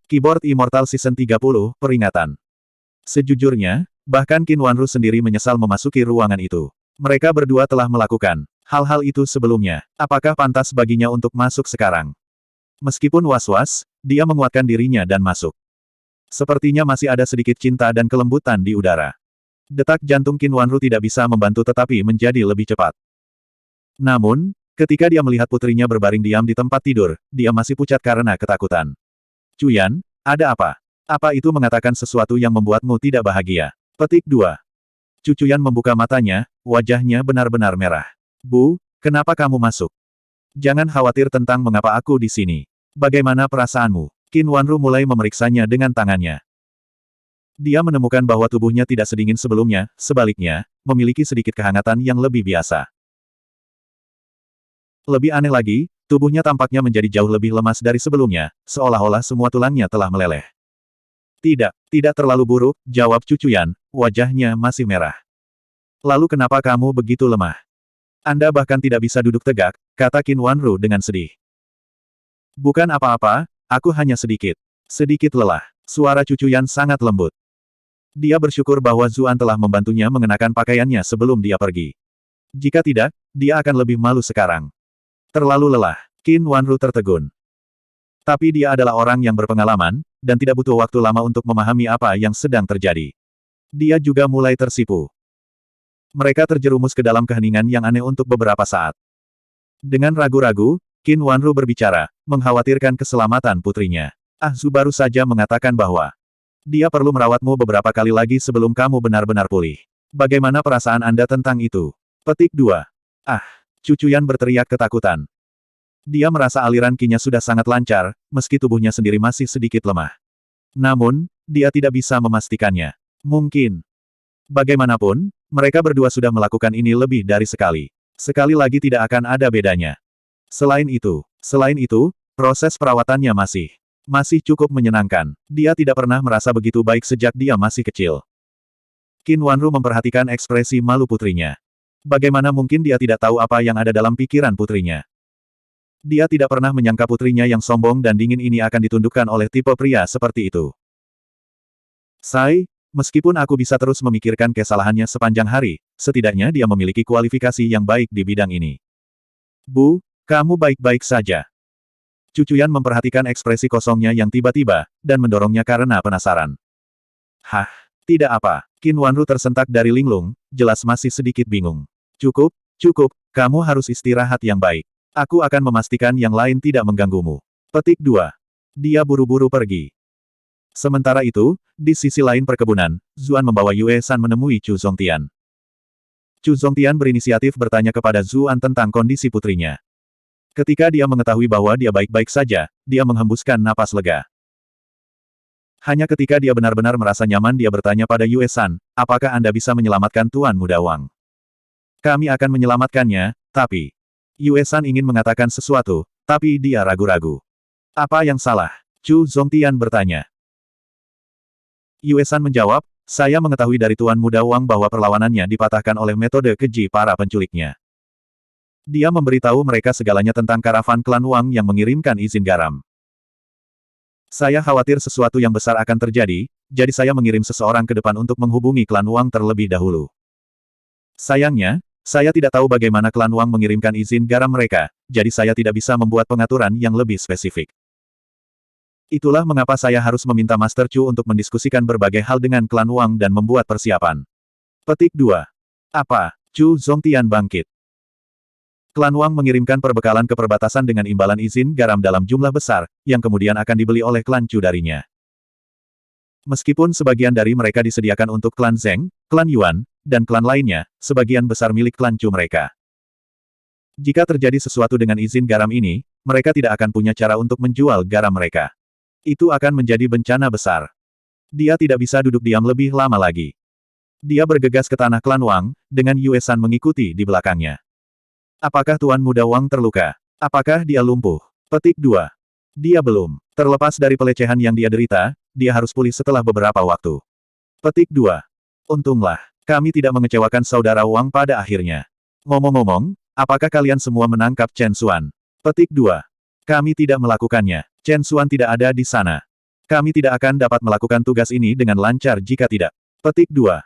Keyboard Immortal Season 30, Peringatan. Sejujurnya, bahkan Qin Wanru sendiri menyesal memasuki ruangan itu. Mereka berdua telah melakukan hal-hal itu sebelumnya. Apakah pantas baginya untuk masuk sekarang? Meskipun was-was, dia menguatkan dirinya dan masuk. Sepertinya masih ada sedikit cinta dan kelembutan di udara. Detak jantung Qin Wanru tidak bisa membantu tetapi menjadi lebih cepat. Namun, ketika dia melihat putrinya berbaring diam di tempat tidur, dia masih pucat karena ketakutan. Cuyan, ada apa? Apa itu mengatakan sesuatu yang membuatmu tidak bahagia? Petik 2. Cucuyan membuka matanya, wajahnya benar-benar merah. Bu, kenapa kamu masuk? Jangan khawatir tentang mengapa aku di sini. Bagaimana perasaanmu? Qin Wanru mulai memeriksanya dengan tangannya. Dia menemukan bahwa tubuhnya tidak sedingin sebelumnya, sebaliknya, memiliki sedikit kehangatan yang lebih biasa. Lebih aneh lagi, tubuhnya tampaknya menjadi jauh lebih lemas dari sebelumnya, seolah-olah semua tulangnya telah meleleh. Tidak terlalu buruk, jawab Cucuyan, wajahnya masih merah. Lalu kenapa kamu begitu lemah? Anda bahkan tidak bisa duduk tegak, kata Qin Wanru dengan sedih. Bukan apa-apa, aku hanya sedikit lelah. Suara Cucuyan sangat lembut. Dia bersyukur bahwa Zuan telah membantunya mengenakan pakaiannya sebelum dia pergi. Jika tidak, dia akan lebih malu sekarang. Terlalu lelah. Qin Wanru tertegun. Tapi dia adalah orang yang berpengalaman, dan tidak butuh waktu lama untuk memahami apa yang sedang terjadi. Dia juga mulai tersipu. Mereka terjerumus ke dalam keheningan yang aneh untuk beberapa saat. Dengan ragu-ragu, Qin Wanru berbicara, mengkhawatirkan keselamatan putrinya. Zhu baru saja mengatakan bahwa dia perlu merawatmu beberapa kali lagi sebelum kamu benar-benar pulih. Bagaimana perasaan Anda tentang itu? Petik 2. Cucuyan berteriak ketakutan. Dia merasa aliran qi-nya sudah sangat lancar, meski tubuhnya sendiri masih sedikit lemah. Namun, dia tidak bisa memastikannya. Mungkin. Bagaimanapun, mereka berdua sudah melakukan ini lebih dari sekali. Sekali lagi tidak akan ada bedanya. Selain itu, proses perawatannya masih cukup menyenangkan. Dia tidak pernah merasa begitu baik sejak dia masih kecil. Qin Wanru memperhatikan ekspresi malu putrinya. Bagaimana mungkin dia tidak tahu apa yang ada dalam pikiran putrinya? Dia tidak pernah menyangka putrinya yang sombong dan dingin ini akan ditundukkan oleh tipe pria seperti itu. Meskipun aku bisa terus memikirkan kesalahannya sepanjang hari, setidaknya dia memiliki kualifikasi yang baik di bidang ini. Bu, kamu baik-baik saja. Cucuyan memperhatikan ekspresi kosongnya yang tiba-tiba, dan mendorongnya karena penasaran. Tidak apa. Qin Wanru tersentak dari linglung, jelas masih sedikit bingung. Cukup, kamu harus istirahat yang baik. Aku akan memastikan yang lain tidak mengganggumu. Petik 2. Dia buru-buru pergi. Sementara itu, di sisi lain perkebunan, Zuan membawa Yue San menemui Chu Zongtian. Chu Zongtian berinisiatif bertanya kepada Zuan tentang kondisi putrinya. Ketika dia mengetahui bahwa dia baik-baik saja, dia menghembuskan napas lega. Hanya ketika dia benar-benar merasa nyaman dia bertanya pada Yue San, apakah Anda bisa menyelamatkan Tuan Muda Wang? Kami akan menyelamatkannya, tapi... Yue San ingin mengatakan sesuatu, tapi dia ragu-ragu. Apa yang salah? Chu Zongtian bertanya. Yue San menjawab, saya mengetahui dari Tuan Muda Wang bahwa perlawanannya dipatahkan oleh metode keji para penculiknya. Dia memberitahu mereka segalanya tentang karavan klan Wang yang mengirimkan izin garam. Saya khawatir sesuatu yang besar akan terjadi, jadi saya mengirim seseorang ke depan untuk menghubungi klan Wang terlebih dahulu. Sayangnya, saya tidak tahu bagaimana klan Wang mengirimkan izin garam mereka, jadi saya tidak bisa membuat pengaturan yang lebih spesifik. Itulah mengapa saya harus meminta Master Chu untuk mendiskusikan berbagai hal dengan klan Wang dan membuat persiapan. Petik 2. Apa? Chu Zongtian bangkit. Klan Wang mengirimkan perbekalan ke perbatasan dengan imbalan izin garam dalam jumlah besar, yang kemudian akan dibeli oleh klan Chu darinya. Meskipun sebagian dari mereka disediakan untuk klan Zheng, klan Yuan, dan klan lainnya, sebagian besar milik klan Chu mereka. Jika terjadi sesuatu dengan izin garam ini, mereka tidak akan punya cara untuk menjual garam mereka. Itu akan menjadi bencana besar. Dia tidak bisa duduk diam lebih lama lagi. Dia bergegas ke tanah klan Wang, dengan Yue San mengikuti di belakangnya. Apakah Tuan Muda Wang terluka? Apakah dia lumpuh? Petik 2. Dia belum. Terlepas dari pelecehan yang dia derita, dia harus pulih setelah beberapa waktu. Petik 2. Untunglah, kami tidak mengecewakan saudara Wang pada akhirnya. Ngomong-ngomong, apakah kalian semua menangkap Chen Xuan? Petik 2. Kami tidak melakukannya. Chen Xuan tidak ada di sana. Kami tidak akan dapat melakukan tugas ini dengan lancar jika tidak. Petik 2.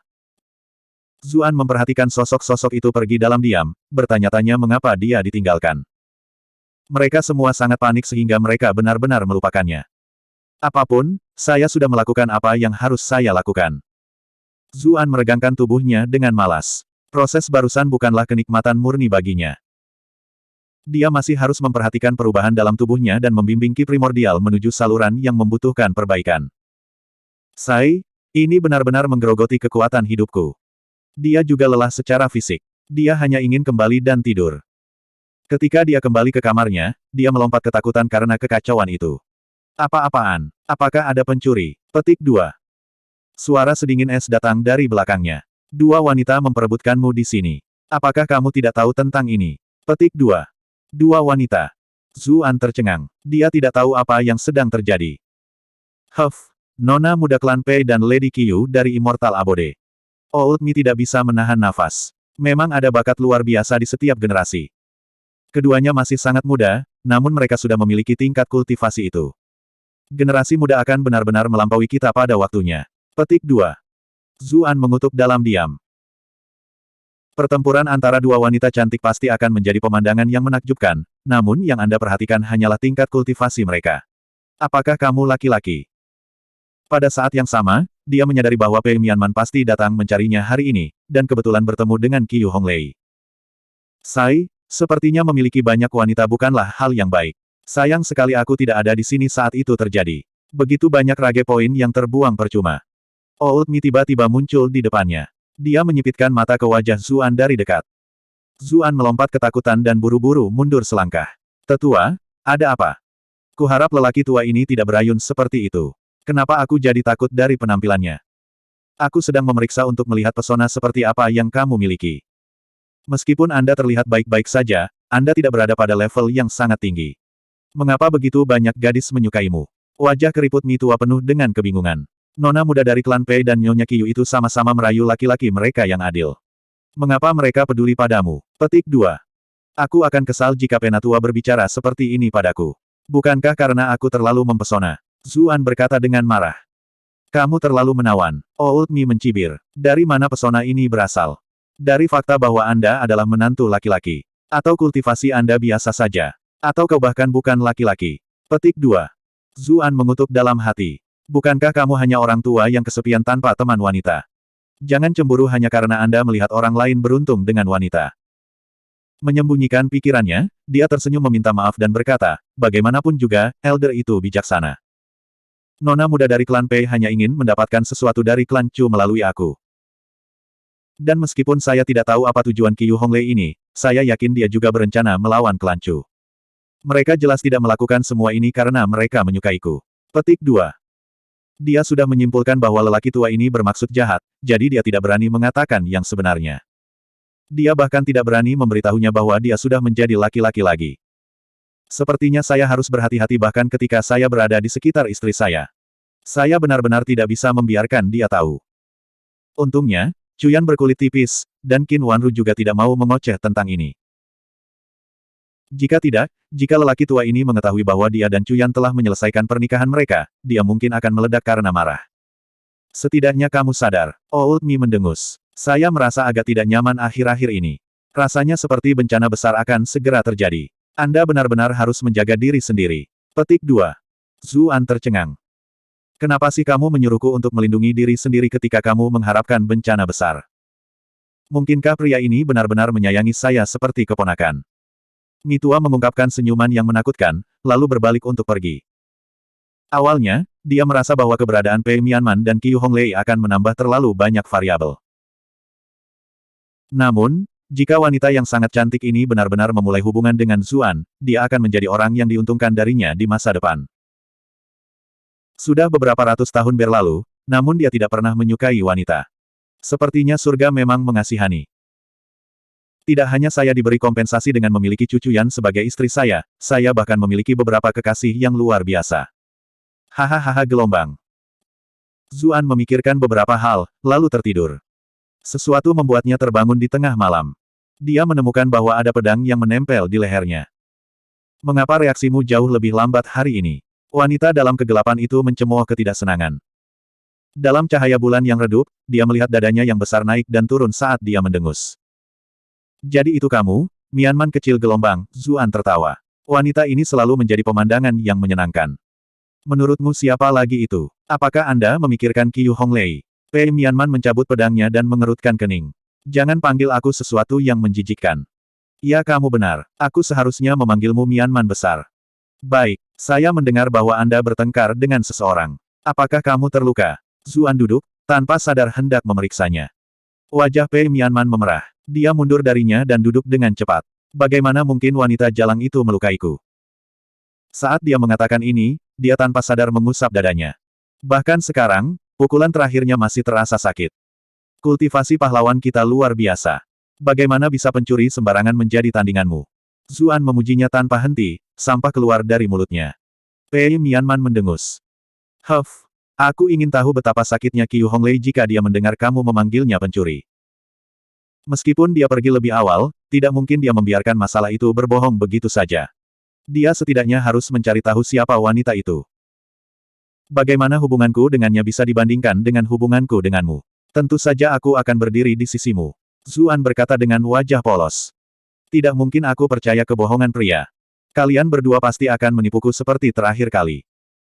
Zuan memperhatikan sosok-sosok itu pergi dalam diam, bertanya-tanya mengapa dia ditinggalkan. Mereka semua sangat panik sehingga mereka benar-benar melupakannya. Apapun, saya sudah melakukan apa yang harus saya lakukan. Zuan meregangkan tubuhnya dengan malas. Proses barusan bukanlah kenikmatan murni baginya. Dia masih harus memperhatikan perubahan dalam tubuhnya dan membimbing ki primordial menuju saluran yang membutuhkan perbaikan. Ini benar-benar menggerogoti kekuatan hidupku. Dia juga lelah secara fisik. Dia hanya ingin kembali dan tidur. Ketika dia kembali ke kamarnya, dia melompat ketakutan karena kekacauan itu. Apa-apaan? Apakah ada pencuri? Petik 2. Suara sedingin es datang dari belakangnya. Dua wanita memperebutkanmu di sini. Apakah kamu tidak tahu tentang ini? Petik 2. Dua wanita. Zuan tercengang. Dia tidak tahu apa yang sedang terjadi. Nona muda klan Pei dan Lady Qiu dari Immortal Abode. Old Mi tidak bisa menahan nafas. Memang ada bakat luar biasa di setiap generasi. Keduanya masih sangat muda, namun mereka sudah memiliki tingkat kultivasi itu. Generasi muda akan benar-benar melampaui kita pada waktunya. Petik 2. Zuan mengutuk dalam diam. Pertempuran antara dua wanita cantik pasti akan menjadi pemandangan yang menakjubkan, namun yang Anda perhatikan hanyalah tingkat kultivasi mereka. Apakah kamu laki-laki? Pada saat yang sama, dia menyadari bahwa Pei Mianman pasti datang mencarinya hari ini, dan kebetulan bertemu dengan Qiu Honglei. Sepertinya memiliki banyak wanita bukanlah hal yang baik. Sayang sekali aku tidak ada di sini saat itu terjadi. Begitu banyak rage poin yang terbuang percuma. Old Mi tiba-tiba muncul di depannya. Dia menyipitkan mata ke wajah Zuan dari dekat. Zuan melompat ketakutan dan buru-buru mundur selangkah. Tetua, ada apa? Kuharap lelaki tua ini tidak berayun seperti itu. Kenapa aku jadi takut dari penampilannya? Aku sedang memeriksa untuk melihat pesona seperti apa yang kamu miliki. Meskipun Anda terlihat baik-baik saja, Anda tidak berada pada level yang sangat tinggi. Mengapa begitu banyak gadis menyukaimu? Wajah keriput Mi tua penuh dengan kebingungan. Nona muda dari klan Pei dan Nyonya Qiu itu sama-sama merayu laki-laki mereka yang adil. Mengapa mereka peduli padamu? Petik 2. Aku akan kesal jika penatua berbicara seperti ini padaku. Bukankah karena aku terlalu mempesona? Zuan berkata dengan marah. Kamu terlalu menawan. Old Mi mencibir. Dari mana pesona ini berasal? Dari fakta bahwa Anda adalah menantu laki-laki. Atau kultivasi Anda biasa saja. Atau kau bahkan bukan laki-laki. Petik 2. Zuan mengutuk dalam hati. Bukankah kamu hanya orang tua yang kesepian tanpa teman wanita? Jangan cemburu hanya karena Anda melihat orang lain beruntung dengan wanita. Menyembunyikan pikirannya, dia tersenyum meminta maaf dan berkata, bagaimanapun juga, elder itu bijaksana. Nona muda dari klan Pei hanya ingin mendapatkan sesuatu dari klan Chu melalui aku. Dan meskipun saya tidak tahu apa tujuan Qiu Honglei ini, saya yakin dia juga berencana melawan klan Chu. Mereka jelas tidak melakukan semua ini karena mereka menyukaiku. Petik 2. Dia sudah menyimpulkan bahwa lelaki tua ini bermaksud jahat, jadi dia tidak berani mengatakan yang sebenarnya. Dia bahkan tidak berani memberitahunya bahwa dia sudah menjadi laki-laki lagi. Sepertinya saya harus berhati-hati bahkan ketika saya berada di sekitar istri saya. Saya benar-benar tidak bisa membiarkan dia tahu. Untungnya, Chuyan berkulit tipis, dan Qin Wanru juga tidak mau mengoceh tentang ini. Jika tidak, jika lelaki tua ini mengetahui bahwa dia dan Chuyan telah menyelesaikan pernikahan mereka, dia mungkin akan meledak karena marah. Setidaknya kamu sadar. Old Mi mendengus. Saya merasa agak tidak nyaman akhir-akhir ini. Rasanya seperti bencana besar akan segera terjadi. Anda benar-benar harus menjaga diri sendiri. Petik 2. Zuan tercengang. Kenapa sih kamu menyuruhku untuk melindungi diri sendiri ketika kamu mengharapkan bencana besar? Mungkinkah pria ini benar-benar menyayangi saya seperti keponakan? Mi tua mengungkapkan senyuman yang menakutkan, lalu berbalik untuk pergi. Awalnya, dia merasa bahwa keberadaan Pei Mianman dan Qiu Honglei akan menambah terlalu banyak variabel. Namun, jika wanita yang sangat cantik ini benar-benar memulai hubungan dengan Zuan, dia akan menjadi orang yang diuntungkan darinya di masa depan. Sudah beberapa ratus tahun berlalu, namun dia tidak pernah menyukai wanita. Sepertinya surga memang mengasihani. Tidak hanya saya diberi kompensasi dengan memiliki cucu Yan sebagai istri saya bahkan memiliki beberapa kekasih yang luar biasa. Hahaha gelombang. Zuan memikirkan beberapa hal, lalu tertidur. Sesuatu membuatnya terbangun di tengah malam. Dia menemukan bahwa ada pedang yang menempel di lehernya. Mengapa reaksimu jauh lebih lambat hari ini? Wanita dalam kegelapan itu mencemooh ketidaksenangan. Dalam cahaya bulan yang redup, dia melihat dadanya yang besar naik dan turun saat dia mendengus. Jadi itu kamu, Mianman kecil gelombang, Zuan tertawa. Wanita ini selalu menjadi pemandangan yang menyenangkan. Menurutmu siapa lagi itu? Apakah Anda memikirkan Qiu Honglei? Pei Mianman mencabut pedangnya dan mengerutkan kening. Jangan panggil aku sesuatu yang menjijikkan. Ya kamu benar, aku seharusnya memanggilmu Mianman besar. Baik, saya mendengar bahwa Anda bertengkar dengan seseorang. Apakah kamu terluka? Zuan duduk, tanpa sadar hendak memeriksanya. Wajah Pei Mianman memerah. Dia mundur darinya dan duduk dengan cepat. Bagaimana mungkin wanita jalang itu melukaiku? Saat dia mengatakan ini, dia tanpa sadar mengusap dadanya. Bahkan sekarang, pukulan terakhirnya masih terasa sakit. Kultivasi pahlawan kita luar biasa. Bagaimana bisa pencuri sembarangan menjadi tandinganmu? Zuan memujinya tanpa henti, sampah keluar dari mulutnya. Pei Mianman mendengus. Huff, aku ingin tahu betapa sakitnya Qiu Honglei jika dia mendengar kamu memanggilnya pencuri. Meskipun dia pergi lebih awal, tidak mungkin dia membiarkan masalah itu berbohong begitu saja. Dia setidaknya harus mencari tahu siapa wanita itu. Bagaimana hubunganku dengannya bisa dibandingkan dengan hubunganku denganmu? Tentu saja aku akan berdiri di sisimu. Zuan berkata dengan wajah polos. Tidak mungkin aku percaya kebohongan pria. Kalian berdua pasti akan menipuku seperti terakhir kali.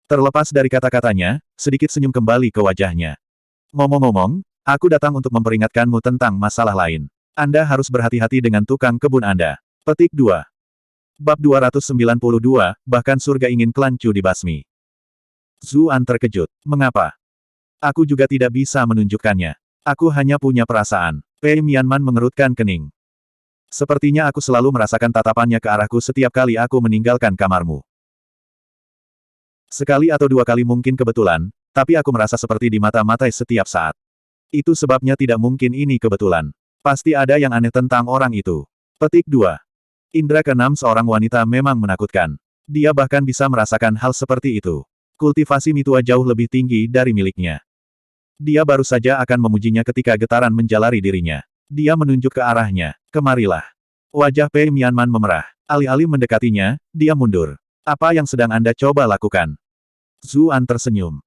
Terlepas dari kata-katanya, sedikit senyum kembali ke wajahnya. Ngomong-ngomong, aku datang untuk memperingatkanmu tentang masalah lain. Anda harus berhati-hati dengan tukang kebun Anda. Petik 2. Bab 292, bahkan surga ingin kelancu dibasmi. Zuan terkejut. Mengapa? Aku juga tidak bisa menunjukkannya. Aku hanya punya perasaan. Pei Mianman mengerutkan kening. Sepertinya aku selalu merasakan tatapannya ke arahku setiap kali aku meninggalkan kamarmu. Sekali atau dua kali mungkin kebetulan, tapi aku merasa seperti dimata-matai setiap saat. Itu sebabnya tidak mungkin ini kebetulan. Pasti ada yang aneh tentang orang itu. Petik 2. Indra keenam seorang wanita memang menakutkan. Dia bahkan bisa merasakan hal seperti itu. Kultivasi Mitua jauh lebih tinggi dari miliknya. Dia baru saja akan memujinya ketika getaran menjalari dirinya. Dia menunjuk ke arahnya. Kemarilah. Wajah Pei Mianman memerah. Alih-alih mendekatinya, dia mundur. Apa yang sedang Anda coba lakukan? Zuan tersenyum.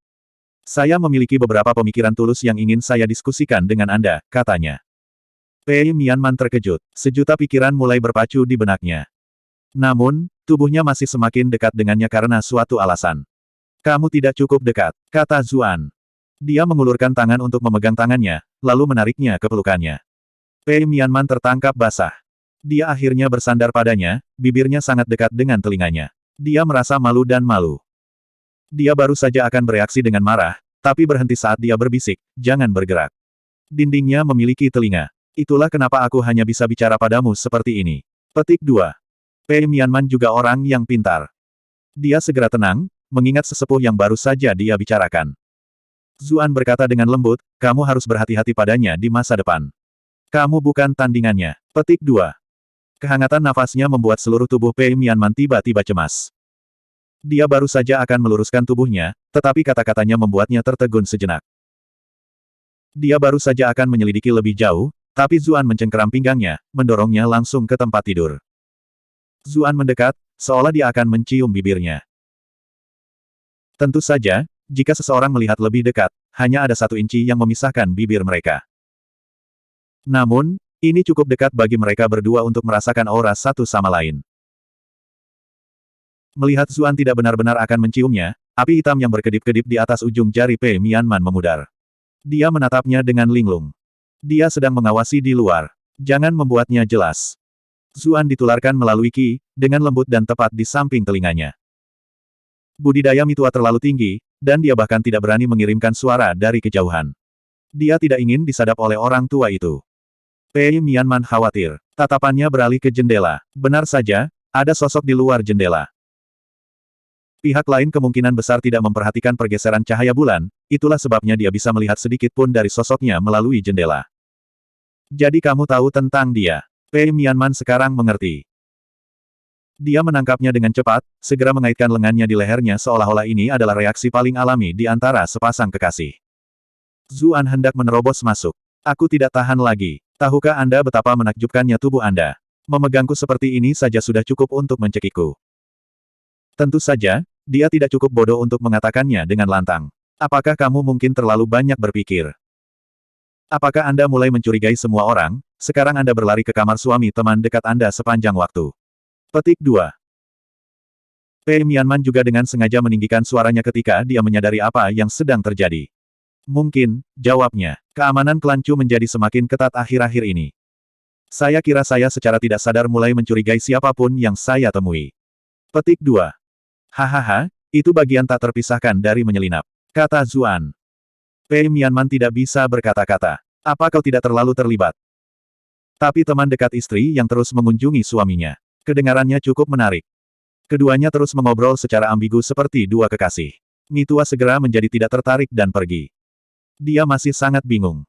Saya memiliki beberapa pemikiran tulus yang ingin saya diskusikan dengan Anda, katanya. Pei Mianman terkejut. Sejuta pikiran mulai berpacu di benaknya. Namun, tubuhnya masih semakin dekat dengannya karena suatu alasan. Kamu tidak cukup dekat, kata Zuan. Dia mengulurkan tangan untuk memegang tangannya, lalu menariknya ke pelukannya. Pei Mianman tertangkap basah. Dia akhirnya bersandar padanya, bibirnya sangat dekat dengan telinganya. Dia merasa malu dan malu. Dia baru saja akan bereaksi dengan marah, tapi berhenti saat dia berbisik, jangan bergerak. Dindingnya memiliki telinga. Itulah kenapa aku hanya bisa bicara padamu seperti ini. Petik 2. Pei Mianman juga orang yang pintar. Dia segera tenang, mengingat sesepuh yang baru saja dia bicarakan. Zuan berkata dengan lembut, kamu harus berhati-hati padanya di masa depan. Kamu bukan tandingannya. Petik 2. Kehangatan nafasnya membuat seluruh tubuh Pei Mianman tiba-tiba cemas. Dia baru saja akan meluruskan tubuhnya, tetapi kata-katanya membuatnya tertegun sejenak. Dia baru saja akan menyelidiki lebih jauh, tapi Zuan mencengkeram pinggangnya, mendorongnya langsung ke tempat tidur. Zuan mendekat, seolah dia akan mencium bibirnya. Tentu saja, jika seseorang melihat lebih dekat, hanya ada 1 inci yang memisahkan bibir mereka. Namun, ini cukup dekat bagi mereka berdua untuk merasakan aura satu sama lain. Melihat Zuan tidak benar-benar akan menciumnya, api hitam yang berkedip-kedip di atas ujung jari Pei Mianman memudar. Dia menatapnya dengan linglung. Dia sedang mengawasi di luar. Jangan membuatnya jelas. Zuan ditularkan melalui Qi, dengan lembut dan tepat di samping telinganya. Budidaya Mitua terlalu tinggi, dan dia bahkan tidak berani mengirimkan suara dari kejauhan. Dia tidak ingin disadap oleh orang tua itu. Pei Mianman khawatir. Tatapannya beralih ke jendela. Benar saja, ada sosok di luar jendela. Pihak lain kemungkinan besar tidak memperhatikan pergeseran cahaya bulan, itulah sebabnya dia bisa melihat sedikit pun dari sosoknya melalui jendela. Jadi kamu tahu tentang dia. Pei Mianman sekarang mengerti. Dia menangkapnya dengan cepat, segera mengaitkan lengannya di lehernya seolah-olah ini adalah reaksi paling alami di antara sepasang kekasih. Zuan hendak menerobos masuk. Aku tidak tahan lagi. Tahukah Anda betapa menakjubkannya tubuh Anda? Memegangku seperti ini saja sudah cukup untuk mencekikku. Tentu saja, dia tidak cukup bodoh untuk mengatakannya dengan lantang. Apakah kamu mungkin terlalu banyak berpikir? Apakah Anda mulai mencurigai semua orang, sekarang Anda berlari ke kamar suami teman dekat Anda sepanjang waktu? Petik 2. Pei Mianman juga dengan sengaja meninggikan suaranya ketika dia menyadari apa yang sedang terjadi. Mungkin, jawabnya, keamanan klan Chu menjadi semakin ketat akhir-akhir ini. Saya kira saya secara tidak sadar mulai mencurigai siapapun yang saya temui. Petik 2. Hahaha, itu bagian tak terpisahkan dari menyelinap, kata Zuan. Pei Mianman tidak bisa berkata-kata. Apa kau tidak terlalu terlibat? Tapi teman dekat istri yang terus mengunjungi suaminya. Kedengarannya cukup menarik. Keduanya terus mengobrol secara ambigu seperti dua kekasih. Mitua segera menjadi tidak tertarik dan pergi. Dia masih sangat bingung.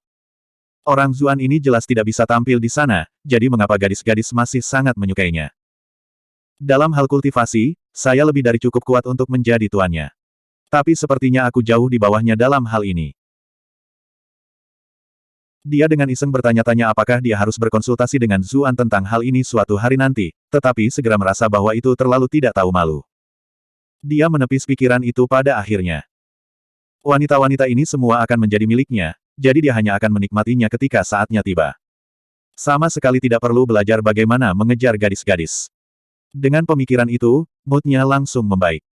Orang Zuan ini jelas tidak bisa tampil di sana, jadi mengapa gadis-gadis masih sangat menyukainya? Dalam hal kultivasi, saya lebih dari cukup kuat untuk menjadi tuannya. Tapi sepertinya aku jauh di bawahnya dalam hal ini. Dia dengan iseng bertanya-tanya apakah dia harus berkonsultasi dengan Zuan tentang hal ini suatu hari nanti, tetapi segera merasa bahwa itu terlalu tidak tahu malu. Dia menepis pikiran itu pada akhirnya. Wanita-wanita ini semua akan menjadi miliknya, jadi dia hanya akan menikmatinya ketika saatnya tiba. Sama sekali tidak perlu belajar bagaimana mengejar gadis-gadis. Dengan pemikiran itu, moodnya langsung membaik.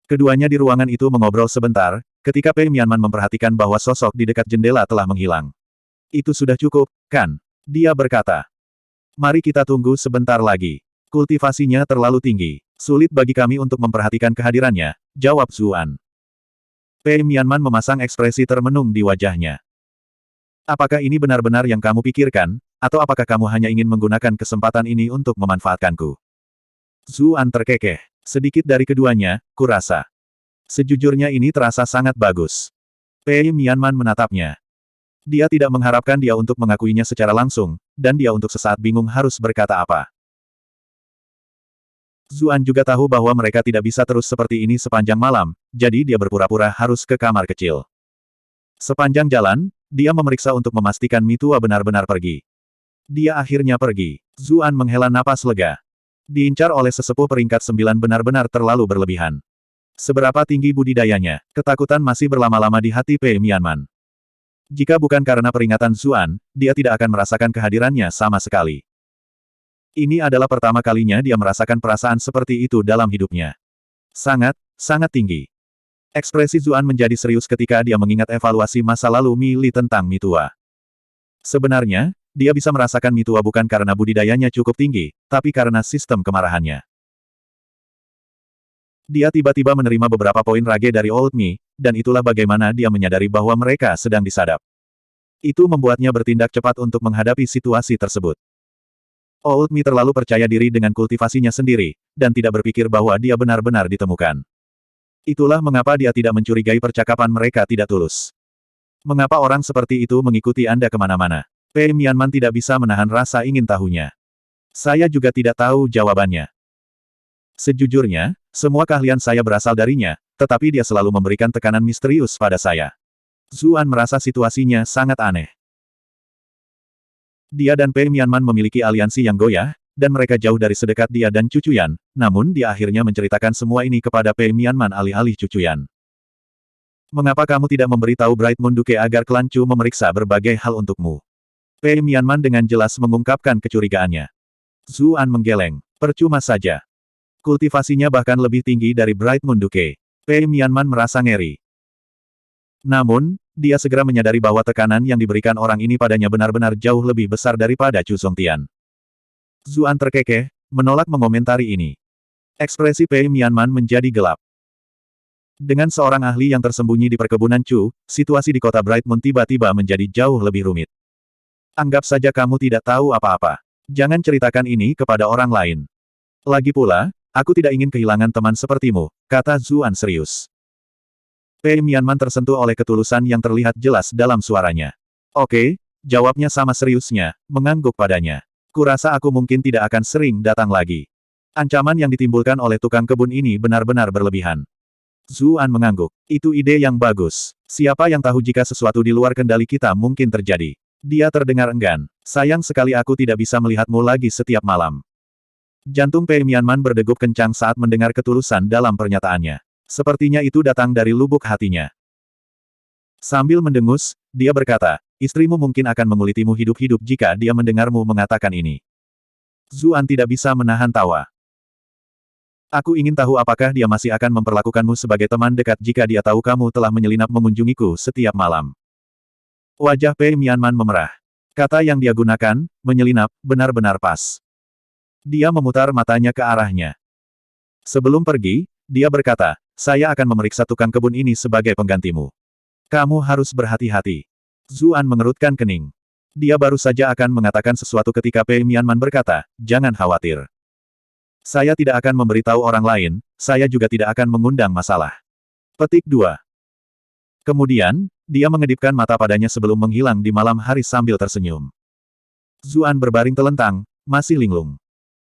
Keduanya di ruangan itu mengobrol sebentar, ketika Pei Mianman memperhatikan bahwa sosok di dekat jendela telah menghilang. Itu sudah cukup, kan? Dia berkata. Mari kita tunggu sebentar lagi. Kultivasinya terlalu tinggi. Sulit bagi kami untuk memperhatikan kehadirannya, jawab Zuan. Pei Mianman memasang ekspresi termenung di wajahnya. Apakah ini benar-benar yang kamu pikirkan, atau apakah kamu hanya ingin menggunakan kesempatan ini untuk memanfaatkanku? Zuan terkekeh. Sedikit dari keduanya, kurasa. Sejujurnya ini terasa sangat bagus. Pei Mianman menatapnya. Dia tidak mengharapkan dia untuk mengakuinya secara langsung, dan dia untuk sesaat bingung harus berkata apa. Zuan juga tahu bahwa mereka tidak bisa terus seperti ini sepanjang malam, jadi dia berpura-pura harus ke kamar kecil. Sepanjang jalan, dia memeriksa untuk memastikan Mitua benar-benar pergi. Dia akhirnya pergi. Zuan menghela napas lega. Diincar oleh sesepuh peringkat 9 benar-benar terlalu berlebihan. Seberapa tinggi budidayanya, ketakutan masih berlama-lama di hati Pei Mianman. Jika bukan karena peringatan Zuan, dia tidak akan merasakan kehadirannya sama sekali. Ini adalah pertama kalinya dia merasakan perasaan seperti itu dalam hidupnya. Sangat, sangat tinggi. Ekspresi Zuan menjadi serius ketika dia mengingat evaluasi masa lalu Mi Li tentang Mitua. Sebenarnya, dia bisa merasakan Mitua bukan karena budidayanya cukup tinggi, tapi karena sistem kemarahannya. Dia tiba-tiba menerima beberapa poin rage dari Old Mi, dan itulah bagaimana dia menyadari bahwa mereka sedang disadap. Itu membuatnya bertindak cepat untuk menghadapi situasi tersebut. Old Mi terlalu percaya diri dengan kultivasinya sendiri, dan tidak berpikir bahwa dia benar-benar ditemukan. Itulah mengapa dia tidak mencurigai percakapan mereka tidak tulus. Mengapa orang seperti itu mengikuti Anda kemana-mana? Pei Mianman tidak bisa menahan rasa ingin tahunya. Saya juga tidak tahu jawabannya. Sejujurnya, semua keahlian saya berasal darinya, tetapi dia selalu memberikan tekanan misterius pada saya. Zuan merasa situasinya sangat aneh. Dia dan Pei Mianman memiliki aliansi yang goyah, dan mereka jauh dari sedekat dia dan Cucuyan, namun dia akhirnya menceritakan semua ini kepada Pei Mianman alih-alih Cucuyan. Mengapa kamu tidak memberitahu Bright Moon Duke agar klan Chu memeriksa berbagai hal untukmu? Pei Mianman dengan jelas mengungkapkan kecurigaannya. Zuan menggeleng. Percuma saja. Kultivasinya bahkan lebih tinggi dari Bright Moon Duke. Pei Mianman merasa ngeri. Namun, dia segera menyadari bahwa tekanan yang diberikan orang ini padanya benar-benar jauh lebih besar daripada Chu Songtian. Zuan terkekeh, menolak mengomentari ini. Ekspresi Pei Mianman menjadi gelap. Dengan seorang ahli yang tersembunyi di perkebunan Chu, situasi di kota Bright Moon tiba-tiba menjadi jauh lebih rumit. Anggap saja kamu tidak tahu apa-apa. Jangan ceritakan ini kepada orang lain. Lagi pula, aku tidak ingin kehilangan teman sepertimu, kata Zuan serius. Pei Mianman tersentuh oleh ketulusan yang terlihat jelas dalam suaranya. Oke, jawabnya sama seriusnya, mengangguk padanya. Kurasa aku mungkin tidak akan sering datang lagi. Ancaman yang ditimbulkan oleh tukang kebun ini benar-benar berlebihan. Zuan mengangguk. Itu ide yang bagus. Siapa yang tahu jika sesuatu di luar kendali kita mungkin terjadi. Dia terdengar enggan. Sayang sekali aku tidak bisa melihatmu lagi setiap malam. Jantung Pei Mianman berdegup kencang saat mendengar ketulusan dalam pernyataannya. Sepertinya itu datang dari lubuk hatinya. Sambil mendengus, dia berkata, istrimu mungkin akan mengulitimu hidup-hidup jika dia mendengarmu mengatakan ini. Zuan tidak bisa menahan tawa. Aku ingin tahu apakah dia masih akan memperlakukanmu sebagai teman dekat jika dia tahu kamu telah menyelinap mengunjungiku setiap malam. Wajah Pei Mianman memerah. Kata yang dia gunakan, menyelinap, benar-benar pas. Dia memutar matanya ke arahnya. Sebelum pergi, dia berkata, saya akan memeriksa tukang kebun ini sebagai penggantimu. Kamu harus berhati-hati. Zuan mengerutkan kening. Dia baru saja akan mengatakan sesuatu ketika Pei Mianman berkata, jangan khawatir. Saya tidak akan memberitahu orang lain, saya juga tidak akan mengundang masalah. Petik 2. Kemudian, dia mengedipkan mata padanya sebelum menghilang di malam hari sambil tersenyum. Zuan berbaring telentang, masih linglung.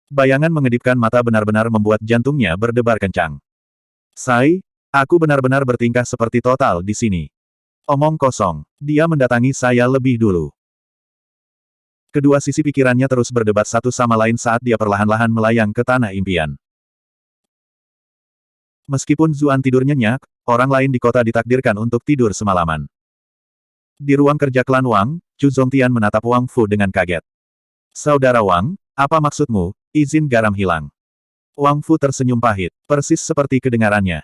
Bayangan mengedipkan mata benar-benar membuat jantungnya berdebar kencang. Sai, aku benar-benar bertingkah seperti total di sini. Omong kosong, dia mendatangi saya lebih dulu. Kedua sisi pikirannya terus berdebat satu sama lain saat dia perlahan-lahan melayang ke tanah impian. Meskipun Zuan tidur nyenyak, orang lain di kota ditakdirkan untuk tidur semalaman. Di ruang kerja klan Wang, Chu Zongtian menatap Wang Fu dengan kaget. Saudara Wang, apa maksudmu, izin garam hilang? Wang Fu tersenyum pahit, persis seperti kedengarannya.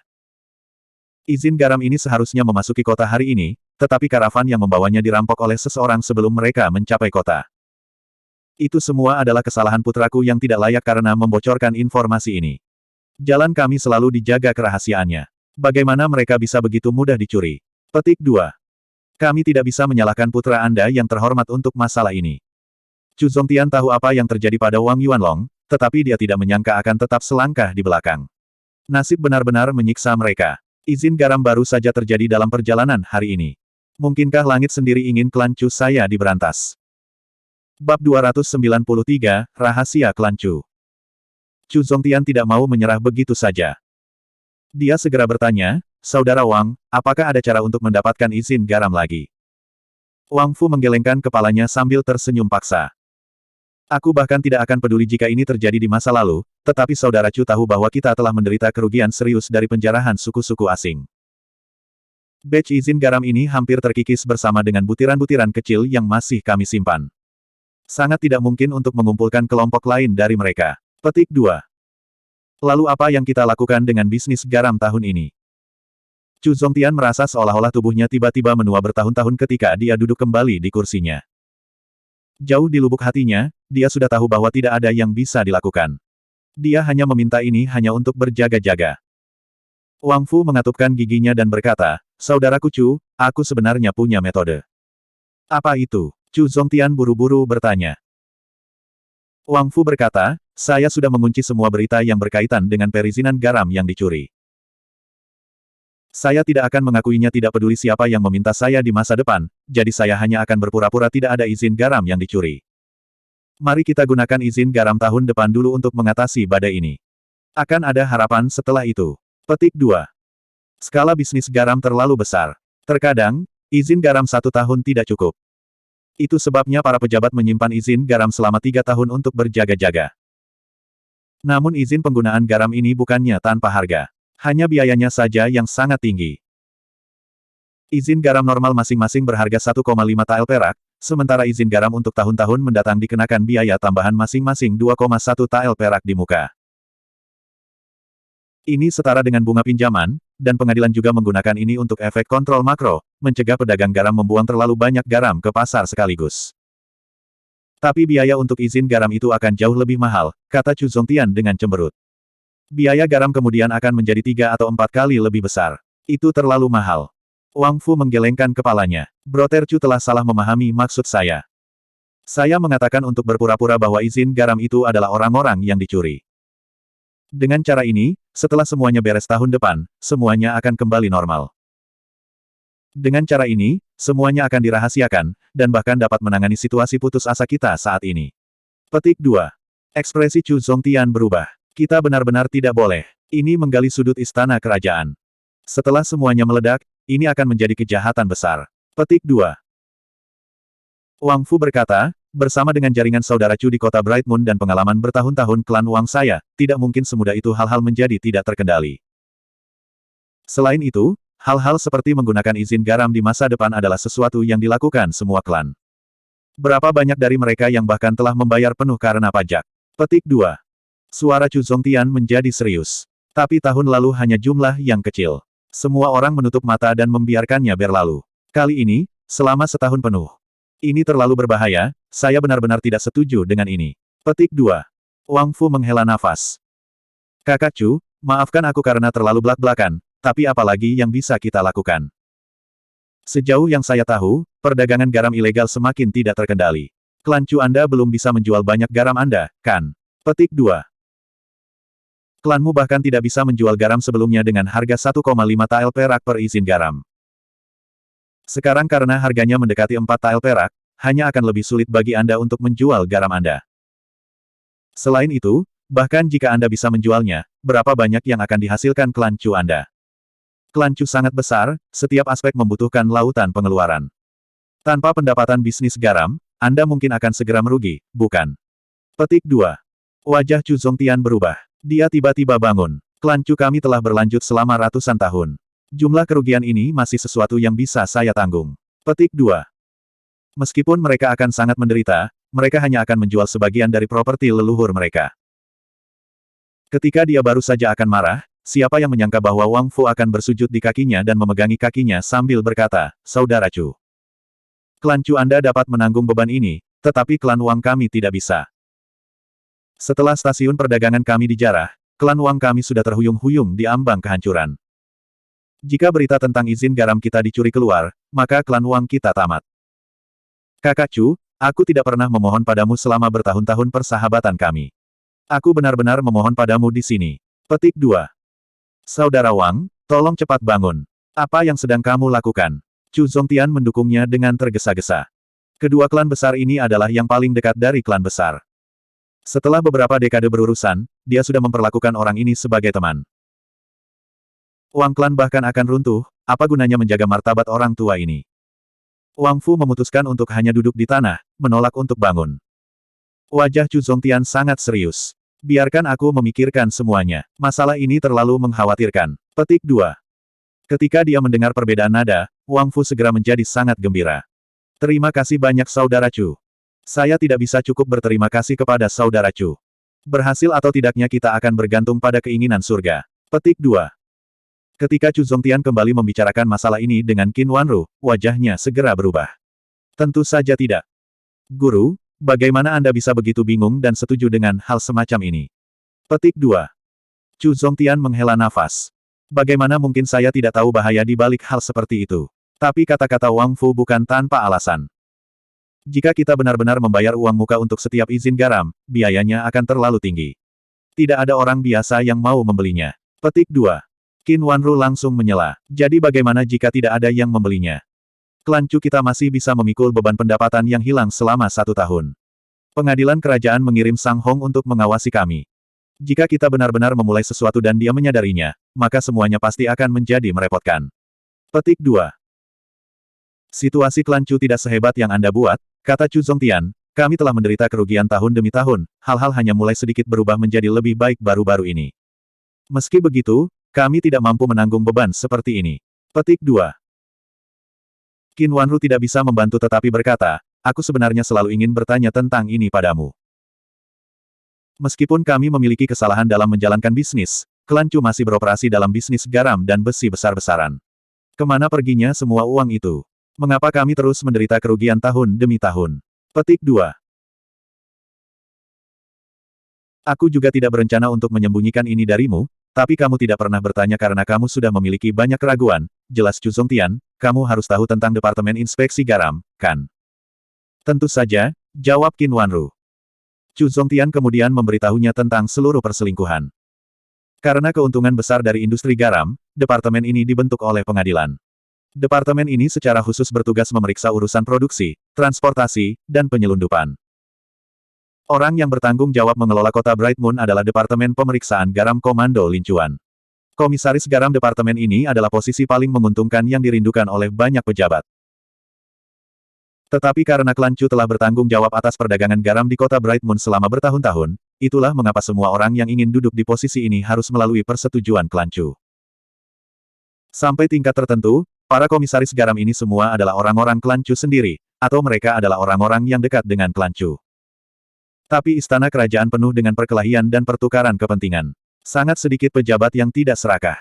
Izin garam ini seharusnya memasuki kota hari ini, tetapi karavan yang membawanya dirampok oleh seseorang sebelum mereka mencapai kota. Itu semua adalah kesalahan putraku yang tidak layak karena membocorkan informasi ini. Jalan kami selalu dijaga kerahasiaannya. Bagaimana mereka bisa begitu mudah dicuri? Petik 2. Kami tidak bisa menyalahkan putra Anda yang terhormat untuk masalah ini. Chu Zongtian tahu apa yang terjadi pada Wang Yuanlong, tetapi dia tidak menyangka akan tetap selangkah di belakang. Nasib benar-benar menyiksa mereka. Izin garam baru saja terjadi dalam perjalanan hari ini. Mungkinkah langit sendiri ingin klan Chu saya diberantas? Bab 293, Rahasia Klan Chu. Chu Zongtian tidak mau menyerah begitu saja. Dia segera bertanya, Saudara Wang, apakah ada cara untuk mendapatkan izin garam lagi? Wang Fu menggelengkan kepalanya sambil tersenyum paksa. Aku bahkan tidak akan peduli jika ini terjadi di masa lalu, tetapi Saudara Chu tahu bahwa kita telah menderita kerugian serius dari penjarahan suku-suku asing. Batch izin garam ini hampir terkikis bersama dengan butiran-butiran kecil yang masih kami simpan. Sangat tidak mungkin untuk mengumpulkan kelompok lain dari mereka. Petik 2. Lalu apa yang kita lakukan dengan bisnis garam tahun ini? Chu Zongtian merasa seolah-olah tubuhnya tiba-tiba menua bertahun-tahun ketika dia duduk kembali di kursinya. Jauh di lubuk hatinya, dia sudah tahu bahwa tidak ada yang bisa dilakukan. Dia hanya meminta ini hanya untuk berjaga-jaga. Wang Fu mengatupkan giginya dan berkata, Saudaraku Chu, aku sebenarnya punya metode. Apa itu? Chu Zongtian buru-buru bertanya. Wang Fu berkata, saya sudah mengunci semua berita yang berkaitan dengan perizinan garam yang dicuri. Saya tidak akan mengakuinya tidak peduli siapa yang meminta saya di masa depan, jadi saya hanya akan berpura-pura tidak ada izin garam yang dicuri. Mari kita gunakan izin garam tahun depan dulu untuk mengatasi badai ini. Akan ada harapan setelah itu. Petik 2. Skala bisnis garam terlalu besar. Terkadang, izin garam 1 tahun tidak cukup. Itu sebabnya para pejabat menyimpan izin garam selama 3 tahun untuk berjaga-jaga. Namun izin penggunaan garam ini bukannya tanpa harga. Hanya biayanya saja yang sangat tinggi. Izin garam normal masing-masing berharga 1,5 tael perak, sementara izin garam untuk tahun-tahun mendatang dikenakan biaya tambahan masing-masing 2,1 tael perak di muka. Ini setara dengan bunga pinjaman, dan pengadilan juga menggunakan ini untuk efek kontrol makro, mencegah pedagang garam membuang terlalu banyak garam ke pasar sekaligus. Tapi biaya untuk izin garam itu akan jauh lebih mahal, kata Chu Zongtian dengan cemberut. Biaya garam kemudian akan menjadi 3 atau 4 kali lebih besar. Itu terlalu mahal. Wang Fu menggelengkan kepalanya. Broter Chu telah salah memahami maksud saya. Saya mengatakan untuk berpura-pura bahwa izin garam itu adalah orang-orang yang dicuri. Dengan cara ini, setelah semuanya beres tahun depan, semuanya akan kembali normal. Dengan cara ini, semuanya akan dirahasiakan, dan bahkan dapat menangani situasi putus asa kita saat ini. Petik 2. Ekspresi Chu Zongtian berubah. Kita benar-benar tidak boleh. Ini menggali sudut istana kerajaan. Setelah semuanya meledak, ini akan menjadi kejahatan besar. Petik 2. Wang Fu berkata, Bersama dengan jaringan saudara Chu di kota Bright Moon dan pengalaman bertahun-tahun klan Wang saya, tidak mungkin semudah itu hal-hal menjadi tidak terkendali. Selain itu, hal-hal seperti menggunakan izin garam di masa depan adalah sesuatu yang dilakukan semua klan. Berapa banyak dari mereka yang bahkan telah membayar penuh karena pajak? Petik 2. Suara Chu Zongtian menjadi serius. Tapi tahun lalu hanya jumlah yang kecil. Semua orang menutup mata dan membiarkannya berlalu. Kali ini, selama setahun penuh. Ini terlalu berbahaya, saya benar-benar tidak setuju dengan ini. Petik 2. Wang Fu menghela nafas. Kakak Chu, maafkan aku karena terlalu belak-belakan, tapi apalagi yang bisa kita lakukan? Sejauh yang saya tahu, perdagangan garam ilegal semakin tidak terkendali. Klan Chu Anda belum bisa menjual banyak garam Anda, kan? Petik 2. Klanmu bahkan tidak bisa menjual garam sebelumnya dengan harga 1,5 tael perak per izin garam. Sekarang karena harganya mendekati 4 tael perak, hanya akan lebih sulit bagi Anda untuk menjual garam Anda. Selain itu, bahkan jika Anda bisa menjualnya, berapa banyak yang akan dihasilkan klan Chu Anda? Klan Chu sangat besar, setiap aspek membutuhkan lautan pengeluaran. Tanpa pendapatan bisnis garam, Anda mungkin akan segera merugi, bukan? Petik 2. Wajah Chu Zongtian berubah. Dia tiba-tiba bangun. Klan Chu kami telah berlanjut selama ratusan tahun. Jumlah kerugian ini masih sesuatu yang bisa saya tanggung. Petik 2. Meskipun mereka akan sangat menderita, mereka hanya akan menjual sebagian dari properti leluhur mereka. Ketika dia baru saja akan marah, siapa yang menyangka bahwa Wang Fu akan bersujud di kakinya dan memegangi kakinya sambil berkata, Saudara Chu. Klan Chu Anda dapat menanggung beban ini, tetapi klan Wang kami tidak bisa. Setelah stasiun perdagangan kami dijarah, klan Wang kami sudah terhuyung-huyung di ambang kehancuran. Jika berita tentang izin garam kita dicuri keluar, maka klan Wang kita tamat. Kakak Chu, aku tidak pernah memohon padamu selama bertahun-tahun persahabatan kami. Aku benar-benar memohon padamu di sini. Petik 2. Saudara Wang, tolong cepat bangun. Apa yang sedang kamu lakukan? Chu Zongtian mendukungnya dengan tergesa-gesa. Kedua klan besar ini adalah yang paling dekat dari klan besar. Setelah beberapa dekade berurusan, dia sudah memperlakukan orang ini sebagai teman. Wang klan bahkan akan runtuh, apa gunanya menjaga martabat orang tua ini? Wang Fu memutuskan untuk hanya duduk di tanah, menolak untuk bangun. Wajah Chu Zongtian sangat serius. Biarkan aku memikirkan semuanya. Masalah ini terlalu mengkhawatirkan. Petik 2. Ketika dia mendengar perbedaan nada, Wang Fu segera menjadi sangat gembira. Terima kasih banyak Saudara Chu. Saya tidak bisa cukup berterima kasih kepada Saudara Chu. Berhasil atau tidaknya kita akan bergantung pada keinginan surga. Petik 2. Ketika Chu Zongtian kembali membicarakan masalah ini dengan Qin Wanru, wajahnya segera berubah. Tentu saja tidak. Guru, bagaimana Anda bisa begitu bingung dan setuju dengan hal semacam ini? Petik 2. Chu Zongtian menghela nafas. Bagaimana mungkin saya tidak tahu bahaya di balik hal seperti itu? Tapi kata-kata Wang Fu bukan tanpa alasan. Jika kita benar-benar membayar uang muka untuk setiap izin garam, biayanya akan terlalu tinggi. Tidak ada orang biasa yang mau membelinya. Petik 2. Qin Wanru langsung menyela. Jadi bagaimana jika tidak ada yang membelinya? Klan Chu kita masih bisa memikul beban pendapatan yang hilang selama 1 tahun. Pengadilan kerajaan mengirim Sang Hong untuk mengawasi kami. Jika kita benar-benar memulai sesuatu dan dia menyadarinya, maka semuanya pasti akan menjadi merepotkan. Petik 2. Situasi klan Chu tidak sehebat yang Anda buat, kata Chu Zongtian, kami telah menderita kerugian tahun demi tahun, hal-hal hanya mulai sedikit berubah menjadi lebih baik baru-baru ini. Meski begitu, kami tidak mampu menanggung beban seperti ini. Petik 2. Qin Wanru tidak bisa membantu tetapi berkata, aku sebenarnya selalu ingin bertanya tentang ini padamu. Meskipun kami memiliki kesalahan dalam menjalankan bisnis, klan Chu masih beroperasi dalam bisnis garam dan besi besar-besaran. Kemana perginya semua uang itu? Mengapa kami terus menderita kerugian tahun demi tahun? Petik 2. Aku juga tidak berencana untuk menyembunyikan ini darimu, tapi kamu tidak pernah bertanya karena kamu sudah memiliki banyak keraguan, jelas Chu Zongtian, kamu harus tahu tentang Departemen Inspeksi Garam, kan? Tentu saja, jawab Qin Wanru. Chu Zongtian kemudian memberitahunya tentang seluruh perselingkuhan. Karena keuntungan besar dari industri garam, departemen ini dibentuk oleh pengadilan. Departemen ini secara khusus bertugas memeriksa urusan produksi, transportasi, dan penyelundupan. Orang yang bertanggung jawab mengelola kota Bright Moon adalah Departemen Pemeriksaan Garam Komando Lincuan. Komisaris garam departemen ini adalah posisi paling menguntungkan yang dirindukan oleh banyak pejabat. Tetapi karena klan Chu telah bertanggung jawab atas perdagangan garam di kota Bright Moon selama bertahun-tahun, itulah mengapa semua orang yang ingin duduk di posisi ini harus melalui persetujuan klan Chu. Sampai tingkat tertentu, para komisaris garam ini semua adalah orang-orang klan Chu sendiri, atau mereka adalah orang-orang yang dekat dengan klan Chu. Tapi istana kerajaan penuh dengan perkelahian dan pertukaran kepentingan. Sangat sedikit pejabat yang tidak serakah.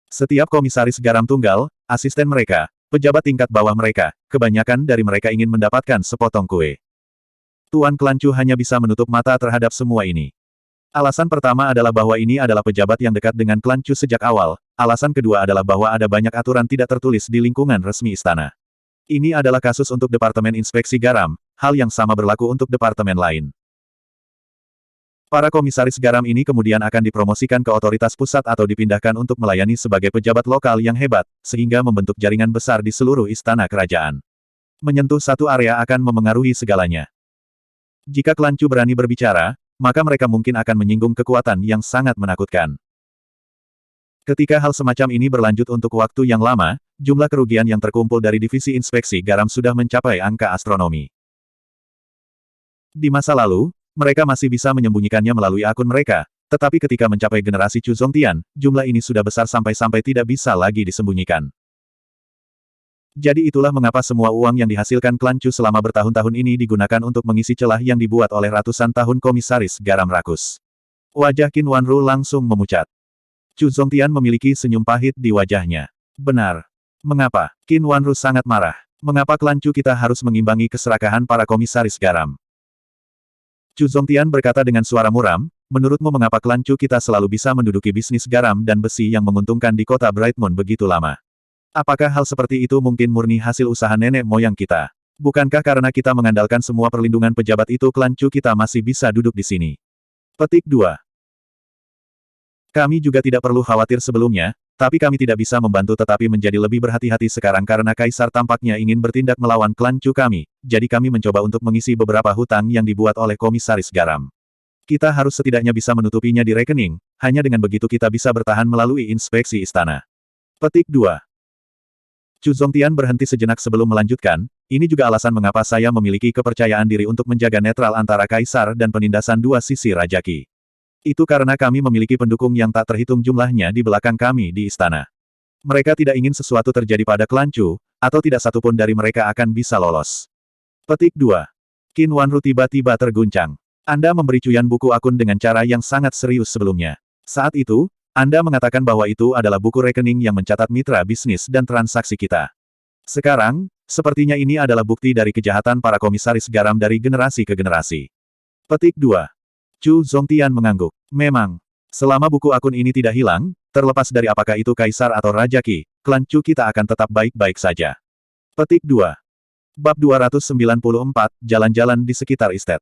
Setiap komisaris garam tunggal, asisten mereka, pejabat tingkat bawah mereka, kebanyakan dari mereka ingin mendapatkan sepotong kue. Tuan klan Chu hanya bisa menutup mata terhadap semua ini. Alasan pertama adalah bahwa ini adalah pejabat yang dekat dengan klan Chu sejak awal, alasan kedua adalah bahwa ada banyak aturan tidak tertulis di lingkungan resmi istana. Ini adalah kasus untuk Departemen Inspeksi Garam, hal yang sama berlaku untuk departemen lain. Para komisaris garam ini kemudian akan dipromosikan ke otoritas pusat atau dipindahkan untuk melayani sebagai pejabat lokal yang hebat, sehingga membentuk jaringan besar di seluruh istana kerajaan. Menyentuh satu area akan memengaruhi segalanya. Jika klan Chu berani berbicara, maka mereka mungkin akan menyinggung kekuatan yang sangat menakutkan. Ketika hal semacam ini berlanjut untuk waktu yang lama, jumlah kerugian yang terkumpul dari divisi inspeksi garam sudah mencapai angka astronomi. Di masa lalu, mereka masih bisa menyembunyikannya melalui akun mereka, tetapi ketika mencapai generasi Chu Zongtian, jumlah ini sudah besar sampai-sampai tidak bisa lagi disembunyikan. Jadi itulah mengapa semua uang yang dihasilkan klan Chu selama bertahun-tahun ini digunakan untuk mengisi celah yang dibuat oleh ratusan tahun komisaris garam rakus. Wajah Qin Wanru langsung memucat. Chu Zongtian memiliki senyum pahit di wajahnya. Benar. Mengapa? Qin Wanru sangat marah. Mengapa klan Chu kita harus mengimbangi keserakahan para komisaris garam? Chu Zongtian berkata dengan suara muram, menurutmu mengapa klan Chu kita selalu bisa menduduki bisnis garam dan besi yang menguntungkan di kota Bright Moon begitu lama? Apakah hal seperti itu mungkin murni hasil usaha nenek moyang kita? Bukankah karena kita mengandalkan semua perlindungan pejabat itu klan Chu kita masih bisa duduk di sini? Petik 2. Kami juga tidak perlu khawatir sebelumnya, tapi kami tidak bisa membantu tetapi menjadi lebih berhati-hati sekarang karena Kaisar tampaknya ingin bertindak melawan klan Chu kami, jadi kami mencoba untuk mengisi beberapa hutang yang dibuat oleh komisaris garam. Kita harus setidaknya bisa menutupinya di rekening, hanya dengan begitu kita bisa bertahan melalui inspeksi istana. Petik 2. Chu Zongtian berhenti sejenak sebelum melanjutkan, ini juga alasan mengapa saya memiliki kepercayaan diri untuk menjaga netral antara Kaisar dan penindasan dua sisi Raja Qi. Itu karena kami memiliki pendukung yang tak terhitung jumlahnya di belakang kami di istana. Mereka tidak ingin sesuatu terjadi pada klan Chu, atau tidak satupun dari mereka akan bisa lolos. Petik 2. Qin Wanru tiba-tiba terguncang. Anda memberi Cuyan buku akun dengan cara yang sangat serius sebelumnya. Saat itu, Anda mengatakan bahwa itu adalah buku rekening yang mencatat mitra bisnis dan transaksi kita. Sekarang, sepertinya ini adalah bukti dari kejahatan para komisaris garam dari generasi ke generasi. Petik 2. Chu Zongtian mengangguk. Memang, selama buku akun ini tidak hilang, terlepas dari apakah itu Kaisar atau Raja Qi, klan Chu kita akan tetap baik-baik saja. Petik 2. Bab 294, Jalan-jalan di sekitar estate.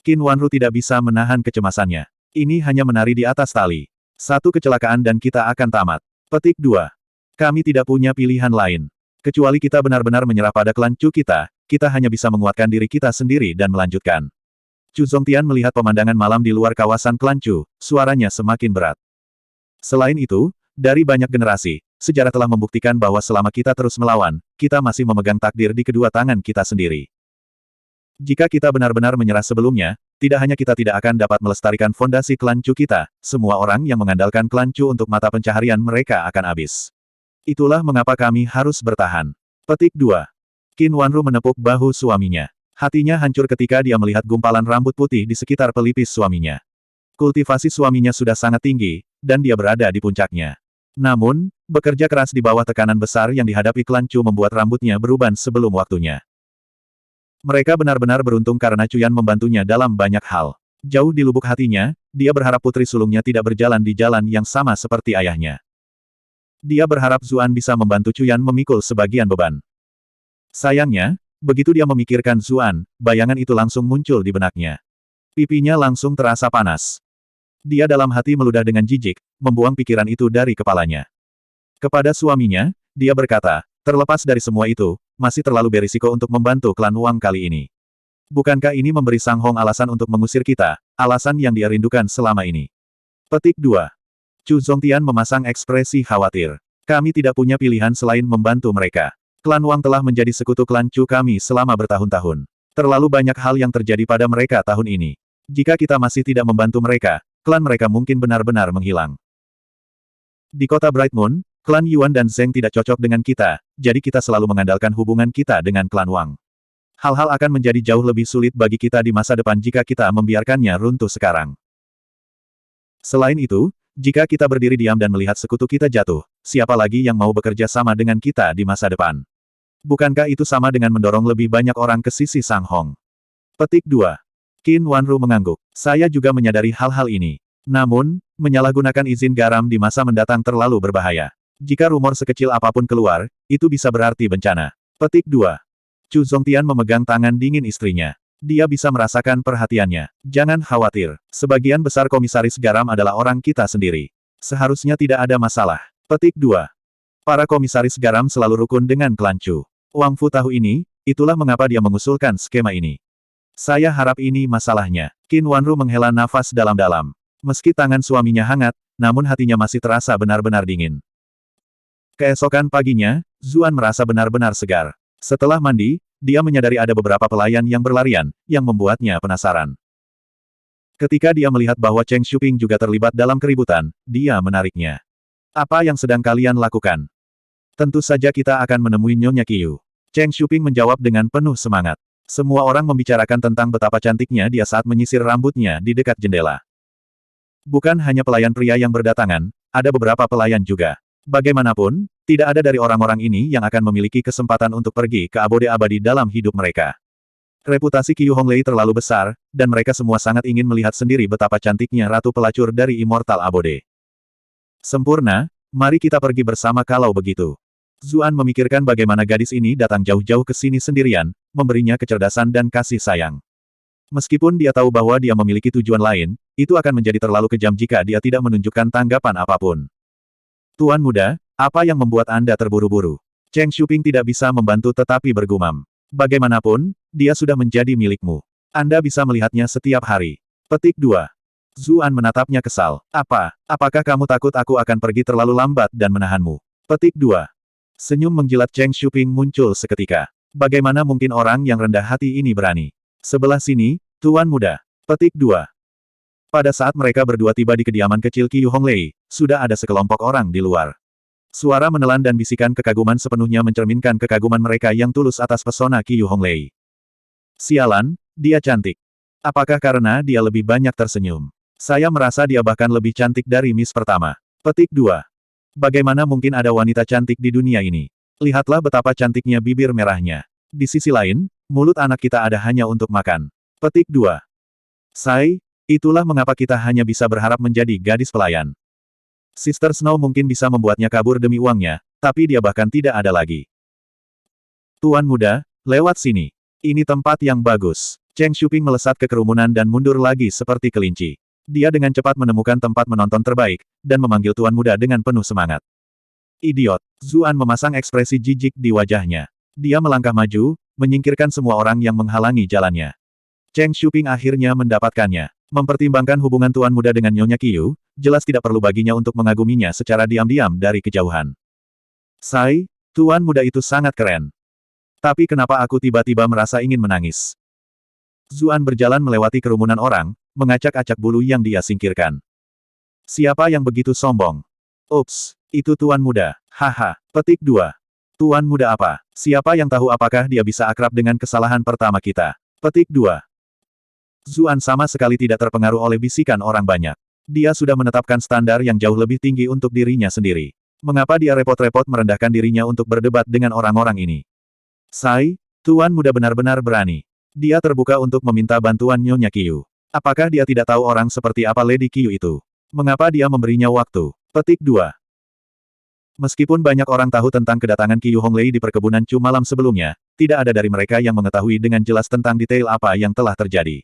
Qin Wanru tidak bisa menahan kecemasannya. Ini hanya menari di atas tali. Satu kecelakaan dan kita akan tamat. Petik 2. Kami tidak punya pilihan lain. Kecuali kita benar-benar menyerah pada klan Chu kita hanya bisa menguatkan diri kita sendiri dan melanjutkan. Chu Zongtian melihat pemandangan malam di luar kawasan klan Chu, suaranya semakin berat. Selain itu, dari banyak generasi, sejarah telah membuktikan bahwa selama kita terus melawan, kita masih memegang takdir di kedua tangan kita sendiri. Jika kita benar-benar menyerah sebelumnya, tidak hanya kita tidak akan dapat melestarikan fondasi klan Chu kita, semua orang yang mengandalkan klan Chu untuk mata pencaharian mereka akan habis. Itulah mengapa kami harus bertahan. Petik 2. Qin Wanru menepuk bahu suaminya. Hatinya hancur ketika dia melihat gumpalan rambut putih di sekitar pelipis suaminya. Kultivasi suaminya sudah sangat tinggi, dan dia berada di puncaknya. Namun, bekerja keras di bawah tekanan besar yang dihadapi klan Chu membuat rambutnya beruban sebelum waktunya. Mereka benar-benar beruntung karena Cuyan membantunya dalam banyak hal. Jauh di lubuk hatinya, dia berharap putri sulungnya tidak berjalan di jalan yang sama seperti ayahnya. Dia berharap Zuan bisa membantu Cuyan memikul sebagian beban. Sayangnya, begitu dia memikirkan Zuan, bayangan itu langsung muncul di benaknya. Pipinya langsung terasa panas. Dia dalam hati meludah dengan jijik, membuang pikiran itu dari kepalanya. Kepada suaminya, dia berkata, terlepas dari semua itu, masih terlalu berisiko untuk membantu klan Wang kali ini. Bukankah ini memberi Sang Hong alasan untuk mengusir kita, alasan yang dia rindukan selama ini? Petik 2. Chu Zongtian memasang ekspresi khawatir. Kami tidak punya pilihan selain membantu mereka. Klan Wang telah menjadi sekutu klan Chu kami selama bertahun-tahun. Terlalu banyak hal yang terjadi pada mereka tahun ini. Jika kita masih tidak membantu mereka, klan mereka mungkin benar-benar menghilang. Di kota Bright Moon, klan Yuan dan Zheng tidak cocok dengan kita, jadi kita selalu mengandalkan hubungan kita dengan klan Wang. Hal-hal akan menjadi jauh lebih sulit bagi kita di masa depan jika kita membiarkannya runtuh sekarang. Selain itu, jika kita berdiri diam dan melihat sekutu kita jatuh, siapa lagi yang mau bekerja sama dengan kita di masa depan? Bukankah itu sama dengan mendorong lebih banyak orang ke sisi Sang Hong? Petik 2. Qin Wanru mengangguk. Saya juga menyadari hal-hal ini. Namun, menyalahgunakan izin garam di masa mendatang terlalu berbahaya. Jika rumor sekecil apapun keluar, itu bisa berarti bencana. Petik 2. Chu Zongtian memegang tangan dingin istrinya. Dia bisa merasakan perhatiannya. Jangan khawatir. Sebagian besar komisaris garam adalah orang kita sendiri. Seharusnya tidak ada masalah. Petik 2. Para komisaris garam selalu rukun dengan klan Chu. Wang Fu tahu ini, itulah mengapa dia mengusulkan skema ini. Saya harap ini masalahnya. Qin Wanru menghela nafas dalam-dalam. Meski tangan suaminya hangat, namun hatinya masih terasa benar-benar dingin. Keesokan paginya, Zuan merasa benar-benar segar. Setelah mandi, dia menyadari ada beberapa pelayan yang berlarian, yang membuatnya penasaran. Ketika dia melihat bahwa Cheng Shuping juga terlibat dalam keributan, dia menariknya. Apa yang sedang kalian lakukan? Tentu saja kita akan menemui Nyonya Qiu. Cheng Shuping menjawab dengan penuh semangat. Semua orang membicarakan tentang betapa cantiknya dia saat menyisir rambutnya di dekat jendela. Bukan hanya pelayan pria yang berdatangan, ada beberapa pelayan juga. Bagaimanapun, tidak ada dari orang-orang ini yang akan memiliki kesempatan untuk pergi ke abode abadi dalam hidup mereka. Reputasi Qiu Honglei terlalu besar, dan mereka semua sangat ingin melihat sendiri betapa cantiknya ratu pelacur dari Immortal Abode. Sempurna, mari kita pergi bersama kalau begitu. Zuan memikirkan bagaimana gadis ini datang jauh-jauh ke sini sendirian, memberinya kecerdasan dan kasih sayang. Meskipun dia tahu bahwa dia memiliki tujuan lain, itu akan menjadi terlalu kejam jika dia tidak menunjukkan tanggapan apapun. Tuan muda, apa yang membuat Anda terburu-buru? Cheng Shuping tidak bisa membantu tetapi bergumam. Bagaimanapun, dia sudah menjadi milikmu. Anda bisa melihatnya setiap hari. Petik 2. Zuan menatapnya kesal. Apakah kamu takut aku akan pergi terlalu lambat dan menahanmu? Petik 2. Senyum menjilat Cheng Shuping muncul seketika. Bagaimana mungkin orang yang rendah hati ini berani? Sebelah sini, Tuan muda. Petik 2. Pada saat mereka berdua tiba di kediaman kecil Qiu Honglei, sudah ada sekelompok orang di luar. Suara menelan dan bisikan kekaguman sepenuhnya mencerminkan kekaguman mereka yang tulus atas pesona Qiu Honglei. Sialan, dia cantik. Apakah karena dia lebih banyak tersenyum? Saya merasa dia bahkan lebih cantik dari Miss pertama. Petik 2. Bagaimana mungkin ada wanita cantik di dunia ini? Lihatlah betapa cantiknya bibir merahnya. Di sisi lain, mulut anak kita ada hanya untuk makan. Petik 2. Sai, itulah mengapa kita hanya bisa berharap menjadi gadis pelayan. Sister Snow mungkin bisa membuatnya kabur demi uangnya, tapi dia bahkan tidak ada lagi. Tuan muda, lewat sini. Ini tempat yang bagus. Cheng Shuping melesat ke kerumunan dan mundur lagi seperti kelinci. Dia dengan cepat menemukan tempat menonton terbaik, dan memanggil tuan muda dengan penuh semangat. Idiot. Zuan memasang ekspresi jijik di wajahnya. Dia melangkah maju, menyingkirkan semua orang yang menghalangi jalannya. Cheng Shuping akhirnya mendapatkannya. Mempertimbangkan hubungan tuan muda dengan Nyonya Qiu, jelas tidak perlu baginya untuk mengaguminya secara diam-diam dari kejauhan. Sai, tuan muda itu sangat keren. Tapi kenapa aku tiba-tiba merasa ingin menangis? Zuan berjalan melewati kerumunan orang, mengacak-acak bulu yang dia singkirkan. Siapa yang begitu sombong? Ups, itu tuan muda. Haha, petik 2. Tuan muda apa? Siapa yang tahu apakah dia bisa akrab dengan kesalahan pertama kita? Petik 2. Zuan sama sekali tidak terpengaruh oleh bisikan orang banyak. Dia sudah menetapkan standar yang jauh lebih tinggi untuk dirinya sendiri. Mengapa dia repot-repot merendahkan dirinya untuk berdebat dengan orang-orang ini? Sai, tuan muda benar-benar berani. Dia terbuka untuk meminta bantuan Nyonya Qiu. Apakah dia tidak tahu orang seperti apa Lady Qiu itu? Mengapa dia memberinya waktu? Petik 2. Meskipun banyak orang tahu tentang kedatangan Qiu Honglei di perkebunan Chu malam sebelumnya, tidak ada dari mereka yang mengetahui dengan jelas tentang detail apa yang telah terjadi.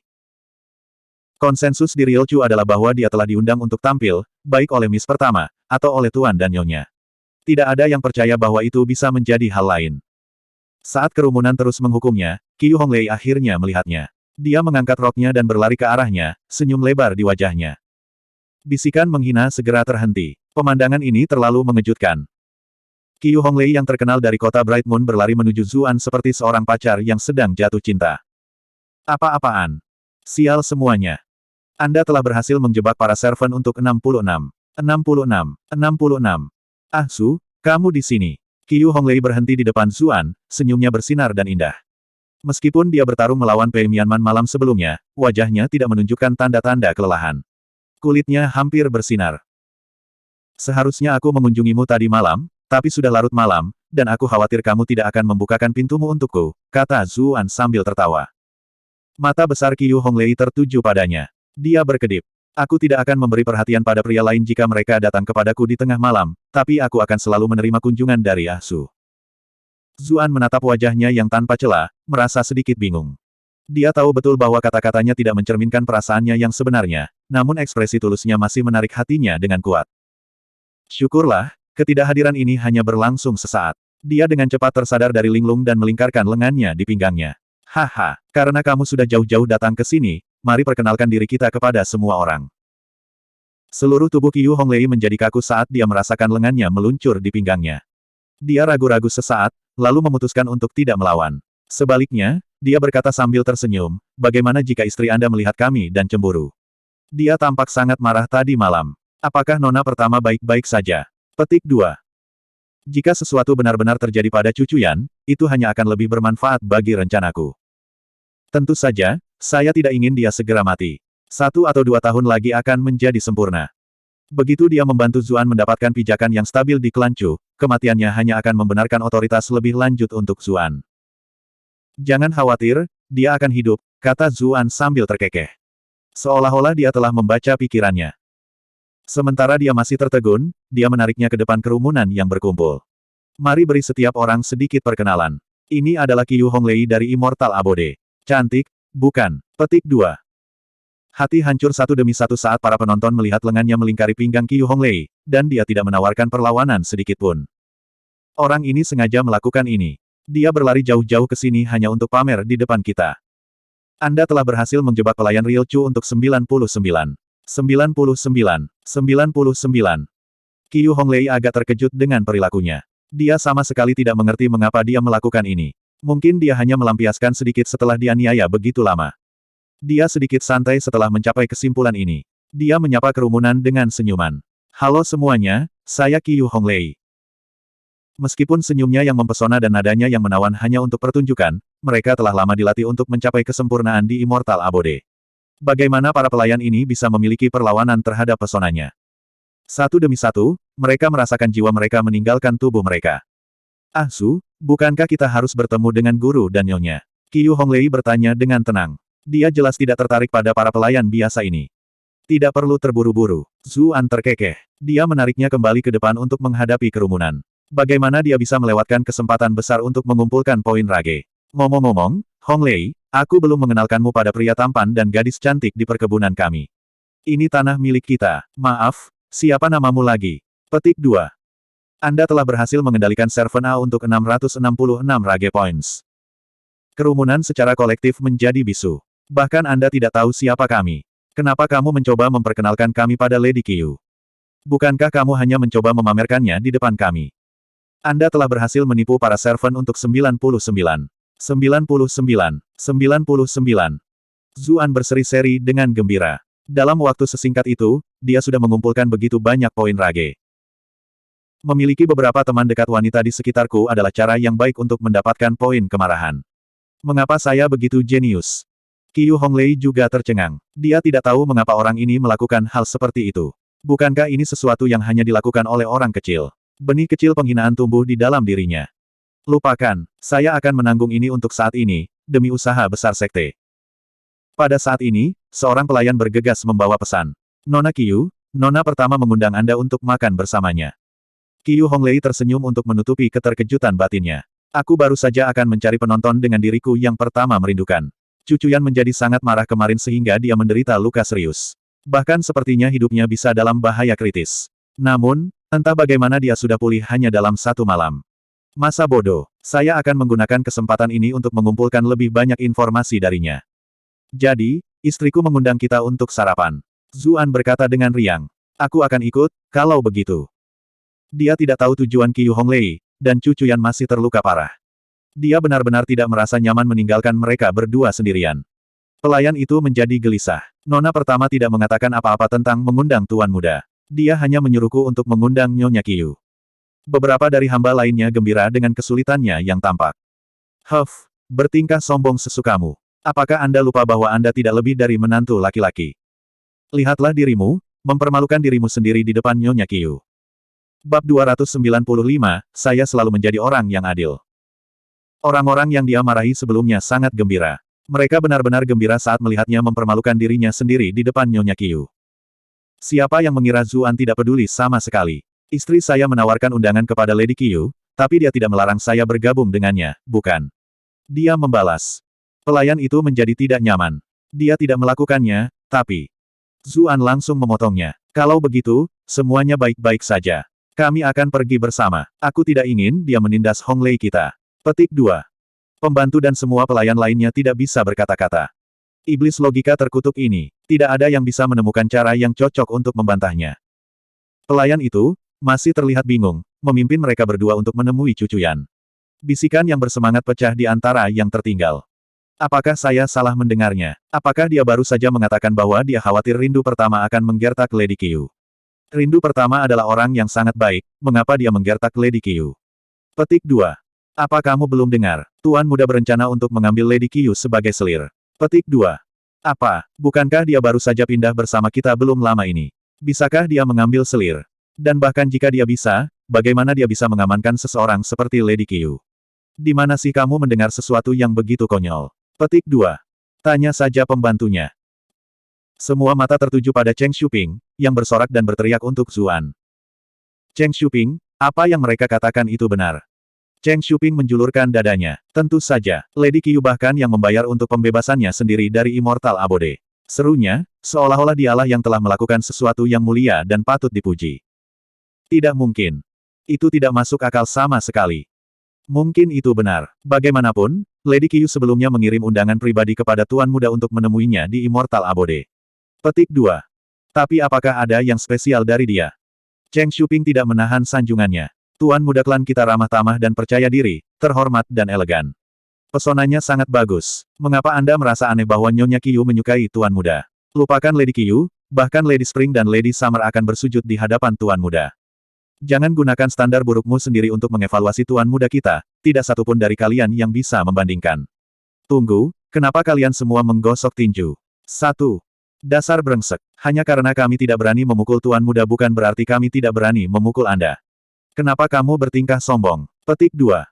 Konsensus di Real Chu adalah bahwa dia telah diundang untuk tampil, baik oleh Miss pertama, atau oleh Tuan dan Nyonya. Tidak ada yang percaya bahwa itu bisa menjadi hal lain. Saat kerumunan terus menghukumnya, Qiu Honglei akhirnya melihatnya. Dia mengangkat roknya dan berlari ke arahnya, senyum lebar di wajahnya. Bisikan menghina segera terhenti. Pemandangan ini terlalu mengejutkan. Qiu Honglei yang terkenal dari kota Bright Moon berlari menuju Zuan seperti seorang pacar yang sedang jatuh cinta. Apa-apaan? Sial semuanya. Anda telah berhasil menjebak para servant untuk 66. 66. 66. Ah Su, kamu di sini. Qiu Honglei berhenti di depan Zuan, senyumnya bersinar dan indah. Meskipun dia bertarung melawan Pei Mianman malam sebelumnya, wajahnya tidak menunjukkan tanda-tanda kelelahan. Kulitnya hampir bersinar. Seharusnya aku mengunjungimu tadi malam, tapi sudah larut malam, dan aku khawatir kamu tidak akan membukakan pintumu untukku, kata Zuan sambil tertawa. Mata besar Qiu Honglei tertuju padanya. Dia berkedip. Aku tidak akan memberi perhatian pada pria lain jika mereka datang kepadaku di tengah malam, tapi aku akan selalu menerima kunjungan dari Ah Su. Zuan menatap wajahnya yang tanpa celah, merasa sedikit bingung. Dia tahu betul bahwa kata-katanya tidak mencerminkan perasaannya yang sebenarnya, namun ekspresi tulusnya masih menarik hatinya dengan kuat. Syukurlah, ketidakhadiran ini hanya berlangsung sesaat. Dia dengan cepat tersadar dari linglung dan melingkarkan lengannya di pinggangnya. Haha, karena kamu sudah jauh-jauh datang ke sini, mari perkenalkan diri kita kepada semua orang. Seluruh tubuh Qiu Honglei menjadi kaku saat dia merasakan lengannya meluncur di pinggangnya. Dia ragu-ragu sesaat, lalu memutuskan untuk tidak melawan. Sebaliknya, dia berkata sambil tersenyum, bagaimana jika istri Anda melihat kami dan cemburu? Dia tampak sangat marah tadi malam. Apakah nona pertama baik-baik saja? Petik 2. Jika sesuatu benar-benar terjadi pada Cucuyan, itu hanya akan lebih bermanfaat bagi rencanaku. Tentu saja, saya tidak ingin dia segera mati. 1 atau 2 tahun lagi akan menjadi sempurna. Begitu dia membantu Zuan mendapatkan pijakan yang stabil di klan Chu, kematiannya hanya akan membenarkan otoritas lebih lanjut untuk Zuan. Jangan khawatir, dia akan hidup, kata Zuan sambil terkekeh. Seolah-olah dia telah membaca pikirannya. Sementara dia masih tertegun, dia menariknya ke depan kerumunan yang berkumpul. Mari beri setiap orang sedikit perkenalan. Ini adalah Qiu Honglei dari Immortal Abode. Cantik, bukan? Petik 2. Hati hancur satu demi satu saat para penonton melihat lengannya melingkari pinggang Qiu Honglei, dan dia tidak menawarkan perlawanan sedikitpun. Orang ini sengaja melakukan ini. Dia berlari jauh-jauh ke sini hanya untuk pamer di depan kita. Anda telah berhasil menjebak pelayan Real Chu untuk 99. 99. 99. Qiu Honglei agak terkejut dengan perilakunya. Dia sama sekali tidak mengerti mengapa dia melakukan ini. Mungkin dia hanya melampiaskan sedikit setelah dianiaya begitu lama. Dia sedikit santai setelah mencapai kesimpulan ini. Dia menyapa kerumunan dengan senyuman. Halo semuanya, saya Qiu Honglei. Meskipun senyumnya yang mempesona dan nadanya yang menawan hanya untuk pertunjukan, mereka telah lama dilatih untuk mencapai kesempurnaan di Immortal Abode. Bagaimana para pelayan ini bisa memiliki perlawanan terhadap pesonanya? Satu demi satu, mereka merasakan jiwa mereka meninggalkan tubuh mereka. Ah Su, bukankah kita harus bertemu dengan guru dan nyonya? Qiu Honglei bertanya dengan tenang. Dia jelas tidak tertarik pada para pelayan biasa ini. Tidak perlu terburu-buru. Zuan terkekeh. Dia menariknya kembali ke depan untuk menghadapi kerumunan. Bagaimana dia bisa melewatkan kesempatan besar untuk mengumpulkan poin rage? Ngomong-ngomong, Honglei, aku belum mengenalkanmu pada pria tampan dan gadis cantik di perkebunan kami. Ini tanah milik kita. Maaf, siapa namamu lagi? Petik 2. Anda telah berhasil mengendalikan servant A untuk 666 rage points. Kerumunan secara kolektif menjadi bisu. Bahkan Anda tidak tahu siapa kami. Kenapa kamu mencoba memperkenalkan kami pada Lady Qiu? Bukankah kamu hanya mencoba memamerkannya di depan kami? Anda telah berhasil menipu para servant untuk 99. 99. 99. Zuan berseri-seri dengan gembira. Dalam waktu sesingkat itu, dia sudah mengumpulkan begitu banyak poin rage. Memiliki beberapa teman dekat wanita di sekitarku adalah cara yang baik untuk mendapatkan poin kemarahan. Mengapa saya begitu jenius? Qiu Honglei juga tercengang. Dia tidak tahu mengapa orang ini melakukan hal seperti itu. Bukankah ini sesuatu yang hanya dilakukan oleh orang kecil? Benih kecil penghinaan tumbuh di dalam dirinya. Lupakan, saya akan menanggung ini untuk saat ini, demi usaha besar sekte. Pada saat ini, seorang pelayan bergegas membawa pesan. Nona Qiu, Nona pertama mengundang Anda untuk makan bersamanya. Qiu Honglei tersenyum untuk menutupi keterkejutan batinnya. Aku baru saja akan mencari penonton dengan diriku yang pertama merindukan. Cucuyan menjadi sangat marah kemarin sehingga dia menderita luka serius. Bahkan sepertinya hidupnya bisa dalam bahaya kritis. Namun, entah bagaimana dia sudah pulih hanya dalam 1 malam. Masa bodoh, saya akan menggunakan kesempatan ini untuk mengumpulkan lebih banyak informasi darinya. Jadi, istriku mengundang kita untuk sarapan. Zuan berkata dengan riang. Aku akan ikut, kalau begitu. Dia tidak tahu tujuan Qiu Honglei, dan Cucuyan masih terluka parah. Dia benar-benar tidak merasa nyaman meninggalkan mereka berdua sendirian. Pelayan itu menjadi gelisah. Nona pertama tidak mengatakan apa-apa tentang mengundang Tuan Muda. Dia hanya menyuruhku untuk mengundang Nyonya Qiu. Beberapa dari hamba lainnya gembira dengan kesulitannya yang tampak. Huff, bertingkah sombong sesukamu. Apakah Anda lupa bahwa Anda tidak lebih dari menantu laki-laki? Lihatlah dirimu, mempermalukan dirimu sendiri di depan Nyonya Qiu. Bab 295, saya selalu menjadi orang yang adil. Orang-orang yang dia marahi sebelumnya sangat gembira. Mereka benar-benar gembira saat melihatnya mempermalukan dirinya sendiri di depan Nyonya Qiu. Siapa yang mengira Zuan tidak peduli sama sekali? Istri saya menawarkan undangan kepada Lady Qiu, tapi dia tidak melarang saya bergabung dengannya, bukan? Dia membalas. Pelayan itu menjadi tidak nyaman. Dia tidak melakukannya, tapi... Zuan langsung memotongnya. Kalau begitu, semuanya baik-baik saja. Kami akan pergi bersama. Aku tidak ingin dia menindas Hong Lei kita. Petik 2. Pembantu dan semua pelayan lainnya tidak bisa berkata-kata. Iblis logika terkutuk ini. Tidak ada yang bisa menemukan cara yang cocok untuk membantahnya. Pelayan itu, masih terlihat bingung, memimpin mereka berdua untuk menemui Cucuyan. Bisikan yang bersemangat pecah di antara yang tertinggal. Apakah saya salah mendengarnya? Apakah dia baru saja mengatakan bahwa dia khawatir rindu pertama akan menggertak Lady Qiu? Rindu pertama adalah orang yang sangat baik, mengapa dia menggertak Lady Qiu? Petik 2. Apa kamu belum dengar? Tuan Muda berencana untuk mengambil Lady Qiu sebagai selir. Petik 2. Apa, bukankah dia baru saja pindah bersama kita belum lama ini? Bisakah dia mengambil selir? Dan bahkan jika dia bisa, bagaimana dia bisa mengamankan seseorang seperti Lady Qiu? Di mana sih kamu mendengar sesuatu yang begitu konyol? Petik 2. Tanya saja pembantunya. Semua mata tertuju pada Cheng Xuping, yang bersorak dan berteriak untuk Zuan. Cheng Xuping, apa yang mereka katakan itu benar. Cheng Xuping menjulurkan dadanya. Tentu saja, Lady Qiu bahkan yang membayar untuk pembebasannya sendiri dari Immortal Abode. Serunya, seolah-olah dialah yang telah melakukan sesuatu yang mulia dan patut dipuji. Tidak mungkin. Itu tidak masuk akal sama sekali. Mungkin itu benar. Bagaimanapun, Lady Qiu sebelumnya mengirim undangan pribadi kepada Tuan Muda untuk menemuinya di Immortal Abode. Petik 2. Tapi apakah ada yang spesial dari dia? Cheng Xuping tidak menahan sanjungannya. Tuan Muda klan kita ramah tamah dan percaya diri, terhormat dan elegan. Pesonanya sangat bagus. Mengapa Anda merasa aneh bahwa Nyonya Qiu menyukai Tuan Muda? Lupakan Lady Qiu, bahkan Lady Spring dan Lady Summer akan bersujud di hadapan Tuan Muda. Jangan gunakan standar burukmu sendiri untuk mengevaluasi Tuan Muda kita, tidak satupun dari kalian yang bisa membandingkan. Tunggu, kenapa kalian semua menggosok tinju? 1. Dasar brengsek. Hanya karena kami tidak berani memukul Tuan Muda bukan berarti kami tidak berani memukul Anda. Kenapa kamu bertingkah sombong? Petik 2.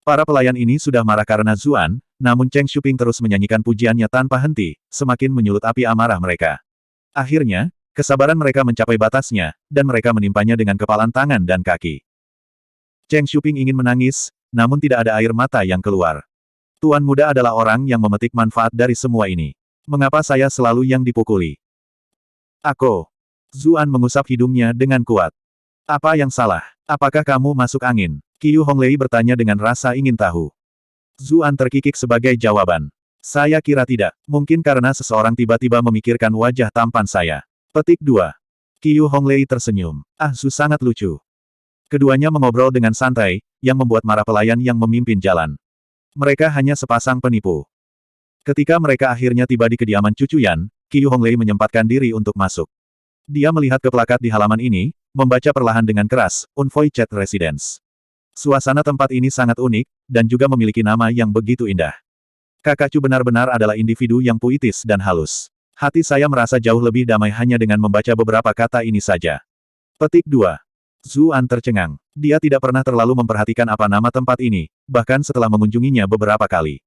Para pelayan ini sudah marah karena Zuan, namun Cheng Xuping terus menyanyikan pujiannya tanpa henti, semakin menyulut api amarah mereka. Akhirnya, kesabaran mereka mencapai batasnya, dan mereka menimpanya dengan kepalan tangan dan kaki. Cheng Xuping ingin menangis, namun tidak ada air mata yang keluar. Tuan Muda adalah orang yang memetik manfaat dari semua ini. Mengapa saya selalu yang dipukuli? Aku. Zuan mengusap hidungnya dengan kuat. Apa yang salah? Apakah kamu masuk angin? Qiu Honglei bertanya dengan rasa ingin tahu. Zuan terkikik sebagai jawaban. Saya kira tidak. Mungkin karena seseorang tiba-tiba memikirkan wajah tampan saya. Petik 2. Qiu Honglei tersenyum. Ah, Zu sangat lucu. Keduanya mengobrol dengan santai, yang membuat marah pelayan yang memimpin jalan. Mereka hanya sepasang penipu. Ketika mereka akhirnya tiba di kediaman Cucuyan, Qiu Honglei menyempatkan diri untuk masuk. Dia melihat ke plakat di halaman ini, membaca perlahan dengan keras, Unvoy Chat Residence. Suasana tempat ini sangat unik, dan juga memiliki nama yang begitu indah. Kakak Cu benar-benar adalah individu yang puitis dan halus. Hati saya merasa jauh lebih damai hanya dengan membaca beberapa kata ini saja. Petik 2. Zuan tercengang. Dia tidak pernah terlalu memperhatikan apa nama tempat ini, bahkan setelah mengunjunginya beberapa kali.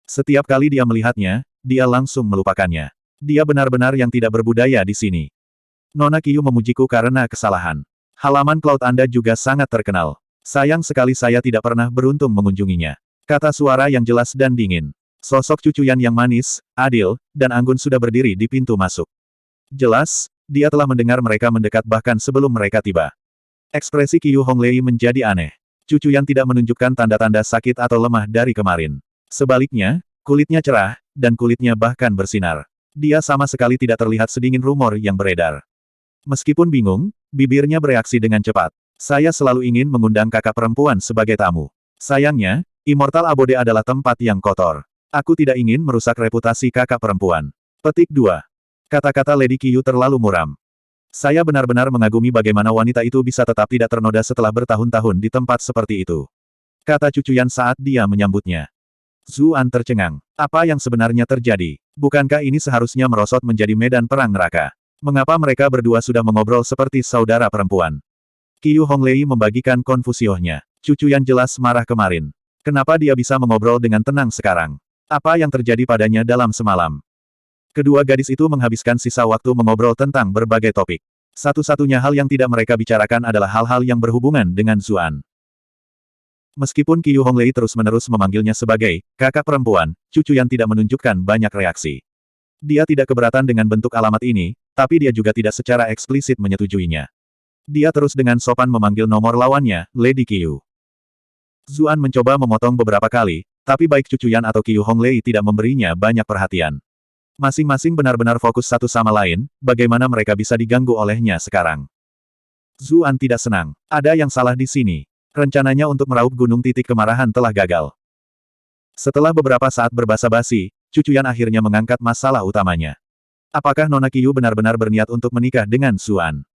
Setiap kali dia melihatnya, dia langsung melupakannya. Dia benar-benar yang tidak berbudaya di sini. Nona Qiu memujiku karena kesalahan. Halaman cloud Anda juga sangat terkenal. Sayang sekali saya tidak pernah beruntung mengunjunginya. Kata suara yang jelas dan dingin. Sosok Cucuyan yang manis, adil, dan anggun sudah berdiri di pintu masuk. Jelas, dia telah mendengar mereka mendekat bahkan sebelum mereka tiba. Ekspresi Qiu Honglei menjadi aneh. Cucuyan tidak menunjukkan tanda-tanda sakit atau lemah dari kemarin. Sebaliknya, kulitnya cerah, dan kulitnya bahkan bersinar. Dia sama sekali tidak terlihat sedingin rumor yang beredar. Meskipun bingung, bibirnya bereaksi dengan cepat. Saya selalu ingin mengundang kakak perempuan sebagai tamu. Sayangnya, Immortal Abode adalah tempat yang kotor. Aku tidak ingin merusak reputasi kakak perempuan. Petik 2. Kata-kata Lady Qiu terlalu muram. Saya benar-benar mengagumi bagaimana wanita itu bisa tetap tidak ternoda setelah bertahun-tahun di tempat seperti itu. Kata Cucuyan saat dia menyambutnya. Zuan tercengang. Apa yang sebenarnya terjadi? Bukankah ini seharusnya merosot menjadi medan perang neraka? Mengapa mereka berdua sudah mengobrol seperti saudara perempuan? Qiu Honglei membagikan konfusionya. Cucuyan jelas marah kemarin. Kenapa dia bisa mengobrol dengan tenang sekarang? Apa yang terjadi padanya dalam semalam? Kedua gadis itu menghabiskan sisa waktu mengobrol tentang berbagai topik. Satu-satunya hal yang tidak mereka bicarakan adalah hal-hal yang berhubungan dengan Zuan. Meskipun Qiu Honglei terus-menerus memanggilnya sebagai kakak perempuan, Cucuyan tidak menunjukkan banyak reaksi. Dia tidak keberatan dengan bentuk alamat ini, tapi dia juga tidak secara eksplisit menyetujuinya. Dia terus dengan sopan memanggil nomor lawannya, Lady Qiu. Zuan mencoba memotong beberapa kali, tapi baik Cucuyan atau Qiu Honglei tidak memberinya banyak perhatian. Masing-masing benar-benar fokus satu sama lain, bagaimana mereka bisa diganggu olehnya sekarang. Zuan tidak senang. Ada yang salah di sini. Rencananya untuk meraup gunung titik kemarahan telah gagal. Setelah beberapa saat berbasa-basi, Cucuyan akhirnya mengangkat masalah utamanya. Apakah Nona Qiu benar-benar berniat untuk menikah dengan Zuan?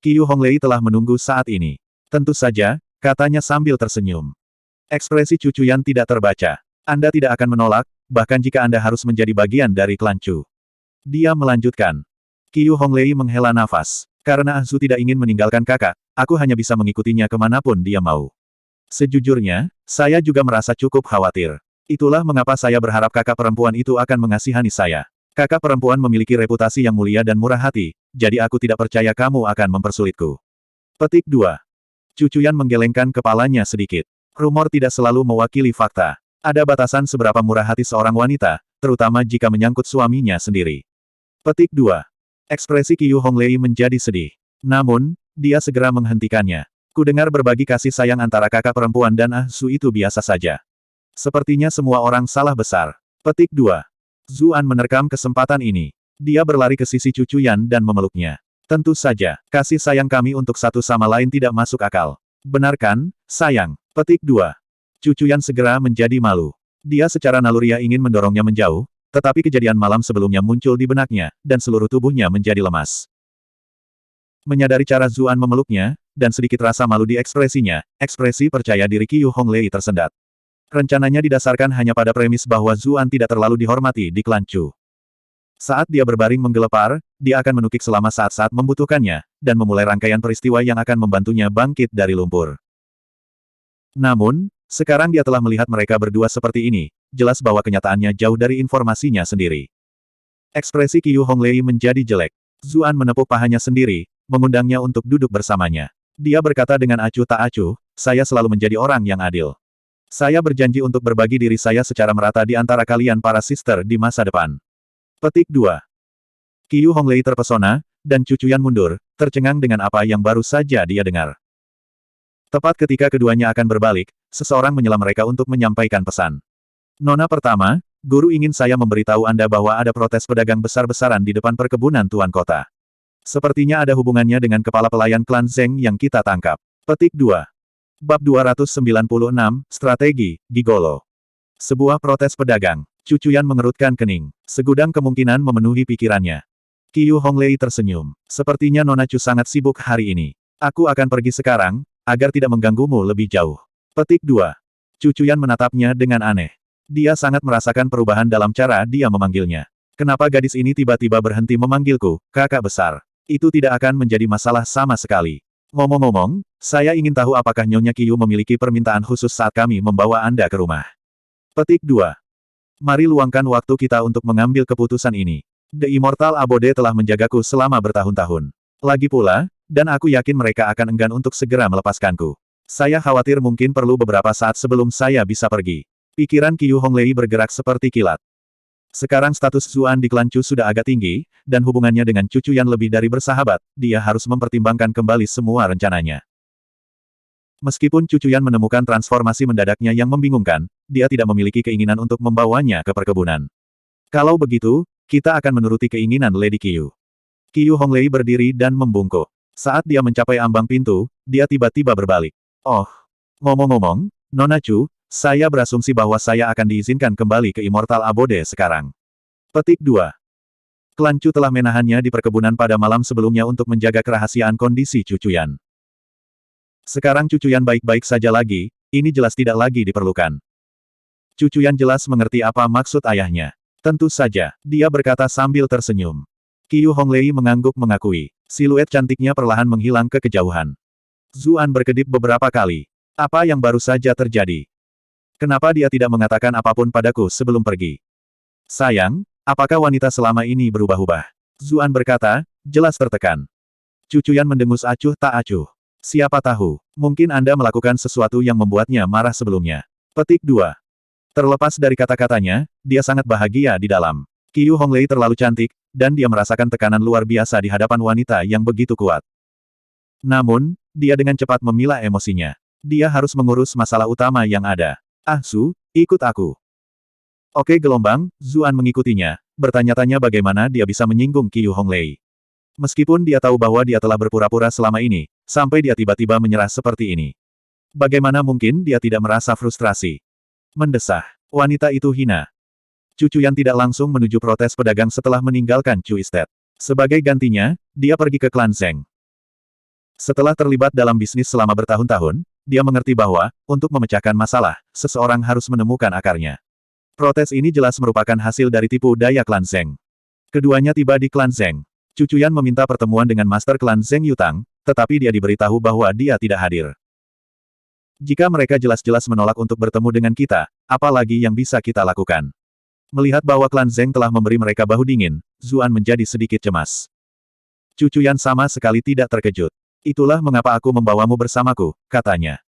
Qiu Honglei telah menunggu saat ini. Tentu saja, katanya sambil tersenyum. Ekspresi Cucuyan tidak terbaca. Anda tidak akan menolak, bahkan jika Anda harus menjadi bagian dari klan Chu. Dia melanjutkan. Qiu Honglei menghela nafas. Karena Ah Zu tidak ingin meninggalkan kakak, aku hanya bisa mengikutinya kemanapun dia mau. Sejujurnya, saya juga merasa cukup khawatir. Itulah mengapa saya berharap kakak perempuan itu akan mengasihani saya. Kakak perempuan memiliki reputasi yang mulia dan murah hati, jadi aku tidak percaya kamu akan mempersulitku. Petik 2. Cucuyan menggelengkan kepalanya sedikit. Rumor tidak selalu mewakili fakta. Ada batasan seberapa murah hati seorang wanita, terutama jika menyangkut suaminya sendiri. Petik 2. Ekspresi Qiu Honglei menjadi sedih. Namun, dia segera menghentikannya. Kudengar berbagi kasih sayang antara kakak perempuan dan Ah Su itu biasa saja. Sepertinya semua orang salah besar. Petik 2. Zuan menerkam kesempatan ini. Dia berlari ke sisi Cucuyan dan memeluknya. Tentu saja, kasih sayang kami untuk satu sama lain tidak masuk akal. Benar kan, sayang? Petik 2. Cucuyan segera menjadi malu. Dia secara naluriah ingin mendorongnya menjauh, tetapi kejadian malam sebelumnya muncul di benaknya, dan seluruh tubuhnya menjadi lemas. Menyadari cara Zuan memeluknya, dan sedikit rasa malu di ekspresinya, ekspresi percaya diri Qiu Honglei tersendat. Rencananya didasarkan hanya pada premis bahwa Zuan tidak terlalu dihormati di klan Chu. Saat dia berbaring menggelepar, dia akan menukik selama saat-saat membutuhkannya, dan memulai rangkaian peristiwa yang akan membantunya bangkit dari lumpur. Namun, sekarang dia telah melihat mereka berdua seperti ini, jelas bahwa kenyataannya jauh dari informasinya sendiri. Ekspresi Qiu Honglei menjadi jelek. Zuan menepuk pahanya sendiri, mengundangnya untuk duduk bersamanya. Dia berkata dengan acuh tak acuh, saya selalu menjadi orang yang adil. Saya berjanji untuk berbagi diri saya secara merata di antara kalian para sister di masa depan. Petik 2. Qiu Honglei terpesona, dan Cucuyan mundur, tercengang dengan apa yang baru saja dia dengar. Tepat ketika keduanya akan berbalik, seseorang menyela mereka untuk menyampaikan pesan. Nona pertama, guru ingin saya memberitahu Anda bahwa ada protes pedagang besar-besaran di depan perkebunan Tuan Kota. Sepertinya ada hubungannya dengan kepala pelayan klan Zeng yang kita tangkap. Petik 2. Bab 296, Strategi, Gigolo. Sebuah protes pedagang. Cucuyan mengerutkan kening. Segudang kemungkinan memenuhi pikirannya. Qiu Honglei tersenyum. Sepertinya Nona Chu sangat sibuk hari ini. Aku akan pergi sekarang, agar tidak mengganggumu lebih jauh. Petik 2. Cucuyan menatapnya dengan aneh. Dia sangat merasakan perubahan dalam cara dia memanggilnya. Kenapa gadis ini tiba-tiba berhenti memanggilku, kakak besar? Itu tidak akan menjadi masalah sama sekali. Ngomong-ngomong, saya ingin tahu apakah Nyonya Qiu memiliki permintaan khusus saat kami membawa Anda ke rumah. Petik 2. Mari luangkan waktu kita untuk mengambil keputusan ini. The Immortal Abode telah menjagaku selama bertahun-tahun. Lagi pula, dan aku yakin mereka akan enggan untuk segera melepaskanku. Saya khawatir mungkin perlu beberapa saat sebelum saya bisa pergi. Pikiran Qiu Honglei bergerak seperti kilat. Sekarang status Zuan di klan Chu sudah agak tinggi, dan hubungannya dengan Cucuyan lebih dari bersahabat, dia harus mempertimbangkan kembali semua rencananya. Meskipun Cucuyan menemukan transformasi mendadaknya yang membingungkan, dia tidak memiliki keinginan untuk membawanya ke perkebunan. Kalau begitu, kita akan menuruti keinginan Lady Qiu. Qiu Honglei berdiri dan membungkuk. Saat dia mencapai ambang pintu, dia tiba-tiba berbalik. Oh, ngomong-ngomong, Nona Chu, saya berasumsi bahwa saya akan diizinkan kembali ke Immortal Abode sekarang. Petik 2. Klan Chu telah menahannya di perkebunan pada malam sebelumnya untuk menjaga kerahasiaan kondisi Cucuyan. Sekarang Cucuyan baik-baik saja lagi, ini jelas tidak lagi diperlukan. Cucuyan jelas mengerti apa maksud ayahnya. Tentu saja, dia berkata sambil tersenyum. Qiu Honglei mengangguk mengakui. Siluet cantiknya perlahan menghilang ke kejauhan. Zuan berkedip beberapa kali. Apa yang baru saja terjadi? Kenapa dia tidak mengatakan apapun padaku sebelum pergi? Sayang, apakah wanita selama ini berubah-ubah? Zuan berkata, jelas tertekan. Cucuyan mendengus acuh tak acuh. Siapa tahu, mungkin Anda melakukan sesuatu yang membuatnya marah sebelumnya. Petik 2. Terlepas dari kata-katanya, dia sangat bahagia di dalam. Qiu Honglei terlalu cantik, dan dia merasakan tekanan luar biasa di hadapan wanita yang begitu kuat. Namun, dia dengan cepat memilah emosinya. Dia harus mengurus masalah utama yang ada. Ah Su, ikut aku. Oke gelombang, Zuan mengikutinya, bertanya-tanya bagaimana dia bisa menyinggung Qiu Honglei. Meskipun dia tahu bahwa dia telah berpura-pura selama ini, sampai dia tiba-tiba menyerah seperti ini. Bagaimana mungkin dia tidak merasa frustrasi? Mendesah. Wanita itu hina. Cucuyan tidak langsung menuju protes pedagang setelah meninggalkan Chu Estate. Sebagai gantinya, dia pergi ke klan Zheng. Setelah terlibat dalam bisnis selama bertahun-tahun, dia mengerti bahwa, untuk memecahkan masalah, seseorang harus menemukan akarnya. Protes ini jelas merupakan hasil dari tipu daya klan Zheng. Keduanya tiba di klan Zheng. Cucuyan meminta pertemuan dengan master klan Zheng Yutang, tetapi dia diberitahu bahwa dia tidak hadir. Jika mereka jelas-jelas menolak untuk bertemu dengan kita, apa lagi yang bisa kita lakukan? Melihat bahwa klan Zheng telah memberi mereka bahu dingin, Zuan menjadi sedikit cemas. Cucuyan sama sekali tidak terkejut. Itulah mengapa aku membawamu bersamaku, katanya.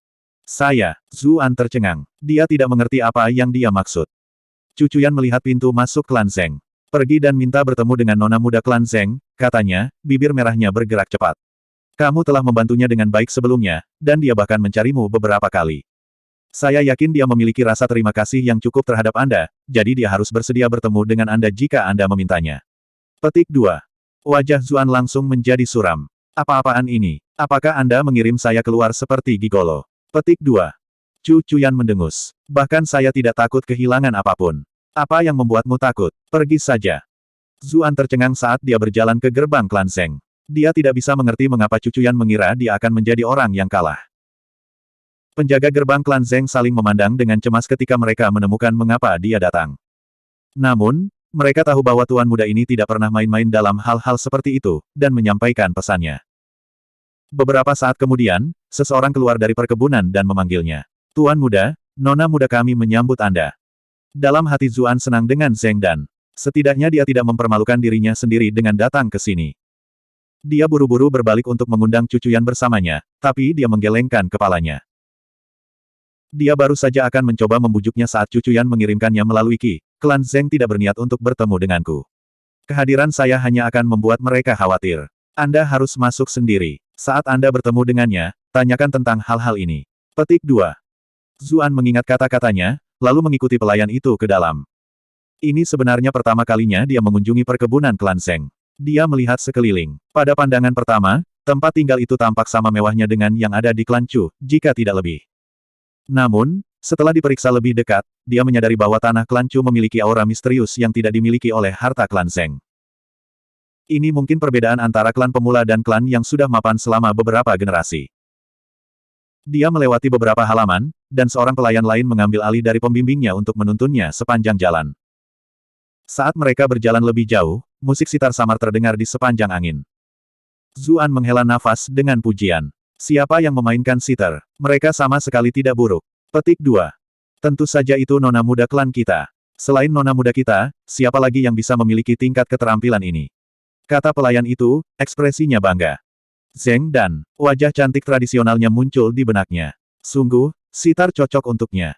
Saya, Zuan tercengang. Dia tidak mengerti apa yang dia maksud. Cucuyan melihat pintu masuk klan Zheng. Pergi dan minta bertemu dengan nona muda klan Zheng, katanya, bibir merahnya bergerak cepat. Kamu telah membantunya dengan baik sebelumnya, dan dia bahkan mencarimu beberapa kali. Saya yakin dia memiliki rasa terima kasih yang cukup terhadap Anda, jadi dia harus bersedia bertemu dengan Anda jika Anda memintanya. Petik 2. Wajah Zuan langsung menjadi suram. Apa-apaan ini? Apakah Anda mengirim saya keluar seperti gigolo? Petik 2. Cucuyan mendengus. Bahkan saya tidak takut kehilangan apapun. Apa yang membuatmu takut? Pergi saja. Zuan tercengang saat dia berjalan ke gerbang klan Zheng. Dia tidak bisa mengerti mengapa Cucuyan mengira dia akan menjadi orang yang kalah. Penjaga gerbang klan Zheng saling memandang dengan cemas ketika mereka menemukan mengapa dia datang. Namun, mereka tahu bahwa tuan muda ini tidak pernah main-main dalam hal-hal seperti itu, dan menyampaikan pesannya. Beberapa saat kemudian, seseorang keluar dari perkebunan dan memanggilnya. Tuan muda, nona muda kami menyambut Anda. Dalam hati Zuan senang dengan Zheng Dan. Setidaknya dia tidak mempermalukan dirinya sendiri dengan datang ke sini. Dia buru-buru berbalik untuk mengundang Cucuyan bersamanya, tapi dia menggelengkan kepalanya. Dia baru saja akan mencoba membujuknya saat Cucuyan mengirimkannya melalui Qi. Klan Zheng tidak berniat untuk bertemu denganku. Kehadiran saya hanya akan membuat mereka khawatir. Anda harus masuk sendiri. Saat Anda bertemu dengannya, tanyakan tentang hal-hal ini. Petik 2. Zuan mengingat kata-katanya, lalu mengikuti pelayan itu ke dalam. Ini sebenarnya pertama kalinya dia mengunjungi perkebunan klan Zheng. Dia melihat sekeliling. Pada pandangan pertama, tempat tinggal itu tampak sama mewahnya dengan yang ada di klan Chu, jika tidak lebih. Namun, setelah diperiksa lebih dekat, dia menyadari bahwa tanah klan Chu memiliki aura misterius yang tidak dimiliki oleh harta klan Zheng. Ini mungkin perbedaan antara klan pemula dan klan yang sudah mapan selama beberapa generasi. Dia melewati beberapa halaman, dan seorang pelayan lain mengambil alih dari pembimbingnya untuk menuntunnya sepanjang jalan. Saat mereka berjalan lebih jauh, musik sitar samar terdengar di sepanjang angin. Zuan menghela nafas dengan pujian. Siapa yang memainkan sitar? Mereka sama sekali tidak buruk. Petik 2. Tentu saja itu nona muda klan kita. Selain nona muda kita, siapa lagi yang bisa memiliki tingkat keterampilan ini? Kata pelayan itu, ekspresinya bangga. Zheng Dan, wajah cantik tradisionalnya muncul di benaknya. Sungguh, sitar cocok untuknya.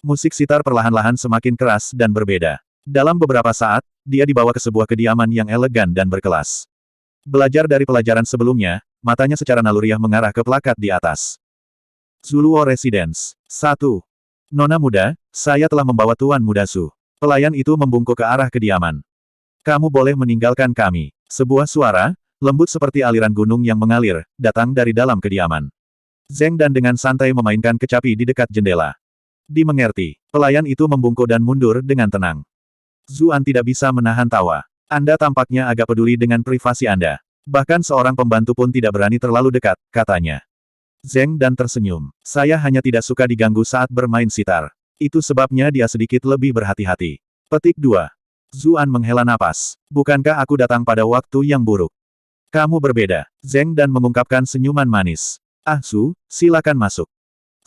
Musik sitar perlahan-lahan semakin keras dan berbeda. Dalam beberapa saat, dia dibawa ke sebuah kediaman yang elegan dan berkelas. Belajar dari pelajaran sebelumnya, matanya secara naluriah mengarah ke plakat di atas. Zuluo Residence. 1. Nona muda, saya telah membawa Tuan Muda Su. Pelayan itu membungkuk ke arah kediaman. Kamu boleh meninggalkan kami. Sebuah suara, lembut seperti aliran gunung yang mengalir, datang dari dalam kediaman. Zeng Dan dengan santai memainkan kecapi di dekat jendela. Dimengerti. Pelayan itu membungkuk dan mundur dengan tenang. Zuan tidak bisa menahan tawa. Anda tampaknya agak peduli dengan privasi Anda. Bahkan seorang pembantu pun tidak berani terlalu dekat, katanya. Zeng Dan tersenyum. Saya hanya tidak suka diganggu saat bermain sitar. Itu sebabnya dia sedikit lebih berhati-hati. Petik 2. Zuan menghela napas. Bukankah aku datang pada waktu yang buruk? Kamu berbeda. Zeng Dan mengungkapkan senyuman manis. Ah Su, silakan masuk.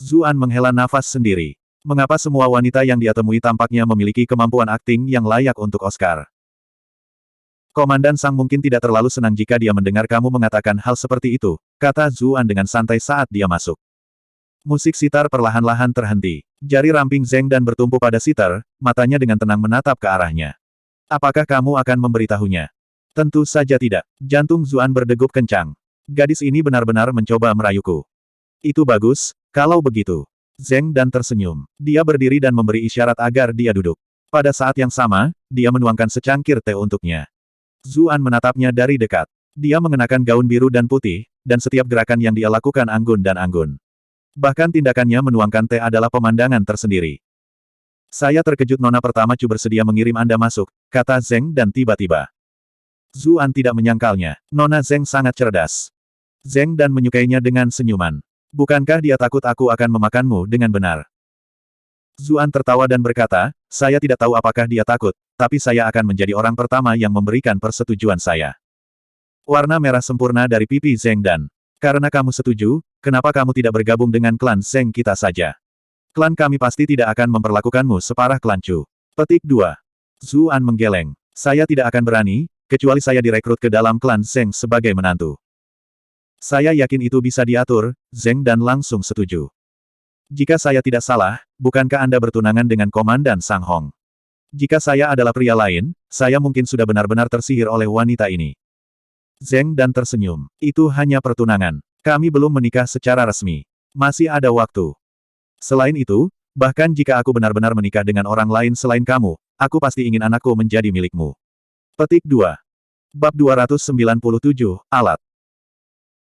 Zuan menghela nafas sendiri. Mengapa semua wanita yang dia temui tampaknya memiliki kemampuan akting yang layak untuk Oscar? Komandan Sang mungkin tidak terlalu senang jika dia mendengar kamu mengatakan hal seperti itu, kata Zuan dengan santai saat dia masuk. Musik sitar perlahan-lahan terhenti. Jari ramping Zeng Dan bertumpu pada sitar, matanya dengan tenang menatap ke arahnya. Apakah kamu akan memberitahunya? Tentu saja tidak. Jantung Zuan berdegup kencang. Gadis ini benar-benar mencoba merayuku. Itu bagus, kalau begitu. Zeng Dan tersenyum. Dia berdiri dan memberi isyarat agar dia duduk. Pada saat yang sama, dia menuangkan secangkir teh untuknya. Zuan menatapnya dari dekat. Dia mengenakan gaun biru dan putih, dan setiap gerakan yang dia lakukan anggun dan anggun. Bahkan tindakannya menuangkan teh adalah pemandangan tersendiri. Saya terkejut Nona pertama Chu bersedia mengirim Anda masuk, kata Zeng Dan tiba-tiba. Zuan tidak menyangkalnya. Nona Zeng sangat cerdas. Zeng Dan menyukainya dengan senyuman. Bukankah dia takut aku akan memakanmu dengan benar? Zuan tertawa dan berkata, saya tidak tahu apakah dia takut, tapi saya akan menjadi orang pertama yang memberikan persetujuan saya. Warna merah sempurna dari pipi Zeng Dan. Karena kamu setuju, kenapa kamu tidak bergabung dengan klan Zeng kita saja? Klan kami pasti tidak akan memperlakukanmu separah klan Chu. Petik 2. Zuan menggeleng. Saya tidak akan berani, kecuali saya direkrut ke dalam klan Zeng sebagai menantu. Saya yakin itu bisa diatur, Zeng Dan langsung setuju. Jika saya tidak salah, bukankah Anda bertunangan dengan Komandan Sang Hong? Jika saya adalah pria lain, saya mungkin sudah benar-benar tersihir oleh wanita ini. Zeng Dan tersenyum. Itu hanya pertunangan. Kami belum menikah secara resmi. Masih ada waktu. Selain itu, bahkan jika aku benar-benar menikah dengan orang lain selain kamu, aku pasti ingin anakku menjadi milikmu. Petik 2. Bab 297, Alat.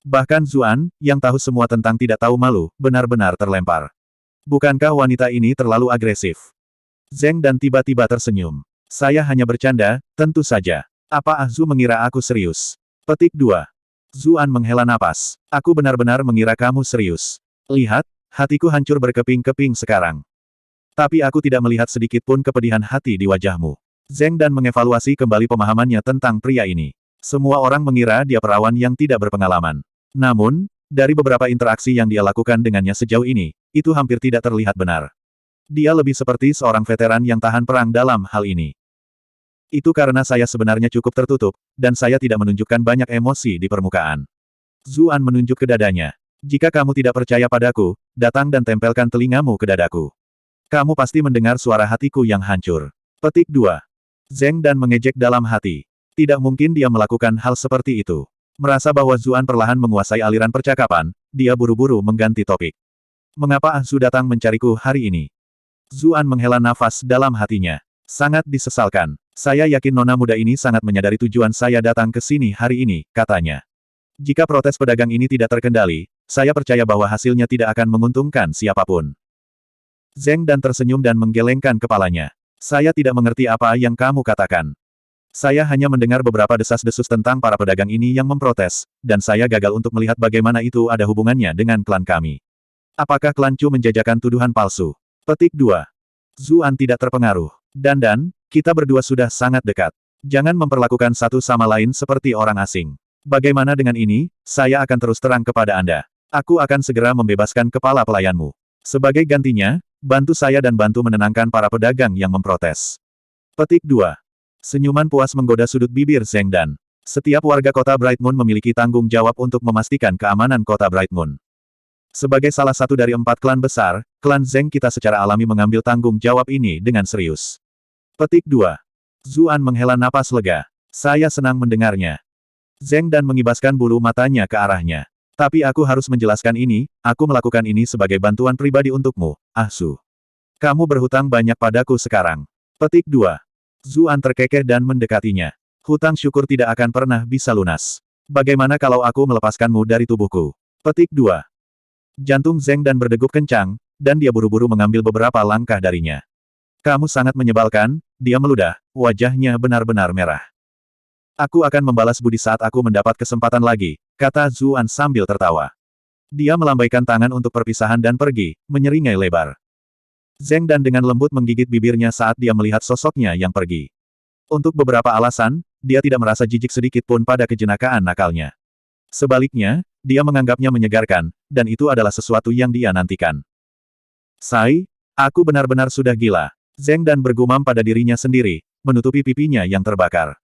Bahkan Zuan, yang tahu semua tentang tidak tahu malu, benar-benar terlempar. Bukankah wanita ini terlalu agresif? Zeng Dan tiba-tiba tersenyum. Saya hanya bercanda, tentu saja. Apa Ah Zu mengira aku serius? Petik 2. Zuan menghela napas. Aku benar-benar mengira kamu serius. Lihat, hatiku hancur berkeping-keping sekarang. Tapi aku tidak melihat sedikit pun kepedihan hati di wajahmu. Zeng Dan mengevaluasi kembali pemahamannya tentang pria ini. Semua orang mengira dia perawan yang tidak berpengalaman. Namun, dari beberapa interaksi yang dia lakukan dengannya sejauh ini, itu hampir tidak terlihat benar. Dia lebih seperti seorang veteran yang tahan perang dalam hal ini. Itu karena saya sebenarnya cukup tertutup, dan saya tidak menunjukkan banyak emosi di permukaan. Zuan menunjuk ke dadanya. Jika kamu tidak percaya padaku, datang dan tempelkan telingamu ke dadaku. Kamu pasti mendengar suara hatiku yang hancur. Petik 2. Zeng Dan mengejek dalam hati. Tidak mungkin dia melakukan hal seperti itu. Merasa bahwa Zuan perlahan menguasai aliran percakapan, dia buru-buru mengganti topik. Mengapa Ah Zu datang mencariku hari ini? Zuan menghela nafas dalam hatinya. Sangat disesalkan. Saya yakin nona muda ini sangat menyadari tujuan saya datang ke sini hari ini, katanya. Jika protes pedagang ini tidak terkendali, saya percaya bahwa hasilnya tidak akan menguntungkan siapapun. Zeng Dan tersenyum dan menggelengkan kepalanya. Saya tidak mengerti apa yang kamu katakan. Saya hanya mendengar beberapa desas-desus tentang para pedagang ini yang memprotes, dan saya gagal untuk melihat bagaimana itu ada hubungannya dengan klan kami. Apakah klan Chu menjajakan tuduhan palsu? Petik 2. Zuan tidak terpengaruh. Dan, kita berdua sudah sangat dekat. Jangan memperlakukan satu sama lain seperti orang asing. Bagaimana dengan ini, saya akan terus terang kepada Anda. Aku akan segera membebaskan kepala pelayanmu. Sebagai gantinya, bantu saya dan bantu menenangkan para pedagang yang memprotes. Petik 2. Senyuman puas menggoda sudut bibir Zeng Dan. Setiap warga kota Bright Moon memiliki tanggung jawab untuk memastikan keamanan kota Bright Moon. Sebagai salah satu dari 4 klan besar, klan Zeng kita secara alami mengambil tanggung jawab ini dengan serius. Petik 2. Zuan menghela napas lega. Saya senang mendengarnya. Zeng Dan mengibaskan bulu matanya ke arahnya. Tapi aku harus menjelaskan ini, aku melakukan ini sebagai bantuan pribadi untukmu, Ah Zu. Kamu berhutang banyak padaku sekarang. Petik 2. Zuan terkekeh dan mendekatinya. Hutang syukur tidak akan pernah bisa lunas. Bagaimana kalau aku melepaskanmu dari tubuhku? Petik 2. Jantung Zeng Dan berdegup kencang, dan dia buru-buru mengambil beberapa langkah darinya. Kamu sangat menyebalkan, dia meludah, wajahnya benar-benar merah. Aku akan membalas budi saat aku mendapat kesempatan lagi, kata Zuan sambil tertawa. Dia melambaikan tangan untuk perpisahan dan pergi, menyeringai lebar. Zeng Dan dengan lembut menggigit bibirnya saat dia melihat sosoknya yang pergi. Untuk beberapa alasan, dia tidak merasa jijik sedikit pun pada kejenakaan nakalnya. Sebaliknya, dia menganggapnya menyegarkan, dan itu adalah sesuatu yang dia nantikan. Sai, aku benar-benar sudah gila. Zeng Dan bergumam pada dirinya sendiri, menutupi pipinya yang terbakar.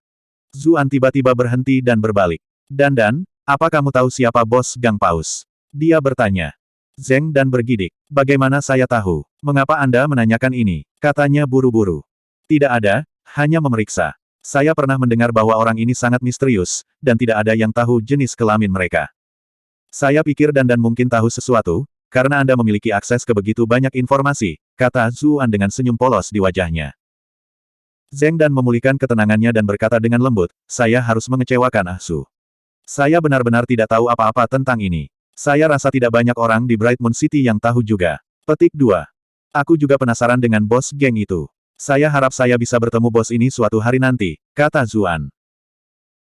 Zuan tiba-tiba berhenti dan berbalik. Dan, apa kamu tahu siapa bos Gang Paus? Dia bertanya. Zeng Dan bergidik. Bagaimana saya tahu? Mengapa Anda menanyakan ini? Katanya buru-buru. Tidak ada, hanya memeriksa. Saya pernah mendengar bahwa orang ini sangat misterius, dan tidak ada yang tahu jenis kelamin mereka. Saya pikir Dan mungkin tahu sesuatu, karena Anda memiliki akses ke begitu banyak informasi, kata Zuan dengan senyum polos di wajahnya. Zeng Dan memulihkan ketenangannya dan berkata dengan lembut, saya harus mengecewakan Ah Su. Saya benar-benar tidak tahu apa-apa tentang ini. Saya rasa tidak banyak orang di Bright Moon City yang tahu juga. Petik 2. Aku juga penasaran dengan bos geng itu. Saya harap saya bisa bertemu bos ini suatu hari nanti, kata Zuan.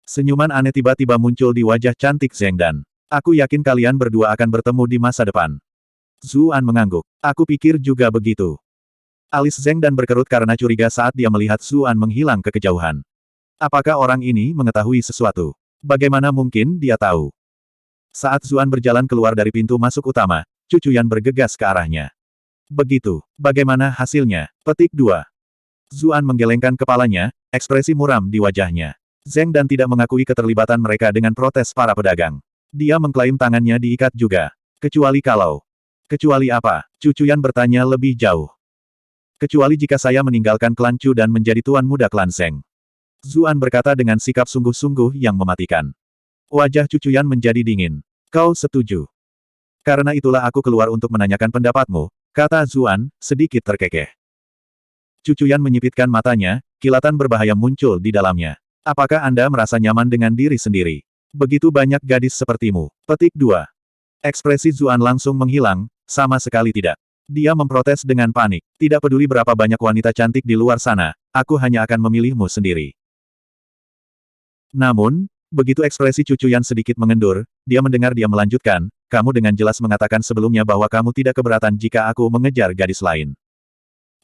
Senyuman aneh tiba-tiba muncul di wajah cantik Zeng Dan. Aku yakin kalian berdua akan bertemu di masa depan. Zuan mengangguk. Aku pikir juga begitu. Alis Zeng Dan berkerut karena curiga saat dia melihat Zuan menghilang ke kejauhan. Apakah orang ini mengetahui sesuatu? Bagaimana mungkin dia tahu? Saat Zuan berjalan keluar dari pintu masuk utama, Cucuyan bergegas ke arahnya. Begitu. Bagaimana hasilnya? Petik 2. Zuan menggelengkan kepalanya, ekspresi muram di wajahnya. Zeng Dan tidak mengakui keterlibatan mereka dengan protes para pedagang. Dia mengklaim tangannya diikat juga. Kecuali kalau. Kecuali apa? Cucuyan bertanya lebih jauh. Kecuali jika saya meninggalkan klan Chu dan menjadi tuan muda klan Zeng. Zuan berkata dengan sikap sungguh-sungguh yang mematikan. Wajah Cucuyan menjadi dingin. Kau setuju? Karena itulah aku keluar untuk menanyakan pendapatmu, kata Zuan, sedikit terkekeh. Cucuyan menyipitkan matanya, kilatan berbahaya muncul di dalamnya. Apakah Anda merasa nyaman dengan diri sendiri? Begitu banyak gadis sepertimu. Petik 2. Ekspresi Zuan langsung menghilang, sama sekali tidak. Dia memprotes dengan panik. Tidak peduli berapa banyak wanita cantik di luar sana, aku hanya akan memilihmu sendiri. Namun, begitu ekspresi Cucuyan sedikit mengendur, dia mendengar dia melanjutkan, kamu dengan jelas mengatakan sebelumnya bahwa kamu tidak keberatan jika aku mengejar gadis lain.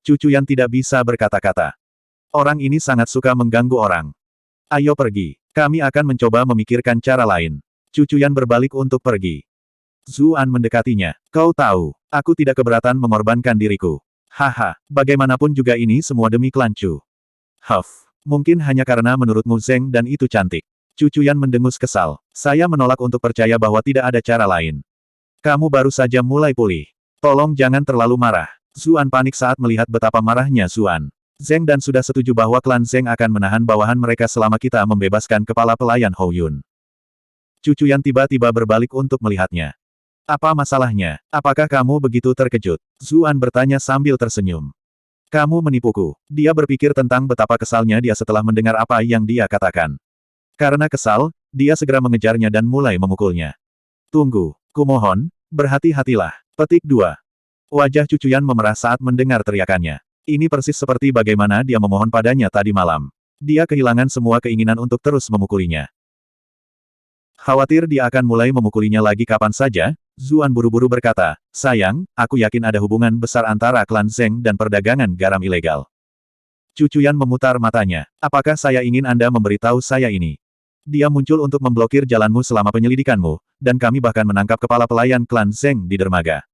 Cucuyan tidak bisa berkata-kata. Orang ini sangat suka mengganggu orang. Ayo pergi. Kami akan mencoba memikirkan cara lain. Cucuyan berbalik untuk pergi. Zuan mendekatinya. Kau tahu, aku tidak keberatan mengorbankan diriku. Haha, bagaimanapun juga ini semua demi klan Chu. Huff, mungkin hanya karena menurutmu Zeng Dan itu cantik. Cucuyan mendengus kesal. Saya menolak untuk percaya bahwa tidak ada cara lain. Kamu baru saja mulai pulih. Tolong jangan terlalu marah. Zuan panik saat melihat betapa marahnya Zuan. Zeng Dan sudah setuju bahwa klan Zeng akan menahan bawahan mereka selama kita membebaskan kepala pelayan Hou Yun. Cucuyan tiba-tiba berbalik untuk melihatnya. Apa masalahnya? Apakah kamu begitu terkejut? Zuan bertanya sambil tersenyum. Kamu menipuku. Dia berpikir tentang betapa kesalnya dia setelah mendengar apa yang dia katakan. Karena kesal, dia segera mengejarnya dan mulai memukulnya. Tunggu, kumohon, berhati-hatilah. Petik 2. Wajah Cucuyan memerah saat mendengar teriakannya. Ini persis seperti bagaimana dia memohon padanya tadi malam. Dia kehilangan semua keinginan untuk terus memukulinya. Khawatir dia akan mulai memukulinya lagi kapan saja, Zuan buru-buru berkata, sayang, aku yakin ada hubungan besar antara klan Zeng dan perdagangan garam ilegal. Cucuyan memutar matanya. Apakah saya ingin Anda memberitahu saya ini? Dia muncul untuk memblokir jalanmu selama penyelidikanmu, dan kami bahkan menangkap kepala pelayan klan Zeng di dermaga.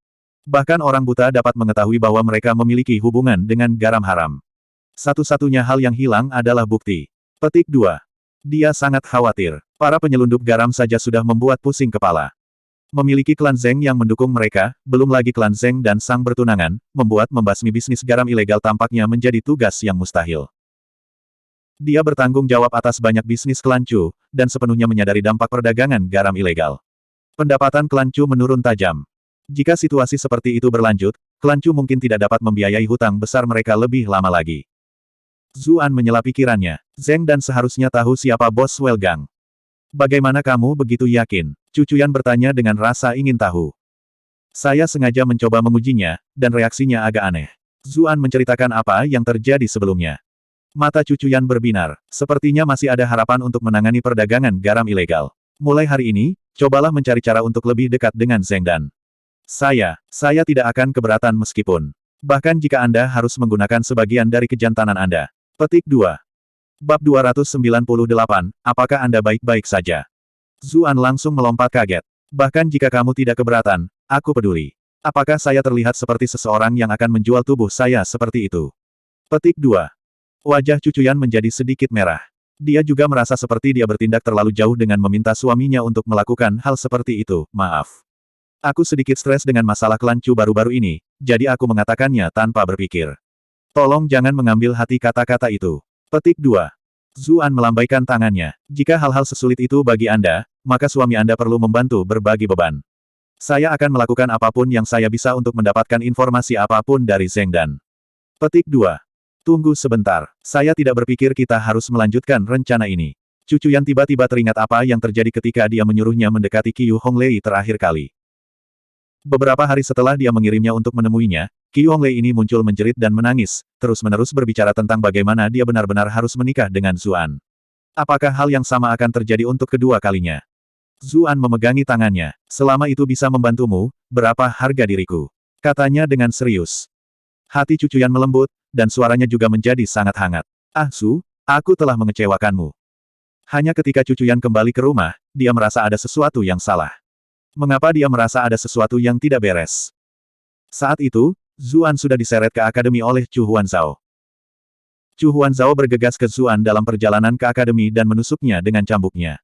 Bahkan orang buta dapat mengetahui bahwa mereka memiliki hubungan dengan garam haram. Satu-satunya hal yang hilang adalah bukti. Petik 2. Dia sangat khawatir. Para penyelundup garam saja sudah membuat pusing kepala. Memiliki klan Zeng yang mendukung mereka, belum lagi klan Zeng dan sang bertunangan, membuat membasmi bisnis garam ilegal tampaknya menjadi tugas yang mustahil. Dia bertanggung jawab atas banyak bisnis klan Chu, dan sepenuhnya menyadari dampak perdagangan garam ilegal. Pendapatan klan Chu menurun tajam. Jika situasi seperti itu berlanjut, klan Chu mungkin tidak dapat membiayai hutang besar mereka lebih lama lagi. Zuan menyela pikirannya. Zeng Dan seharusnya tahu siapa bos Welgang. Bagaimana kamu begitu yakin? Cucuyan bertanya dengan rasa ingin tahu. Saya sengaja mencoba mengujinya, dan reaksinya agak aneh. Zuan menceritakan apa yang terjadi sebelumnya. Mata Cucuyan berbinar. Sepertinya masih ada harapan untuk menangani perdagangan garam ilegal. Mulai hari ini, cobalah mencari cara untuk lebih dekat dengan Zheng Dan. Saya tidak akan keberatan meskipun. Bahkan jika Anda harus menggunakan sebagian dari kejantanan Anda. Petik 2. Bab 298, apakah Anda baik-baik saja? Zuan langsung melompat kaget. Bahkan jika kamu tidak keberatan, aku peduli. Apakah saya terlihat seperti seseorang yang akan menjual tubuh saya seperti itu? Petik 2. Wajah Cucuyan menjadi sedikit merah. Dia juga merasa seperti dia bertindak terlalu jauh dengan meminta suaminya untuk melakukan hal seperti itu, maaf. Aku sedikit stres dengan masalah klan Chu baru-baru ini, jadi aku mengatakannya tanpa berpikir. Tolong jangan mengambil hati kata-kata itu. Petik 2. Zuan melambaikan tangannya. Jika hal-hal sesulit itu bagi Anda, maka suami Anda perlu membantu berbagi beban. Saya akan melakukan apapun yang saya bisa untuk mendapatkan informasi apapun dari Zheng Dan. Petik 2. Tunggu sebentar. Saya tidak berpikir kita harus melanjutkan rencana ini. Cucuyan tiba-tiba teringat apa yang terjadi ketika dia menyuruhnya mendekati Qiu Honglei terakhir kali. Beberapa hari setelah dia mengirimnya untuk menemuinya, Qiu Honglei ini muncul menjerit dan menangis, terus-menerus berbicara tentang bagaimana dia benar-benar harus menikah dengan Zuan. Apakah hal yang sama akan terjadi untuk kedua kalinya? Zuan memegangi tangannya. Selama itu bisa membantumu, berapa harga diriku? Katanya dengan serius. Hati Cucuyan melembut, dan suaranya juga menjadi sangat hangat. Ah Su, aku telah mengecewakanmu. Hanya ketika Cucuyan kembali ke rumah, dia merasa ada sesuatu yang salah. Mengapa dia merasa ada sesuatu yang tidak beres? Saat itu, Zuan sudah diseret ke akademi oleh Chu Huanzhao. Chu Huanzhao bergegas ke Zuan dalam perjalanan ke akademi dan menusuknya dengan cambuknya.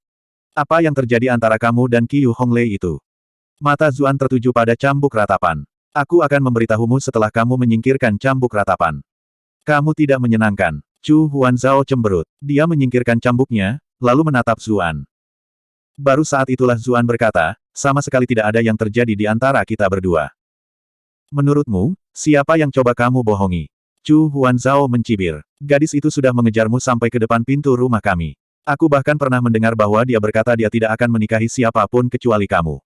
Apa yang terjadi antara kamu dan Qiu Honglei itu? Mata Zuan tertuju pada cambuk ratapan. Aku akan memberitahumu setelah kamu menyingkirkan cambuk ratapan. Kamu tidak menyenangkan. Chu Huanzhao cemberut. Dia menyingkirkan cambuknya, lalu menatap Zuan. Baru saat itulah Zuan berkata, sama sekali tidak ada yang terjadi di antara kita berdua. Menurutmu, siapa yang coba kamu bohongi? Chu Huanzhao mencibir. Gadis itu sudah mengejarmu sampai ke depan pintu rumah kami. Aku bahkan pernah mendengar bahwa dia berkata dia tidak akan menikahi siapapun kecuali kamu.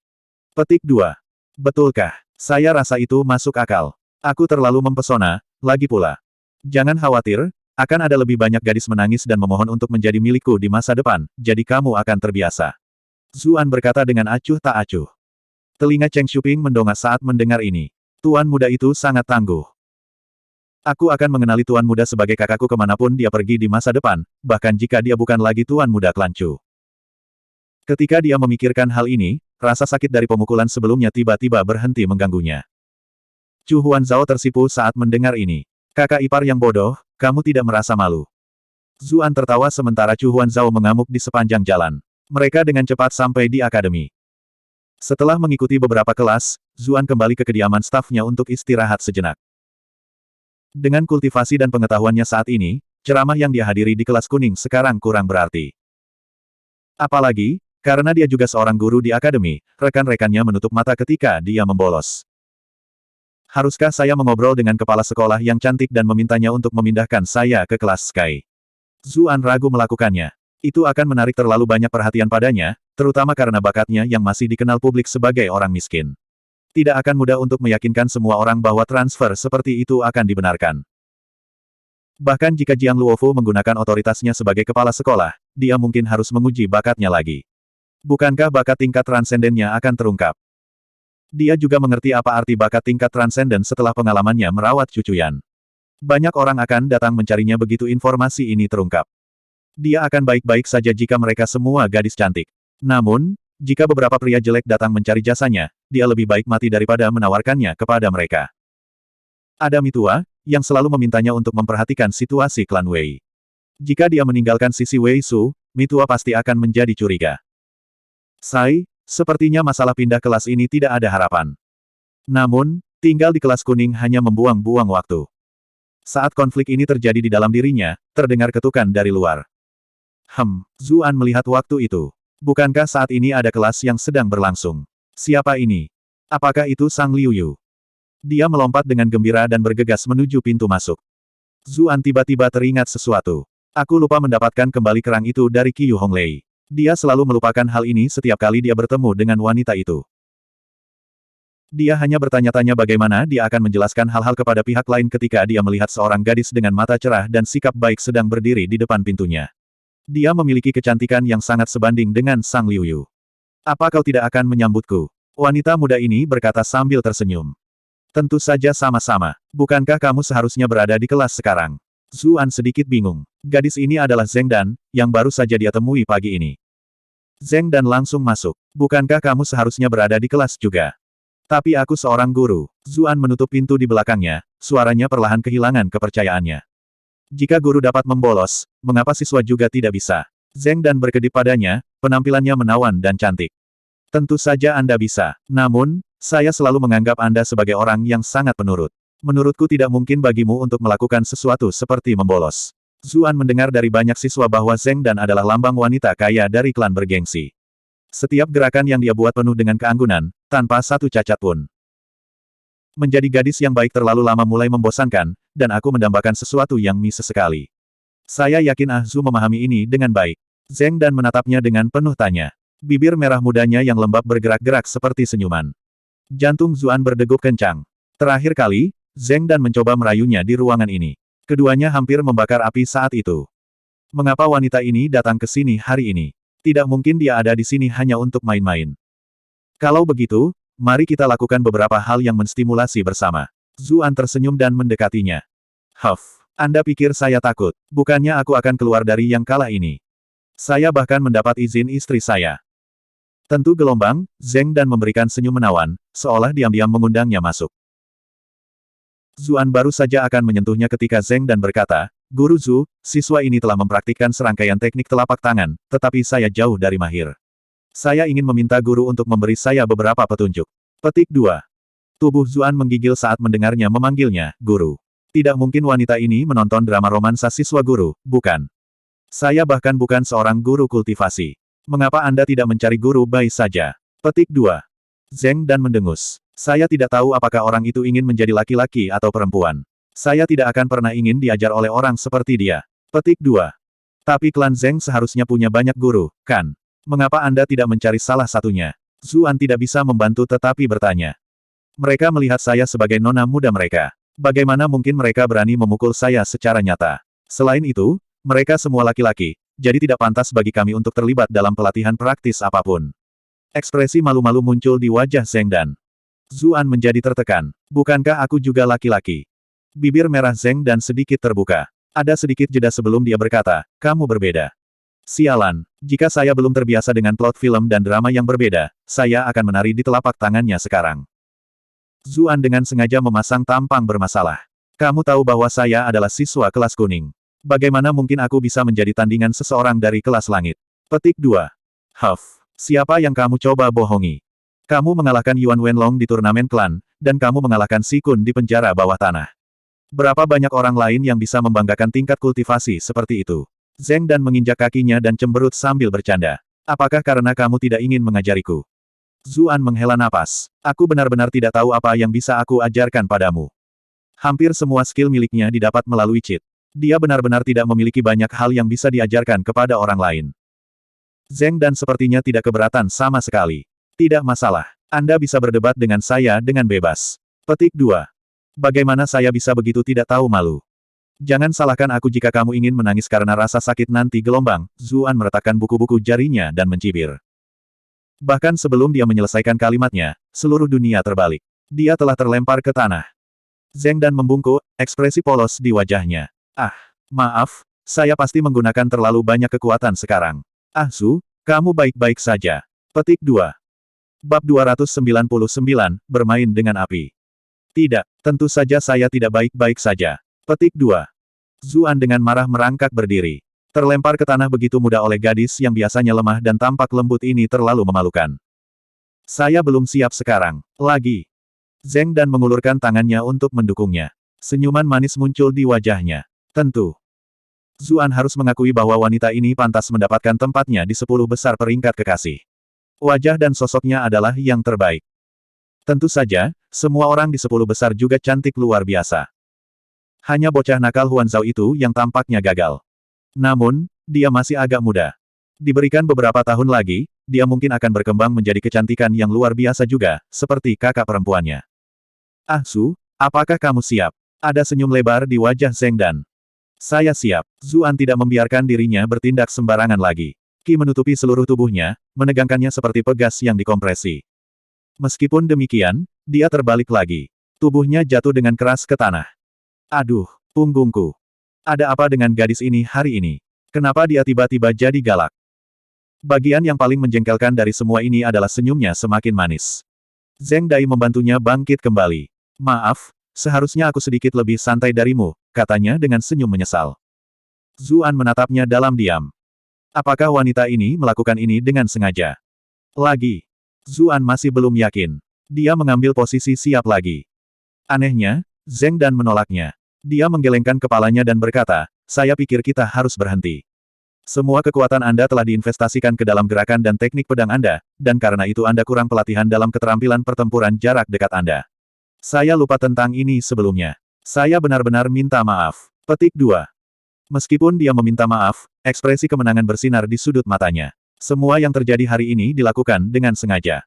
Petik 2. Betulkah? Saya rasa itu masuk akal. Aku terlalu mempesona, lagi pula. Jangan khawatir, akan ada lebih banyak gadis menangis dan memohon untuk menjadi milikku di masa depan, jadi kamu akan terbiasa. Zuan berkata dengan acuh tak acuh. Telinga Cheng Shuping mendongak saat mendengar ini. Tuan muda itu sangat tangguh. Aku akan mengenali tuan muda sebagai kakakku kemanapun dia pergi di masa depan, bahkan jika dia bukan lagi tuan muda klan Chu. Ketika dia memikirkan hal ini, rasa sakit dari pemukulan sebelumnya tiba-tiba berhenti mengganggunya. Chu Huanzhao tersipu saat mendengar ini. Kakak ipar yang bodoh, kamu tidak merasa malu. Zuan tertawa sementara Chu Huanzhao mengamuk di sepanjang jalan. Mereka dengan cepat sampai di akademi. Setelah mengikuti beberapa kelas, Zuan kembali ke kediaman stafnya untuk istirahat sejenak. Dengan kultivasi dan pengetahuannya saat ini, ceramah yang dia hadiri di kelas kuning sekarang kurang berarti. Apalagi, karena dia juga seorang guru di akademi, rekan-rekannya menutup mata ketika dia membolos. Haruskah saya mengobrol dengan kepala sekolah yang cantik dan memintanya untuk memindahkan saya ke kelas Sky? Zuan ragu melakukannya. Itu akan menarik terlalu banyak perhatian padanya, terutama karena bakatnya yang masih dikenal publik sebagai orang miskin. Tidak akan mudah untuk meyakinkan semua orang bahwa transfer seperti itu akan dibenarkan. Bahkan jika Jiang Luofu menggunakan otoritasnya sebagai kepala sekolah, dia mungkin harus menguji bakatnya lagi. Bukankah bakat tingkat transendennya akan terungkap? Dia juga mengerti apa arti bakat tingkat transenden setelah pengalamannya merawat Cucuyan. Banyak orang akan datang mencarinya begitu informasi ini terungkap. Dia akan baik-baik saja jika mereka semua gadis cantik. Namun, jika beberapa pria jelek datang mencari jasanya, dia lebih baik mati daripada menawarkannya kepada mereka. Ada Mitua, yang selalu memintanya untuk memperhatikan situasi klan Wei. Jika dia meninggalkan sisi Wei Su, Mitua pasti akan menjadi curiga. Sai, sepertinya masalah pindah kelas ini tidak ada harapan. Namun, tinggal di kelas kuning hanya membuang-buang waktu. Saat konflik ini terjadi di dalam dirinya, terdengar ketukan dari luar. Zuan melihat waktu itu. Bukankah saat ini ada kelas yang sedang berlangsung? Siapa ini? Apakah itu Sang Liu Yu? Dia melompat dengan gembira dan bergegas menuju pintu masuk. Zuan tiba-tiba teringat sesuatu. Aku lupa mendapatkan kembali kerang itu dari Qiu Honglei. Dia selalu melupakan hal ini setiap kali dia bertemu dengan wanita itu. Dia hanya bertanya-tanya bagaimana dia akan menjelaskan hal-hal kepada pihak lain ketika dia melihat seorang gadis dengan mata cerah dan sikap baik sedang berdiri di depan pintunya. Dia memiliki kecantikan yang sangat sebanding dengan Sang Liuyu. Apa kau tidak akan menyambutku? Wanita muda ini berkata sambil tersenyum. Tentu saja sama-sama. Bukankah kamu seharusnya berada di kelas sekarang? Zuan sedikit bingung. Gadis ini adalah Zheng Dan, yang baru saja dia temui pagi ini. Zheng Dan langsung masuk. Bukankah kamu seharusnya berada di kelas juga? Tapi aku seorang guru. Zuan menutup pintu di belakangnya, suaranya perlahan kehilangan kepercayaannya. Jika guru dapat membolos, mengapa siswa juga tidak bisa? Zheng Dan berkedip padanya, penampilannya menawan dan cantik. Tentu saja Anda bisa. Namun, saya selalu menganggap Anda sebagai orang yang sangat penurut. Menurutku tidak mungkin bagimu untuk melakukan sesuatu seperti membolos. Zuan mendengar dari banyak siswa bahwa Zheng Dan adalah lambang wanita kaya dari klan bergengsi. Setiap gerakan yang dia buat penuh dengan keanggunan, tanpa satu cacat pun. Menjadi gadis yang baik terlalu lama mulai membosankan, dan aku mendambakan sesuatu yang miss sekali. Saya yakin Ah Zu memahami ini dengan baik. Zheng Dan menatapnya dengan penuh tanya. Bibir merah mudanya yang lembab bergerak-gerak seperti senyuman. Jantung Zuan berdegup kencang. Terakhir kali, Zheng Dan mencoba merayunya di ruangan ini. Keduanya hampir membakar api saat itu. Mengapa wanita ini datang ke sini hari ini? Tidak mungkin dia ada di sini hanya untuk main-main. Kalau begitu, mari kita lakukan beberapa hal yang menstimulasi bersama. Zuan tersenyum dan mendekatinya. Huff, Anda pikir saya takut? Bukannya aku akan keluar dari yang kalah ini. Saya bahkan mendapat izin istri saya. Tentu gelombang, Zheng Dan memberikan senyum menawan, seolah diam-diam mengundangnya masuk. Zuan baru saja akan menyentuhnya ketika Zheng Dan berkata, Guru Zu, siswa ini telah mempraktikkan serangkaian teknik telapak tangan, tetapi saya jauh dari mahir. Saya ingin meminta guru untuk memberi saya beberapa petunjuk. Petik 2. Tubuh Zuan menggigil saat mendengarnya memanggilnya, Guru. Tidak mungkin wanita ini menonton drama romansa siswa guru, bukan? Saya bahkan bukan seorang guru kultivasi. Mengapa Anda tidak mencari guru bayi saja? Petik 2. Zheng Dan mendengus. Saya tidak tahu apakah orang itu ingin menjadi laki-laki atau perempuan. Saya tidak akan pernah ingin diajar oleh orang seperti dia. Petik 2. Tapi klan Zheng seharusnya punya banyak guru, kan? Mengapa Anda tidak mencari salah satunya? Zuan tidak bisa membantu tetapi bertanya. Mereka melihat saya sebagai nona muda mereka. Bagaimana mungkin mereka berani memukul saya secara nyata? Selain itu, mereka semua laki-laki, jadi tidak pantas bagi kami untuk terlibat dalam pelatihan praktis apapun. Ekspresi malu-malu muncul di wajah Zheng Dan. Zuan menjadi tertekan. Bukankah aku juga laki-laki? Bibir merah Zheng Dan sedikit terbuka. Ada sedikit jeda sebelum dia berkata, kamu berbeda. Sialan, jika saya belum terbiasa dengan plot film dan drama yang berbeda, saya akan menari di telapak tangannya sekarang. Zuan dengan sengaja memasang tampang bermasalah. Kamu tahu bahwa saya adalah siswa kelas kuning. Bagaimana mungkin aku bisa menjadi tandingan seseorang dari kelas langit? Petik 2. Huff, siapa yang kamu coba bohongi? Kamu mengalahkan Yuan Wenlong di turnamen klan, dan kamu mengalahkan Si Kun di penjara bawah tanah. Berapa banyak orang lain yang bisa membanggakan tingkat kultivasi seperti itu? Zheng Dan menginjak kakinya dan cemberut sambil bercanda. Apakah karena kamu tidak ingin mengajariku? Zuan menghela napas. Aku benar-benar tidak tahu apa yang bisa aku ajarkan padamu. Hampir semua skill miliknya didapat melalui cheat. Dia benar-benar tidak memiliki banyak hal yang bisa diajarkan kepada orang lain. Zheng Dan sepertinya tidak keberatan sama sekali. Tidak masalah. Anda bisa berdebat dengan saya dengan bebas. Petik 2. Bagaimana saya bisa begitu tidak tahu malu? Jangan salahkan aku jika kamu ingin menangis karena rasa sakit nanti gelombang. Zuan meletakkan buku-buku jarinya dan mencibir. Bahkan sebelum dia menyelesaikan kalimatnya, seluruh dunia terbalik. Dia telah terlempar ke tanah. Zheng Dan membungkuk, ekspresi polos di wajahnya. Ah, maaf, saya pasti menggunakan terlalu banyak kekuatan sekarang. Ah Zu, kamu baik-baik saja. Petik 2. Bab 299, bermain dengan api. Tidak, tentu saja saya tidak baik-baik saja. Petik 2. Zuan dengan marah merangkak berdiri. Terlempar ke tanah begitu mudah oleh gadis yang biasanya lemah dan tampak lembut ini terlalu memalukan. Saya belum siap sekarang. Lagi. Zheng Dan mengulurkan tangannya untuk mendukungnya. Senyuman manis muncul di wajahnya. Tentu. Zuan harus mengakui bahwa wanita ini pantas mendapatkan tempatnya di 10 besar peringkat kekasih. Wajah dan sosoknya adalah yang terbaik. Tentu saja, semua orang di 10 besar juga cantik luar biasa. Hanya bocah nakal Huan Zhao itu yang tampaknya gagal. Namun, dia masih agak muda. Diberikan beberapa tahun lagi, dia mungkin akan berkembang menjadi kecantikan yang luar biasa juga, seperti kakak perempuannya. Ah Su, apakah kamu siap? Ada senyum lebar di wajah Zheng Dan. Saya siap. Zuan tidak membiarkan dirinya bertindak sembarangan lagi. Qi menutupi seluruh tubuhnya, menegangkannya seperti pegas yang dikompresi. Meskipun demikian, dia terbalik lagi. Tubuhnya jatuh dengan keras ke tanah. Aduh, punggungku. Ada apa dengan gadis ini hari ini? Kenapa dia tiba-tiba jadi galak? Bagian yang paling menjengkelkan dari semua ini adalah senyumnya semakin manis. Zheng Dai membantunya bangkit kembali. Maaf, seharusnya aku sedikit lebih santai darimu, katanya dengan senyum menyesal. Zuan menatapnya dalam diam. Apakah wanita ini melakukan ini dengan sengaja? Lagi. Zuan masih belum yakin. Dia mengambil posisi siap lagi. Anehnya, Zheng Dan menolaknya. Dia menggelengkan kepalanya dan berkata, saya pikir kita harus berhenti. Semua kekuatan Anda telah diinvestasikan ke dalam gerakan dan teknik pedang Anda, dan karena itu Anda kurang pelatihan dalam keterampilan pertempuran jarak dekat Anda. Saya lupa tentang ini sebelumnya. Saya benar-benar minta maaf. Petik 2. Meskipun dia meminta maaf, ekspresi kemenangan bersinar di sudut matanya. Semua yang terjadi hari ini dilakukan dengan sengaja.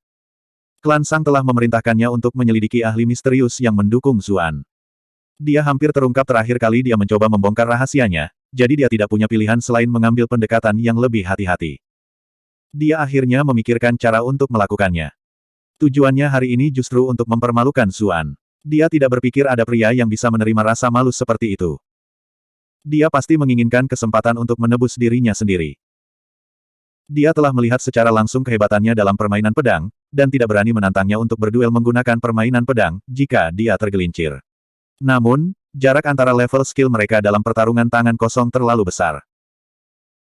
Klan Sang telah memerintahkannya untuk menyelidiki ahli misterius yang mendukung Zuan. Dia hampir terungkap terakhir kali dia mencoba membongkar rahasianya, jadi dia tidak punya pilihan selain mengambil pendekatan yang lebih hati-hati. Dia akhirnya memikirkan cara untuk melakukannya. Tujuannya hari ini justru untuk mempermalukan Zuan. Dia tidak berpikir ada pria yang bisa menerima rasa malu seperti itu. Dia pasti menginginkan kesempatan untuk menebus dirinya sendiri. Dia telah melihat secara langsung kehebatannya dalam permainan pedang, dan tidak berani menantangnya untuk berduel menggunakan permainan pedang, jika dia tergelincir. Namun, jarak antara level skill mereka dalam pertarungan tangan kosong terlalu besar.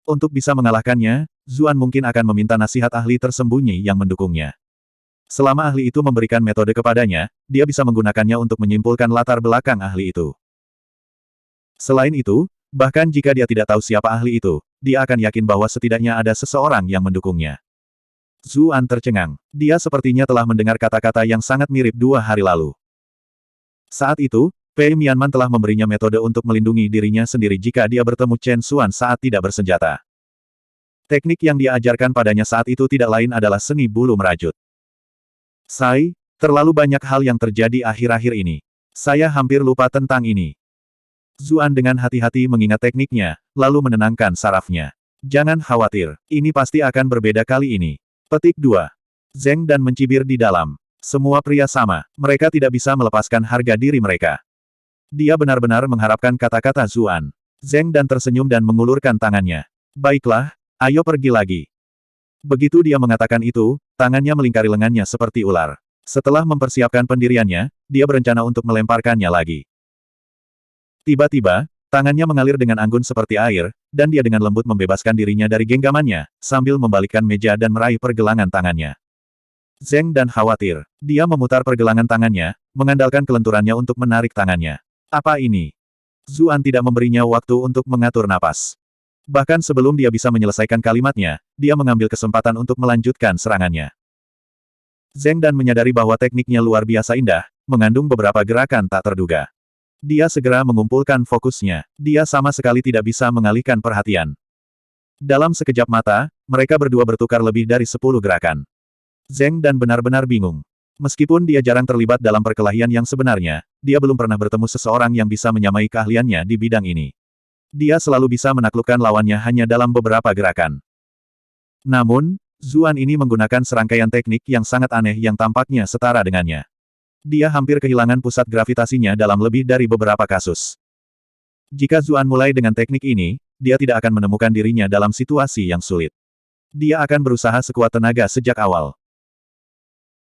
Untuk bisa mengalahkannya, Zuan mungkin akan meminta nasihat ahli tersembunyi yang mendukungnya. Selama ahli itu memberikan metode kepadanya, dia bisa menggunakannya untuk menyimpulkan latar belakang ahli itu. Selain itu, bahkan jika dia tidak tahu siapa ahli itu, dia akan yakin bahwa setidaknya ada seseorang yang mendukungnya. Zuan tercengang. Dia sepertinya telah mendengar kata-kata yang sangat mirip 2 hari lalu. Saat itu, Pei Mianman telah memberinya metode untuk melindungi dirinya sendiri jika dia bertemu Chen Xuan saat tidak bersenjata. Teknik yang dia ajarkan padanya saat itu tidak lain adalah seni bulu merajut. Terlalu banyak hal yang terjadi akhir-akhir ini. Saya hampir lupa tentang ini. Zuan dengan hati-hati mengingat tekniknya, lalu menenangkan sarafnya. Jangan khawatir, ini pasti akan berbeda kali ini. Petik 2. Zheng Dan mencibir di dalam. Semua pria sama, mereka tidak bisa melepaskan harga diri mereka. Dia benar-benar mengharapkan kata-kata Zuan. Zheng Dan tersenyum dan mengulurkan tangannya. Baiklah, ayo pergi lagi. Begitu dia mengatakan itu, tangannya melingkari lengannya seperti ular. Setelah mempersiapkan pendiriannya, dia berencana untuk melemparkannya lagi. Tiba-tiba, tangannya mengalir dengan anggun seperti air, dan dia dengan lembut membebaskan dirinya dari genggamannya, sambil membalikkan meja dan meraih pergelangan tangannya. Zheng Dan khawatir. Dia memutar pergelangan tangannya, mengandalkan kelenturannya untuk menarik tangannya. Apa ini? Zuan tidak memberinya waktu untuk mengatur napas. Bahkan sebelum dia bisa menyelesaikan kalimatnya, dia mengambil kesempatan untuk melanjutkan serangannya. Zheng Dan menyadari bahwa tekniknya luar biasa indah, mengandung beberapa gerakan tak terduga. Dia segera mengumpulkan fokusnya. Dia sama sekali tidak bisa mengalihkan perhatian. Dalam sekejap mata, mereka berdua bertukar lebih dari 10 gerakan. Zheng Dan benar-benar bingung. Meskipun dia jarang terlibat dalam perkelahian yang sebenarnya, dia belum pernah bertemu seseorang yang bisa menyamai keahliannya di bidang ini. Dia selalu bisa menaklukkan lawannya hanya dalam beberapa gerakan. Namun, Zuan ini menggunakan serangkaian teknik yang sangat aneh yang tampaknya setara dengannya. Dia hampir kehilangan pusat gravitasinya dalam lebih dari beberapa kasus. Jika Zuan mulai dengan teknik ini, dia tidak akan menemukan dirinya dalam situasi yang sulit. Dia akan berusaha sekuat tenaga sejak awal.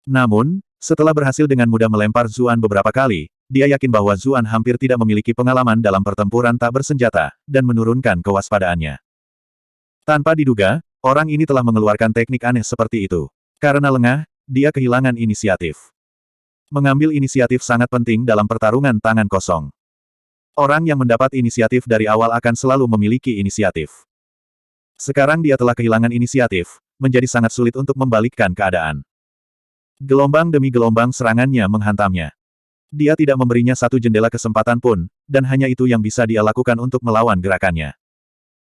Namun, setelah berhasil dengan mudah melempar Zuan beberapa kali, dia yakin bahwa Zuan hampir tidak memiliki pengalaman dalam pertempuran tak bersenjata, dan menurunkan kewaspadaannya. Tanpa diduga, orang ini telah mengeluarkan teknik aneh seperti itu. Karena lengah, dia kehilangan inisiatif. Mengambil inisiatif sangat penting dalam pertarungan tangan kosong. Orang yang mendapat inisiatif dari awal akan selalu memiliki inisiatif. Sekarang dia telah kehilangan inisiatif, menjadi sangat sulit untuk membalikkan keadaan. Gelombang demi gelombang serangannya menghantamnya. Dia tidak memberinya satu jendela kesempatan pun, dan hanya itu yang bisa dia lakukan untuk melawan gerakannya.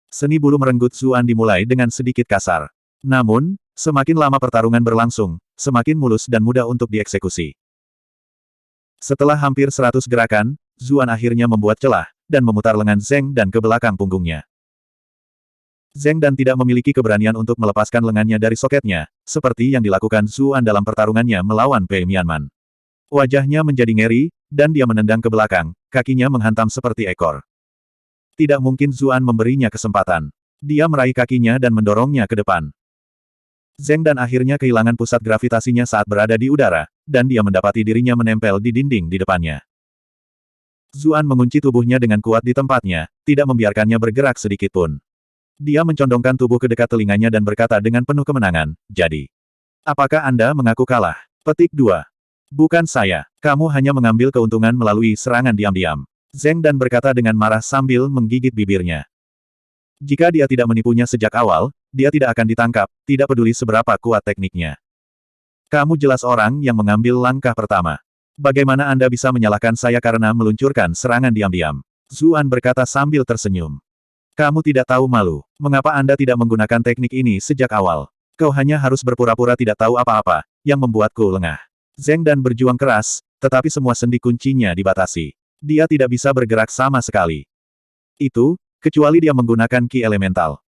Seni bulu merenggut Zuan dimulai dengan sedikit kasar. Namun, semakin lama pertarungan berlangsung, semakin mulus dan mudah untuk dieksekusi. Setelah hampir 100 gerakan, Zuan akhirnya membuat celah, dan memutar lengan Zheng Dan ke belakang punggungnya. Zheng Dan tidak memiliki keberanian untuk melepaskan lengannya dari soketnya, seperti yang dilakukan Zuan dalam pertarungannya melawan Pei Mianman. Wajahnya menjadi ngeri, dan dia menendang ke belakang, kakinya menghantam seperti ekor. Tidak mungkin Zuan memberinya kesempatan. Dia meraih kakinya dan mendorongnya ke depan. Zheng Dan akhirnya kehilangan pusat gravitasinya saat berada di udara, dan dia mendapati dirinya menempel di dinding di depannya. Zuan mengunci tubuhnya dengan kuat di tempatnya, tidak membiarkannya bergerak sedikitpun. Dia mencondongkan tubuh ke dekat telinganya dan berkata dengan penuh kemenangan, "Jadi, apakah Anda mengaku kalah?" Petik 2. Bukan saya. Kamu hanya mengambil keuntungan melalui serangan diam-diam. Zheng Dan berkata dengan marah sambil menggigit bibirnya. Jika dia tidak menipunya sejak awal, dia tidak akan ditangkap, tidak peduli seberapa kuat tekniknya. Kamu jelas orang yang mengambil langkah pertama. Bagaimana Anda bisa menyalahkan saya karena meluncurkan serangan diam-diam? Zuan berkata sambil tersenyum. Kamu tidak tahu malu. Mengapa Anda tidak menggunakan teknik ini sejak awal? Kau hanya harus berpura-pura tidak tahu apa-apa, yang membuatku lengah. Zheng Dan berjuang keras, tetapi semua sendi kuncinya dibatasi. Dia tidak bisa bergerak sama sekali. Itu, kecuali dia menggunakan ki elemental.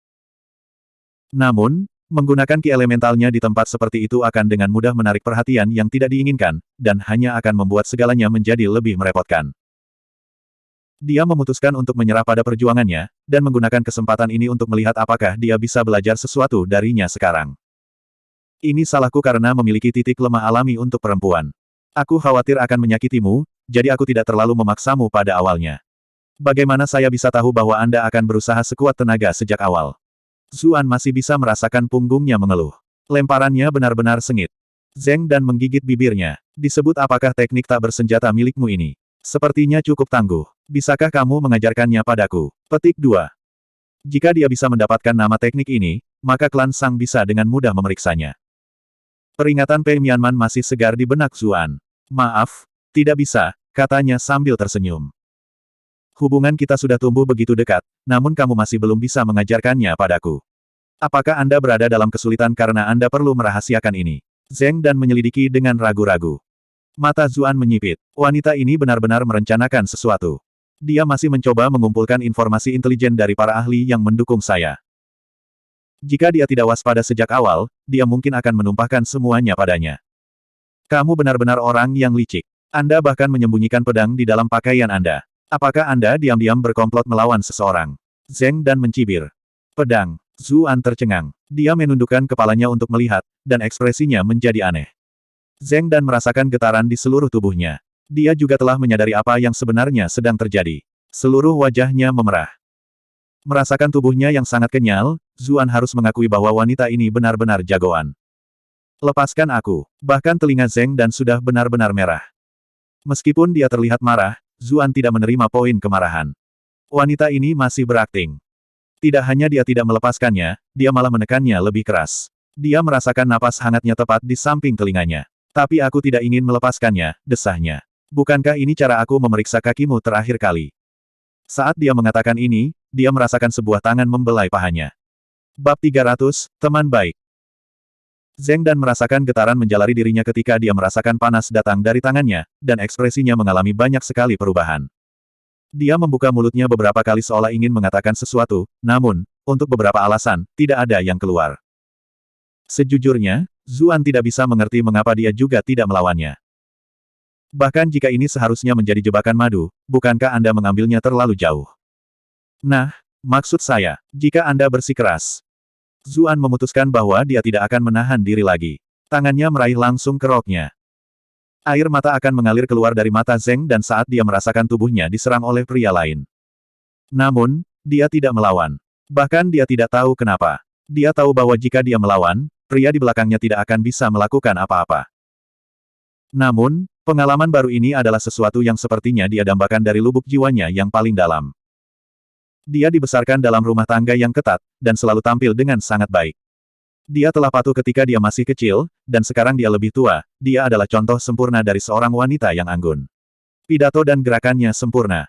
Namun, menggunakan ki elementalnya di tempat seperti itu akan dengan mudah menarik perhatian yang tidak diinginkan, dan hanya akan membuat segalanya menjadi lebih merepotkan. Dia memutuskan untuk menyerah pada perjuangannya, dan menggunakan kesempatan ini untuk melihat apakah dia bisa belajar sesuatu darinya sekarang. Ini salahku karena memiliki titik lemah alami untuk perempuan. Aku khawatir akan menyakitimu, jadi aku tidak terlalu memaksamu pada awalnya. Bagaimana saya bisa tahu bahwa Anda akan berusaha sekuat tenaga sejak awal? Zuan masih bisa merasakan punggungnya mengeluh. Lemparannya benar-benar sengit. Zheng Dan menggigit bibirnya. Disebut apakah teknik tak bersenjata milikmu ini? Sepertinya cukup tangguh. Bisakah kamu mengajarkannya padaku? Petik 2. Jika dia bisa mendapatkan nama teknik ini, maka klan Sang bisa dengan mudah memeriksanya. Peringatan Pei Mianman masih segar di benak Zuan. Maaf, tidak bisa, katanya sambil tersenyum. Hubungan kita sudah tumbuh begitu dekat, namun kamu masih belum bisa mengajarkannya padaku. Apakah Anda berada dalam kesulitan karena Anda perlu merahasiakan ini? Zheng Dan menyelidiki dengan ragu-ragu. Mata Zuan menyipit. Wanita ini benar-benar merencanakan sesuatu. Dia masih mencoba mengumpulkan informasi intelijen dari para ahli yang mendukung saya. Jika dia tidak waspada sejak awal, dia mungkin akan menumpahkan semuanya padanya. Kamu benar-benar orang yang licik. Anda bahkan menyembunyikan pedang di dalam pakaian Anda. Apakah Anda diam-diam berkomplot melawan seseorang? Zheng Dan mencibir. Pedang. Zuan tercengang. Dia menundukkan kepalanya untuk melihat, dan ekspresinya menjadi aneh. Zheng Dan merasakan getaran di seluruh tubuhnya. Dia juga telah menyadari apa yang sebenarnya sedang terjadi. Seluruh wajahnya memerah. Merasakan tubuhnya yang sangat kenyal, Zuan harus mengakui bahwa wanita ini benar-benar jagoan. Lepaskan aku. Bahkan telinga Zheng Dan sudah benar-benar merah. Meskipun dia terlihat marah, Zuan tidak menerima poin kemarahan. Wanita ini masih berakting. Tidak hanya dia tidak melepaskannya, dia malah menekannya lebih keras. Dia merasakan napas hangatnya tepat di samping telinganya. Tapi aku tidak ingin melepaskannya, desahnya. Bukankah ini cara aku memeriksa kakimu terakhir kali? Saat dia mengatakan ini, dia merasakan sebuah tangan membelai pahanya. Bab 300, Teman Baik. Zheng Dan merasakan getaran menjalari dirinya ketika dia merasakan panas datang dari tangannya, dan ekspresinya mengalami banyak sekali perubahan. Dia membuka mulutnya beberapa kali seolah ingin mengatakan sesuatu, namun, untuk beberapa alasan, tidak ada yang keluar. Sejujurnya, Zuan tidak bisa mengerti mengapa dia juga tidak melawannya. Bahkan jika ini seharusnya menjadi jebakan madu, bukankah Anda mengambilnya terlalu jauh? Nah, maksud saya, jika Anda bersikeras. Zuan memutuskan bahwa dia tidak akan menahan diri lagi. Tangannya meraih langsung ke roknya. Air mata akan mengalir keluar dari mata Zheng Dan saat dia merasakan tubuhnya diserang oleh pria lain. Namun, dia tidak melawan. Bahkan dia tidak tahu kenapa. Dia tahu bahwa jika dia melawan, pria di belakangnya tidak akan bisa melakukan apa-apa. Namun, pengalaman baru ini adalah sesuatu yang sepertinya dia dambakan dari lubuk jiwanya yang paling dalam. Dia dibesarkan dalam rumah tangga yang ketat, dan selalu tampil dengan sangat baik. Dia telah patuh ketika dia masih kecil, dan sekarang dia lebih tua, dia adalah contoh sempurna dari seorang wanita yang anggun. Pidato dan gerakannya sempurna.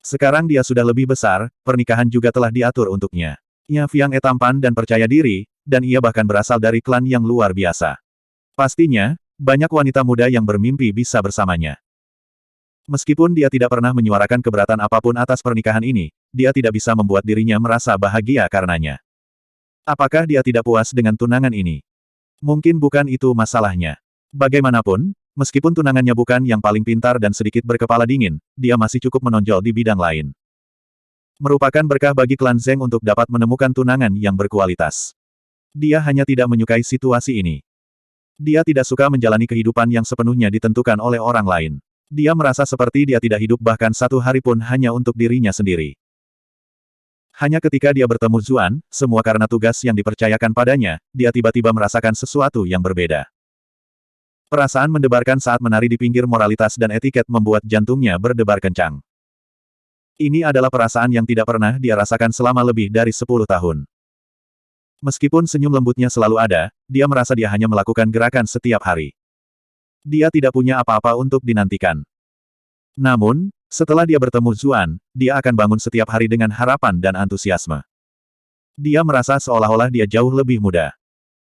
Sekarang dia sudah lebih besar, pernikahan juga telah diatur untuknya. Ia Fiang tampan dan percaya diri, dan ia bahkan berasal dari klan yang luar biasa. Pastinya, banyak wanita muda yang bermimpi bisa bersamanya. Meskipun dia tidak pernah menyuarakan keberatan apapun atas pernikahan ini, dia tidak bisa membuat dirinya merasa bahagia karenanya. Apakah dia tidak puas dengan tunangan ini? Mungkin bukan itu masalahnya. Bagaimanapun, meskipun tunangannya bukan yang paling pintar dan sedikit berkepala dingin, dia masih cukup menonjol di bidang lain. Merupakan berkah bagi klan Zeng untuk dapat menemukan tunangan yang berkualitas. Dia hanya tidak menyukai situasi ini. Dia tidak suka menjalani kehidupan yang sepenuhnya ditentukan oleh orang lain. Dia merasa seperti dia tidak hidup bahkan satu hari pun hanya untuk dirinya sendiri. Hanya ketika dia bertemu Zuan, semua karena tugas yang dipercayakan padanya, dia tiba-tiba merasakan sesuatu yang berbeda. Perasaan mendebarkan saat menari di pinggir moralitas dan etiket membuat jantungnya berdebar kencang. Ini adalah perasaan yang tidak pernah dia rasakan selama lebih dari 10 tahun. Meskipun senyum lembutnya selalu ada, dia merasa dia hanya melakukan gerakan setiap hari. Dia tidak punya apa-apa untuk dinantikan. Namun, setelah dia bertemu Zuan, dia akan bangun setiap hari dengan harapan dan antusiasme. Dia merasa seolah-olah dia jauh lebih muda.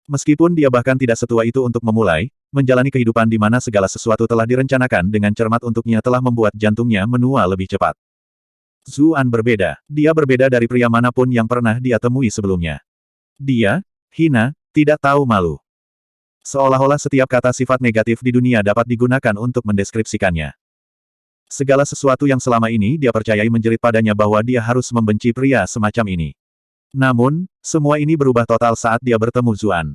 Meskipun dia bahkan tidak setua itu untuk memulai, menjalani kehidupan di mana segala sesuatu telah direncanakan dengan cermat untuknya telah membuat jantungnya menua lebih cepat. Zuan berbeda. Dia berbeda dari pria manapun yang pernah dia temui sebelumnya. Dia, hina, tidak tahu malu. Seolah-olah setiap kata sifat negatif di dunia dapat digunakan untuk mendeskripsikannya. Segala sesuatu yang selama ini dia percayai menjerit padanya bahwa dia harus membenci pria semacam ini. Namun, semua ini berubah total saat dia bertemu Zuan.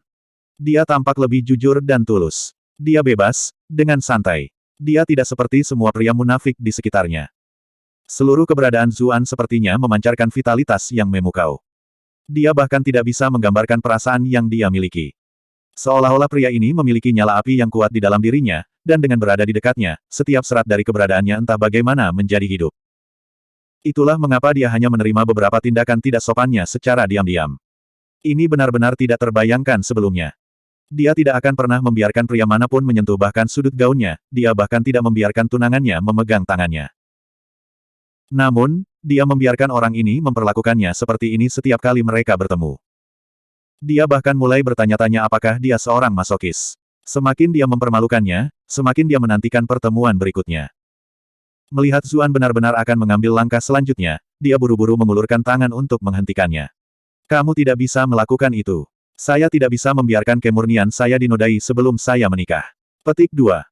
Dia tampak lebih jujur dan tulus. Dia bebas, dengan santai. Dia tidak seperti semua pria munafik di sekitarnya. Seluruh keberadaan Zuan sepertinya memancarkan vitalitas yang memukau. Dia bahkan tidak bisa menggambarkan perasaan yang dia miliki. Seolah-olah pria ini memiliki nyala api yang kuat di dalam dirinya, dan dengan berada di dekatnya, setiap serat dari keberadaannya entah bagaimana menjadi hidup. Itulah mengapa dia hanya menerima beberapa tindakan tidak sopannya secara diam-diam. Ini benar-benar tidak terbayangkan sebelumnya. Dia tidak akan pernah membiarkan pria manapun menyentuh bahkan sudut gaunnya, dia bahkan tidak membiarkan tunangannya memegang tangannya. Namun, dia membiarkan orang ini memperlakukannya seperti ini setiap kali mereka bertemu. Dia bahkan mulai bertanya-tanya apakah dia seorang masokis. Semakin dia mempermalukannya, semakin dia menantikan pertemuan berikutnya. Melihat Zuan benar-benar akan mengambil langkah selanjutnya, dia buru-buru mengulurkan tangan untuk menghentikannya. Kamu tidak bisa melakukan itu. Saya tidak bisa membiarkan kemurnian saya dinodai sebelum saya menikah. Petik 2.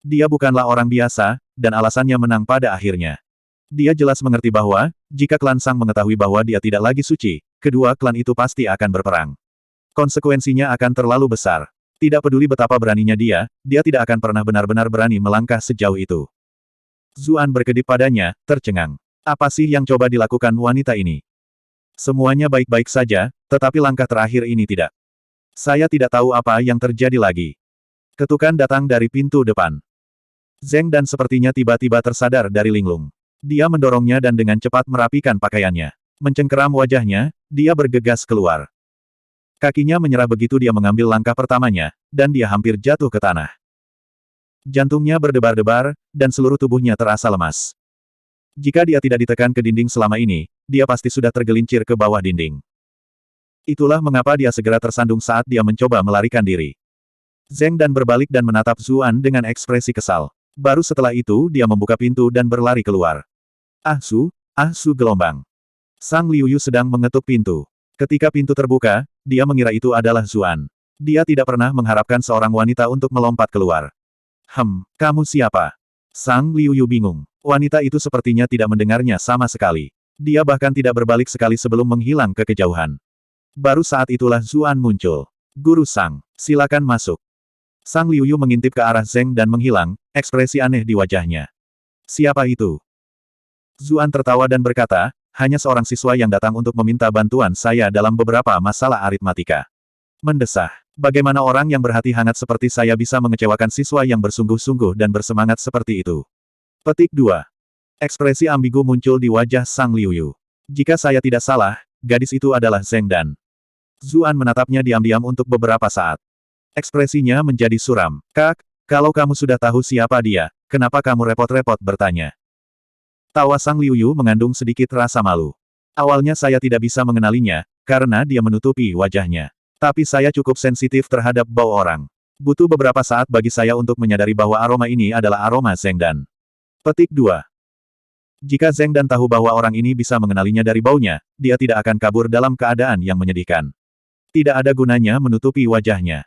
Dia bukanlah orang biasa, dan alasannya menang pada akhirnya. Dia jelas mengerti bahwa, jika klan Sang mengetahui bahwa dia tidak lagi suci, kedua klan itu pasti akan berperang. Konsekuensinya akan terlalu besar. Tidak peduli betapa beraninya dia tidak akan pernah benar-benar berani melangkah sejauh itu. Zuan berkedip padanya, tercengang. Apa sih yang coba dilakukan wanita ini? Semuanya baik-baik saja, tetapi langkah terakhir ini tidak. Saya tidak tahu apa yang terjadi lagi. Ketukan datang dari pintu depan. Zeng dan sepertinya tiba-tiba tersadar dari linglung. Dia mendorongnya dan dengan cepat merapikan pakaiannya. Mencengkeram wajahnya, dia bergegas keluar. Kakinya menyerah begitu dia mengambil langkah pertamanya, dan dia hampir jatuh ke tanah. Jantungnya berdebar-debar, dan seluruh tubuhnya terasa lemas. Jika dia tidak ditekan ke dinding selama ini, dia pasti sudah tergelincir ke bawah dinding. Itulah mengapa dia segera tersandung saat dia mencoba melarikan diri. Zeng dan berbalik dan menatap Zuan dengan ekspresi kesal. Baru setelah itu dia membuka pintu dan berlari keluar. Ah Su gelombang. Sang Liuyu sedang mengetuk pintu. Ketika pintu terbuka, dia mengira itu adalah Zuan. Dia tidak pernah mengharapkan seorang wanita untuk melompat keluar. Kamu siapa? Sang Liuyu bingung. Wanita itu sepertinya tidak mendengarnya sama sekali. Dia bahkan tidak berbalik sekali sebelum menghilang ke kejauhan. Baru saat itulah Zuan muncul. Guru Sang, silakan masuk. Sang Liuyu mengintip ke arah Zeng dan menghilang, ekspresi aneh di wajahnya. Siapa itu? Zuan tertawa dan berkata, hanya seorang siswa yang datang untuk meminta bantuan saya dalam beberapa masalah aritmatika. Mendesah. Bagaimana orang yang berhati hangat seperti saya bisa mengecewakan siswa yang bersungguh-sungguh dan bersemangat seperti itu? Petik 2. Ekspresi ambigu muncul di wajah Sang Liuyu. Jika saya tidak salah, gadis itu adalah Zeng Dan. Zuan menatapnya diam-diam untuk beberapa saat. Ekspresinya menjadi suram. Kalau kamu sudah tahu siapa dia, kenapa kamu repot-repot bertanya? Tawa Sang Liuyu mengandung sedikit rasa malu. Awalnya saya tidak bisa mengenalinya, karena dia menutupi wajahnya. Tapi saya cukup sensitif terhadap bau orang. Butuh beberapa saat bagi saya untuk menyadari bahwa aroma ini adalah aroma Zheng Dan. Petik 2. Jika Zheng Dan tahu bahwa orang ini bisa mengenalinya dari baunya, dia tidak akan kabur dalam keadaan yang menyedihkan. Tidak ada gunanya menutupi wajahnya.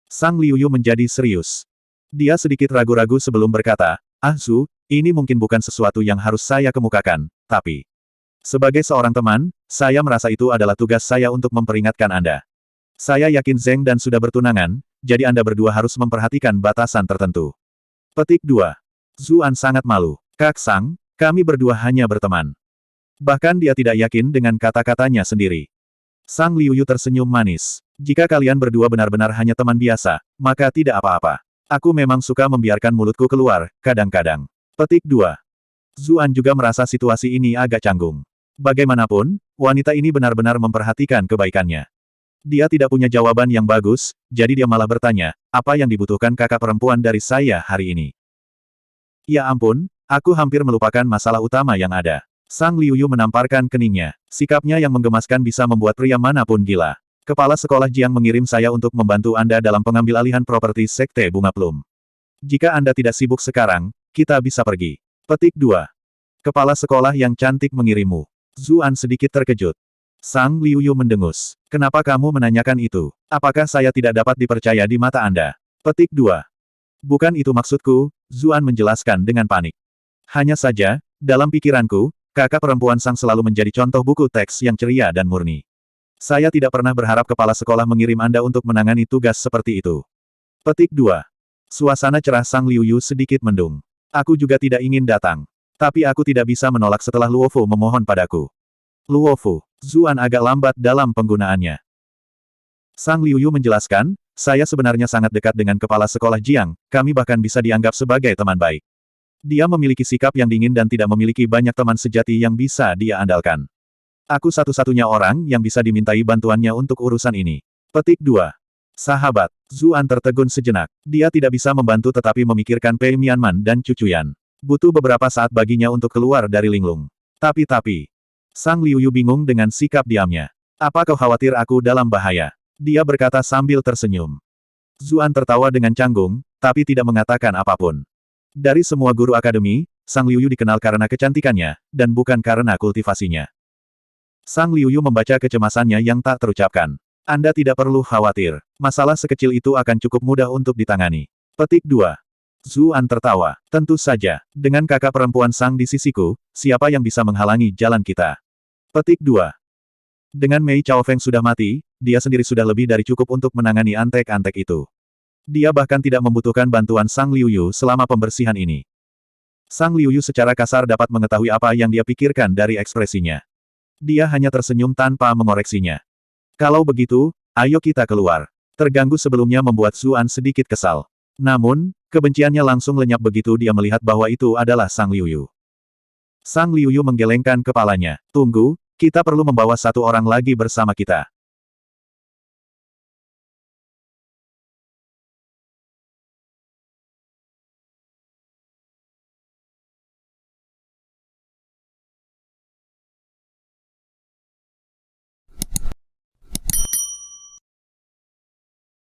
Sang Liuyu menjadi serius. Dia sedikit ragu-ragu sebelum berkata, "Ah Zhu, ini mungkin bukan sesuatu yang harus saya kemukakan, tapi sebagai seorang teman, saya merasa itu adalah tugas saya untuk memperingatkan Anda. Saya yakin Zheng Dan sudah bertunangan, jadi Anda berdua harus memperhatikan batasan tertentu." Petik 2. Zuan sangat malu. "Kak Sang, kami berdua hanya berteman." Bahkan dia tidak yakin dengan kata-katanya sendiri. Sang Liuyu tersenyum manis. "Jika kalian berdua benar-benar hanya teman biasa, maka tidak apa-apa. Aku memang suka membiarkan mulutku keluar, kadang-kadang." Petik 2. Zuan juga merasa situasi ini agak canggung. Bagaimanapun, wanita ini benar-benar memperhatikan kebaikannya. Dia tidak punya jawaban yang bagus, jadi dia malah bertanya, "Apa yang dibutuhkan kakak perempuan dari saya hari ini?" "Ya ampun, aku hampir melupakan masalah utama yang ada." Sang Liuyu menamparkan keningnya. Sikapnya yang menggemaskan bisa membuat pria manapun gila. "Kepala sekolah Jiang mengirim saya untuk membantu Anda dalam pengambil alihan properti Sekte Bunga Plum. Jika Anda tidak sibuk sekarang, kita bisa pergi." Petik 2. Kepala sekolah yang cantik mengirimmu. Zuan sedikit terkejut. Sang Liuyu mendengus. "Kenapa kamu menanyakan itu? Apakah saya tidak dapat dipercaya di mata Anda?" Petik 2. "Bukan itu maksudku," Zuan menjelaskan dengan panik. "Hanya saja, dalam pikiranku, kakak perempuan Sang selalu menjadi contoh buku teks yang ceria dan murni. Saya tidak pernah berharap kepala sekolah mengirim Anda untuk menangani tugas seperti itu." Petik 2. Suasana cerah Sang Liuyu sedikit mendung. "Aku juga tidak ingin datang. Tapi aku tidak bisa menolak setelah Luofu memohon padaku." Luofu. Zuan agak lambat dalam penggunaannya. Sang Liuyu menjelaskan, "Saya sebenarnya sangat dekat dengan kepala sekolah Jiang, kami bahkan bisa dianggap sebagai teman baik. Dia memiliki sikap yang dingin dan tidak memiliki banyak teman sejati yang bisa dia andalkan. Aku satu-satunya orang yang bisa dimintai bantuannya untuk urusan ini." Petik 2. Sahabat. Zuan tertegun sejenak. Dia tidak bisa membantu tetapi memikirkan Pei Mianman dan Cucuyan. Butuh beberapa saat baginya untuk keluar dari linglung. Tapi. Sang Liuyu bingung dengan sikap diamnya. "Apa kau khawatir aku dalam bahaya?" Dia berkata sambil tersenyum. Zuan tertawa dengan canggung, tapi tidak mengatakan apapun. Dari semua guru akademi, Sang Liuyu dikenal karena kecantikannya, dan bukan karena kultivasinya. Sang Liuyu membaca kecemasannya yang tak terucapkan. "Anda tidak perlu khawatir. Masalah sekecil itu akan cukup mudah untuk ditangani." Petik 2. Zuan tertawa. "Tentu saja, dengan kakak perempuan Sang di sisiku, siapa yang bisa menghalangi jalan kita?" Petik 2. Dengan Mei Chaofeng sudah mati, dia sendiri sudah lebih dari cukup untuk menangani antek-antek itu. Dia bahkan tidak membutuhkan bantuan Sang Liuyu selama pembersihan ini. Sang Liuyu secara kasar dapat mengetahui apa yang dia pikirkan dari ekspresinya. Dia hanya tersenyum tanpa mengoreksinya. "Kalau begitu, ayo kita keluar." Terganggu sebelumnya membuat Zuan sedikit kesal. Namun, kebenciannya langsung lenyap begitu dia melihat bahwa itu adalah Sang Liuyu. Sang Liuyu menggelengkan kepalanya. "Tunggu, kita perlu membawa satu orang lagi bersama kita."